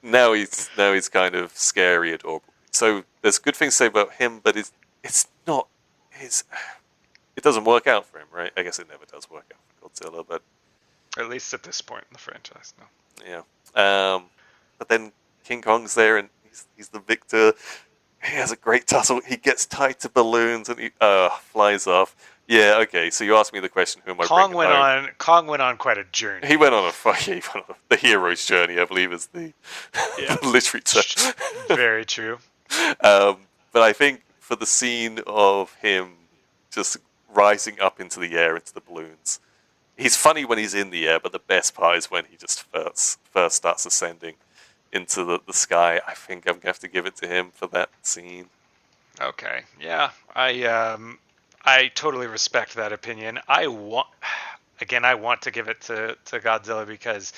Now he's kind of scary, adorable. So there's good things to say about him, but it's not his. It doesn't work out for him, right? I guess it never does work out for Godzilla, but at least at this point in the franchise, no. Yeah. But then King Kong's there, and he's the victor. He has a great tussle. He gets tied to balloons, and he flies off. Yeah, okay. So you asked me the question: who am I bringing home? Kong went on quite a journey. He went on the hero's journey, I believe, is the literary term. Very true. But I think for the scene of him just rising up into the air, into the balloons, he's funny when he's in the air, but the best part is when he just first starts ascending into the sky. I think I'm going to have to give it to him for that scene. Okay, yeah. I totally respect that opinion. I want to give it to Godzilla because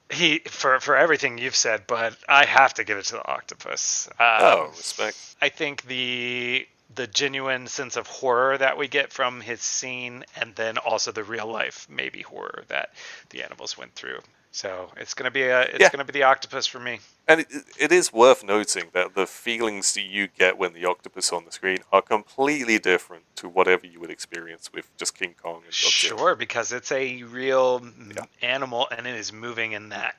he for everything you've said, but I have to give it to the octopus. Respect. I think the genuine sense of horror that we get from his scene, and then also the real life maybe horror that the animals went through. So it's gonna be the octopus for me. And it is worth noting that the feelings that you get when the octopus on the screen are completely different to whatever you would experience with just King Kong and Godzilla. Sure, because it's a real animal and it is moving in that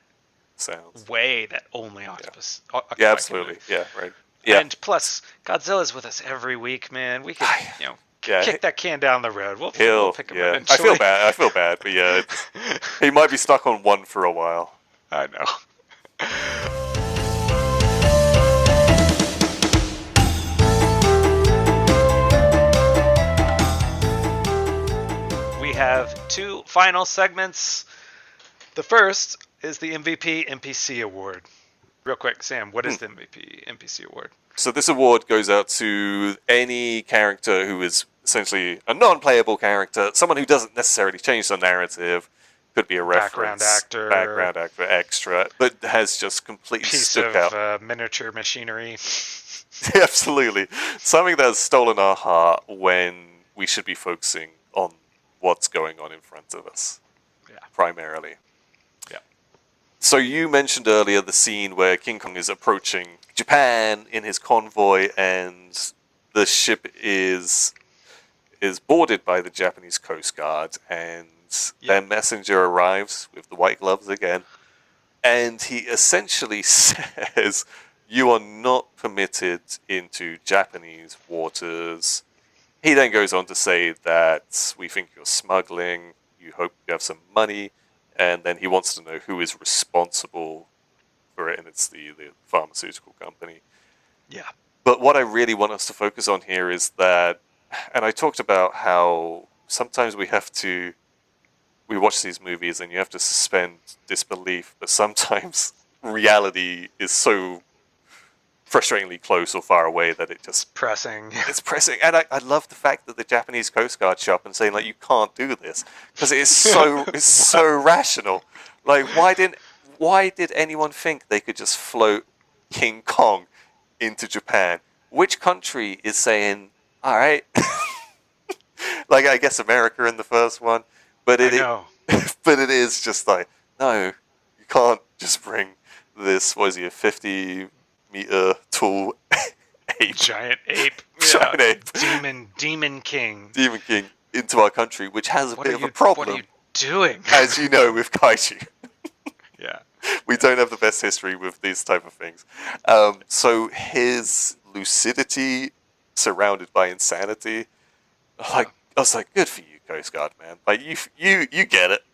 way that only octopus. Yeah, absolutely. Yeah, right. Yeah. And plus, Godzilla's with us every week, man. We could, kick that can down the road. We'll pick him I eventually. I feel bad, but yeah, he might be stuck on one for a while. I know. We have two final segments. The first is the MVP NPC award. Real quick, Sam, what is the MVP NPC award? So this award goes out to any character who is essentially a non-playable character, someone who doesn't necessarily change the narrative, could be a reference, background actor, extra, but has just completely stuck out. Piece of miniature machinery. Absolutely. Something that has stolen our heart when we should be focusing on what's going on in front of us, primarily. Yeah. So you mentioned earlier the scene where King Kong is approaching Japan in his convoy, and the ship is boarded by the Japanese Coast Guard, and their messenger arrives with the white gloves again, and he essentially says, "You are not permitted into Japanese waters." He then goes on to say that we think you're smuggling, you hope you have some money, and then he wants to know who is responsible for it, and it's the pharmaceutical company. Yeah. But what I really want us to focus on here is that, and I talked about how sometimes we watch these movies and you have to suspend disbelief, but sometimes reality is so frustratingly close or far away that it's pressing. And I love the fact that the Japanese Coast Guard show up and saying, like, you can't do this, because it is so rational. Like, why did anyone think they could just float King Kong into Japan? Which country is saying, all right? Like, I guess America in the first one, but it is just like, no, you can't just bring this, what is he, a 50-meter tall ape? Giant ape. Demon King into our country, which has a bit of a problem. What are you doing? As you know, with kaiju. Yeah. We don't have the best history with these type of things. So his lucidity surrounded by insanity, I was like, good for you, Coast Guard, man. Like, you get it.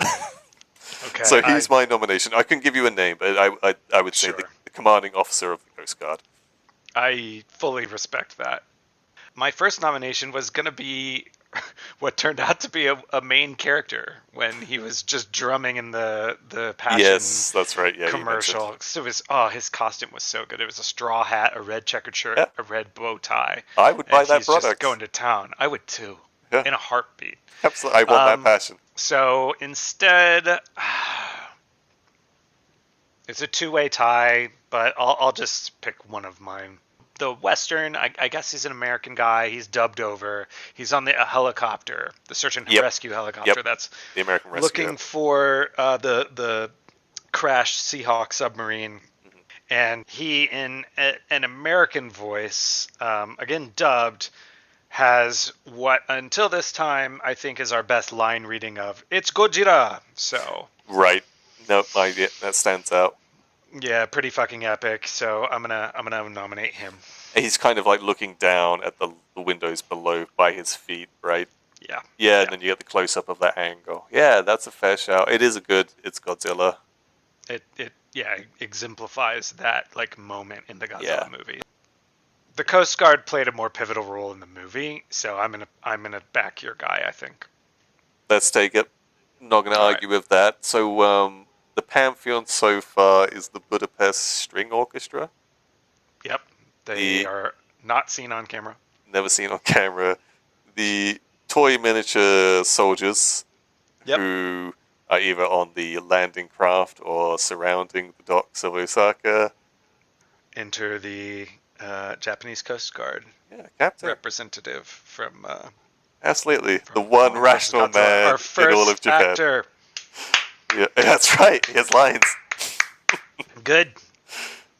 Okay. So he's my nomination. I couldn't give you a name, but I would say the commanding officer of the Coast Guard. I fully respect that. My first nomination was going to be what turned out to be a main character when he was just drumming in the Passion. Yes, that's right. Yeah, commercial. So his costume was so good. It was a straw hat, a red checkered shirt, a red bow tie. I would buy that product. Just going to town. I would too. Yeah. In a heartbeat. Absolutely. I want that passion. So instead, it's a two-way tie, but I'll just pick one of mine. The Western, I guess he's an American guy. He's dubbed over. He's on the helicopter, the search and rescue helicopter. That's the American rescue. Looking for the crashed Seahawk submarine. Mm-hmm. And he, in an American voice, again dubbed, has what until this time I think is our best line reading of "It's Godzilla." So right, nope, that stands out. Yeah, pretty fucking epic. So I'm gonna nominate him. He's kind of like looking down at the windows below by his feet, right? Yeah, and then you get the close up of that angle. Yeah, that's a fair shout. It is It's Godzilla. It exemplifies that like moment in the Godzilla movie. The Coast Guard played a more pivotal role in the movie, so I'm gonna back your guy, I think. Let's take it. Not gonna argue with that. So the Pantheon so far is the Budapest String Orchestra. Yep. They are not seen on camera. Never seen on camera. The toy miniature soldiers who are either on the landing craft or surrounding the docks of Osaka. Enter the Japanese Coast Guard captain representative from absolutely the one rational man in all of Japan. Actor. Yeah, that's right. He has lines. Good.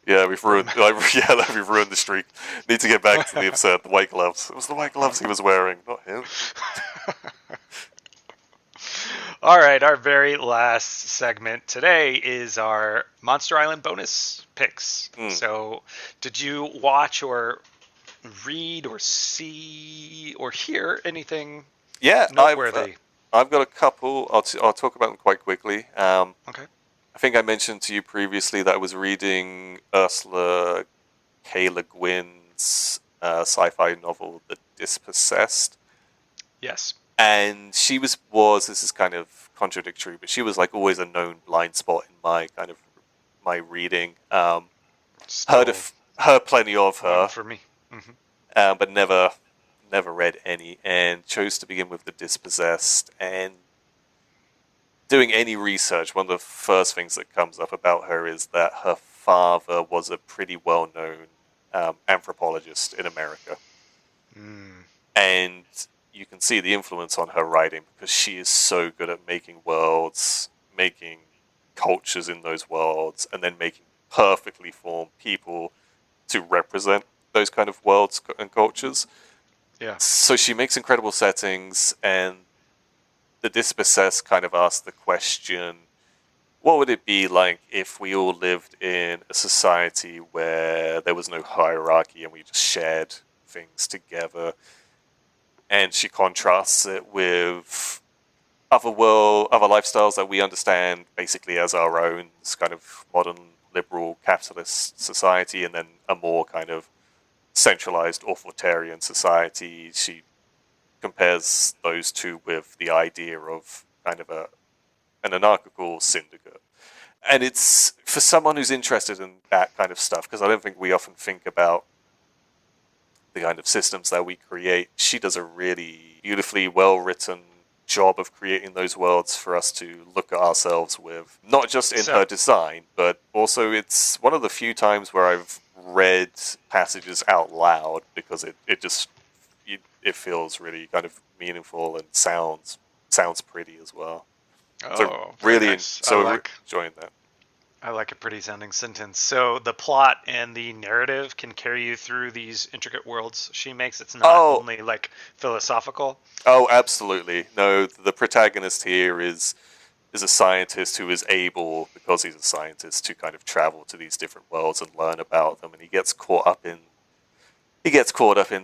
Yeah, we've ruined the streak. Need to get back to the absurd. The white gloves. It was the white gloves he was wearing, not him. All right, our very last segment today is our Monster Island bonus picks. So, did you watch or read or see or hear anything Yeah, noteworthy? I've got a couple. I'll talk about them quite quickly. Okay. I think I mentioned to you previously that I was reading Ursula K. Le Guin's sci-fi novel, The Dispossessed. Yes. And she was this is kind of contradictory, but she was like always a known blind spot in my kind of my reading. Still Heard plenty of one her, for me. Hmm. but never read any, and chose to begin with The Dispossessed. And doing any research, one of the first things that comes up about her is that her father was a pretty well-known anthropologist in America. Mm. And you can see the influence on her writing because she is so good at making worlds, making cultures in those worlds, and then making perfectly formed people to represent those kind of worlds and cultures. Yeah. So she makes incredible settings, and The Dispossessed kind of asks the question, what would it be like if we all lived in a society where there was no hierarchy and we just shared things together? And she contrasts it with other lifestyles that we understand basically as our own, this kind of modern liberal capitalist society, and then a more kind of centralized authoritarian society. She compares those two with the idea of kind of an anarchical syndicate. And it's for someone who's interested in that kind of stuff, because I don't think we often think about the kind of systems that we create. She does a really beautifully well-written job of creating those worlds for us to look at ourselves with, not just in her design, but also it's one of the few times where I've read passages out loud because it feels really kind of meaningful and sounds pretty as well. Oh, very nice. Enjoying that. I like a pretty sounding sentence. So the plot and the narrative can carry you through these intricate worlds she makes. It's not only like philosophical. Oh, absolutely. No, the protagonist here is a scientist who is able, because he's a scientist, to kind of travel to these different worlds and learn about them, and he gets caught up in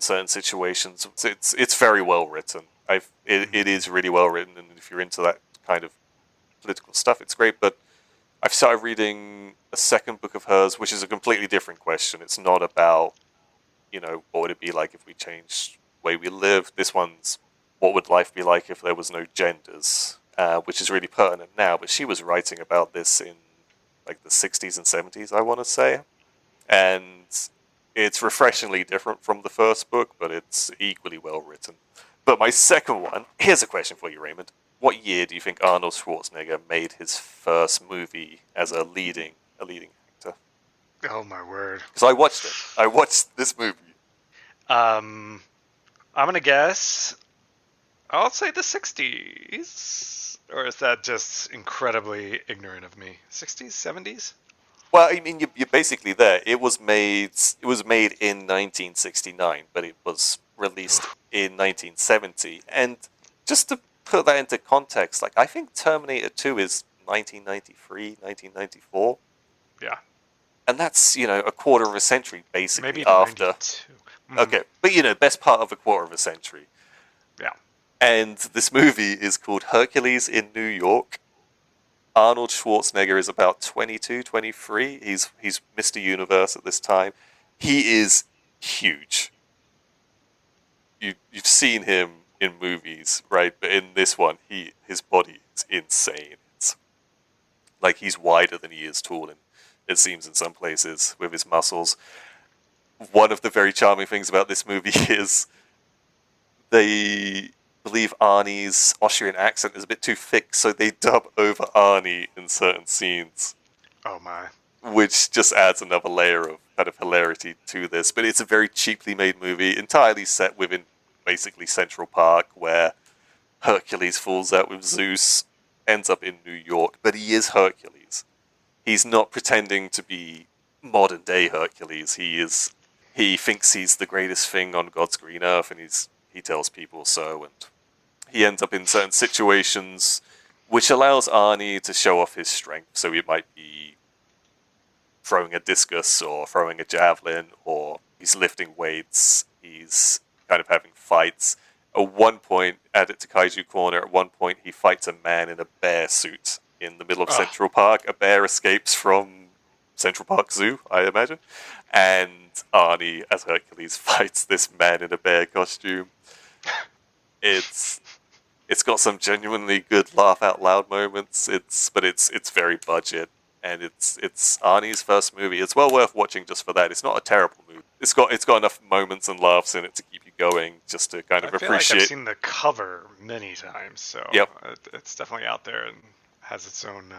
certain situations. It's very well written. It is really well written, and if you're into that kind of political stuff, it's great. But I've started reading a second book of hers, which is a completely different question. It's not about, what would it be like if we changed the way we live. This one's, what would life be like if there was no genders, which is really pertinent now. But she was writing about this in like the 60s and 70s, I want to say. And it's refreshingly different from the first book, but it's equally well written. But my second one, here's a question for you, Raymond. What year do you think Arnold Schwarzenegger made his first movie as a leading actor? Oh my word! Because I watched it. I watched this movie. I'm gonna guess. I'll say the 60s, or is that just incredibly ignorant of me? 60s, 70s? Well, I mean, you're basically there. It was made in 1969, but it was released in 1970. And just to put that into context, like I think Terminator 2 is 1993, 1994. Yeah. And that's, a quarter of a century basically maybe after. 92. Mm-hmm. Okay, but best part of a quarter of a century. Yeah. And this movie is called Hercules in New York. Arnold Schwarzenegger is about 22, 23. He's Mr. Universe at this time. He is huge. You've seen him in movies, right? But in this one, his body is insane. It's like he's wider than he is tall, and it seems in some places with his muscles. One of the very charming things about this movie is they believe Arnie's Austrian accent is a bit too thick, so they dub over Arnie in certain scenes. Oh my. Which just adds another layer of kind of hilarity to this. But it's a very cheaply made movie, entirely set within basically Central Park, where Hercules falls out with Zeus, ends up in New York, but he is Hercules. He's not pretending to be modern day Hercules. He thinks he's the greatest thing on God's green earth, and he tells people so, and he ends up in certain situations which allows Arnie to show off his strength. So he might be throwing a discus or throwing a javelin, or He's lifting weights. He's kind of having fights. At one point, at it to Kaiju Corner, at one point he fights a man in a bear suit in the middle of Central Park. A bear escapes from Central Park Zoo, I imagine. And Arnie, as Hercules, fights this man in a bear costume. It's got some genuinely good laugh out loud moments. It's very budget, and it's Arnie's first movie. It's well worth watching just for that. It's not a terrible movie. It's got enough moments and laughs in it to keep you going, just to kind of I feel like appreciate. I've seen the cover many times, so Yep. it's definitely out there and has its own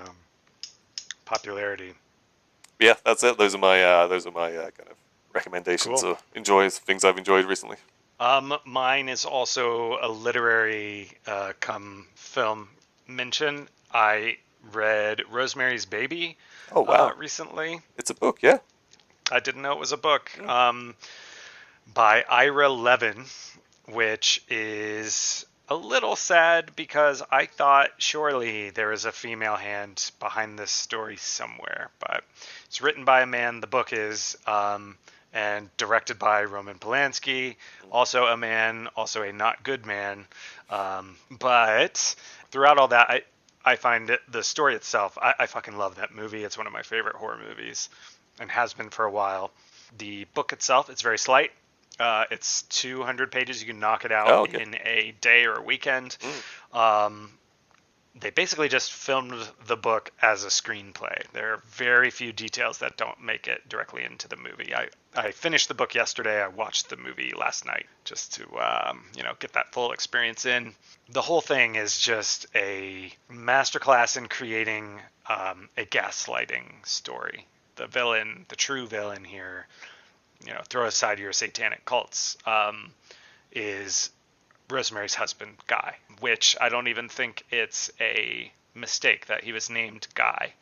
popularity. Yeah, that's it. Those are my kind of recommendations Cool. of things I've enjoyed recently. Mine is also a literary come film mention. I read Rosemary's Baby Oh wow, recently. it's a book, yeah. I didn't know it was a book by Ira Levin, which is a little sad because I thought surely there is a female hand behind this story somewhere. But it's written by a man, the book is, and directed by Roman Polanski, also a man, also a not good man. But throughout all that, I find the story itself, I fucking love that movie. It's one of my favorite horror movies and has been for a while. The book itself, it's very slight. It's 200 pages. You can knock it out in a day or a weekend. They basically just filmed the book as a screenplay. There are very few details that don't make it directly into the movie. I finished the book yesterday. I watched the movie last night just to get that full experience in. The whole thing is just a masterclass in creating a gaslighting story. The villain, the true villain here, throw aside your satanic cults, is Rosemary's husband, Guy, which I don't even think it's a mistake that he was named Guy,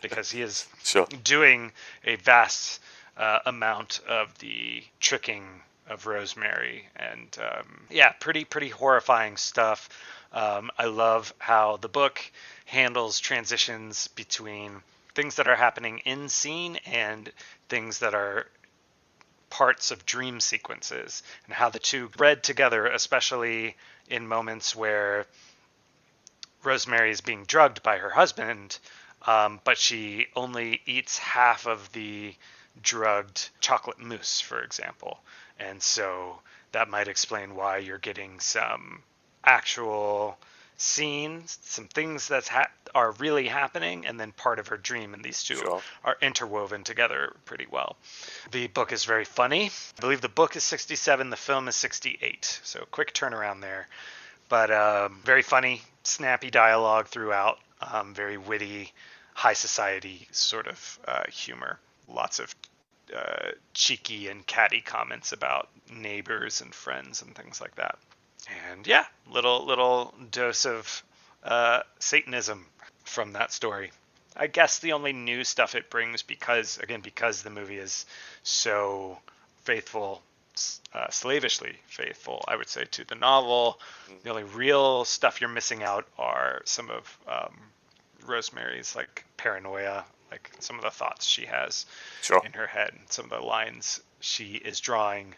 because he is doing a vast amount of the tricking of Rosemary, and pretty horrifying stuff. I love how the book handles transitions between things that are happening in scene and things that are parts of dream sequences, and how the two thread together, especially in moments where Rosemary is being drugged by her husband, but she only eats half of the drugged chocolate mousse, for example. And so that might explain why you're getting some actual scenes, some things that are really happening, and then part of her dream, and these two are interwoven together pretty well. The book is very funny. I believe the book is 67, the film is 68, so quick turnaround there. But very funny, snappy dialogue throughout, very witty, high society sort of humor. Lots of cheeky and catty comments about neighbors and friends and things like that. And yeah, little dose of Satanism from that story. I guess the only new stuff it brings, because the movie is so faithful, slavishly faithful, I would say, to the novel. The only real stuff you're missing out are some of Rosemary's paranoia, some of the thoughts she has in her head, some of the lines she is drawing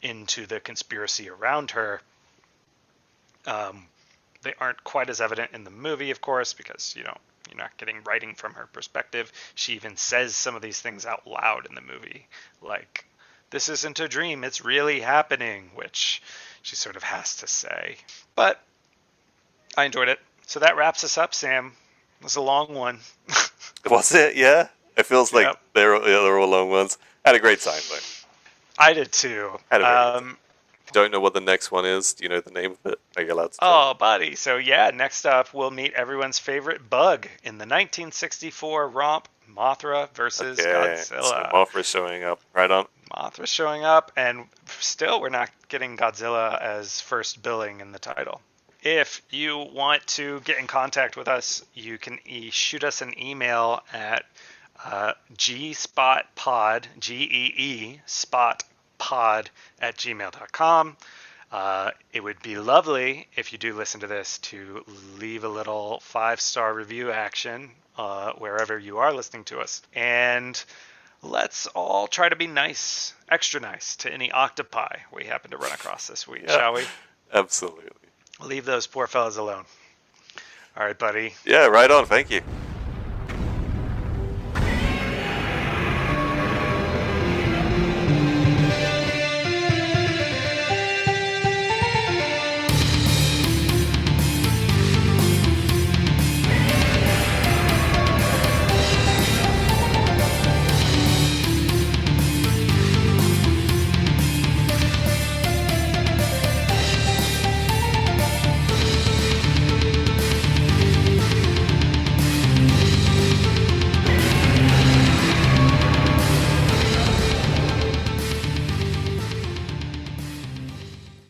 into the conspiracy around her. They aren't quite as evident in the movie, of course, because you're not getting writing from her perspective. She even says some of these things out loud in the movie, like, "This isn't a dream, it's really happening," which she sort of has to say. But I enjoyed it. So that wraps us up, Sam. It was a long one. Was it? Yeah. It feels like they're all long ones. Had a great time, though. I did too. Had a very good time. Don't know what the next one is. Do you know the name of it? Are you allowed to tell? Oh, buddy. So yeah, next up we'll meet everyone's favorite bug in the 1964 romp Mothra versus Godzilla. So Mothra showing up. Right on. Mothra showing up, and still we're not getting Godzilla as first billing in the title. If you want to get in contact with us, you can shoot us an email at gspotpod, G-E-E, spotpod@gmail.com. It would be lovely, if you do listen to this, to leave a little 5-star review action wherever you are listening to us. And let's all try to be nice, extra nice, to any octopi we happen to run across this week, Yeah. shall we? Absolutely. Leave those poor fellas alone. All right, buddy. Yeah, right on. Thank you.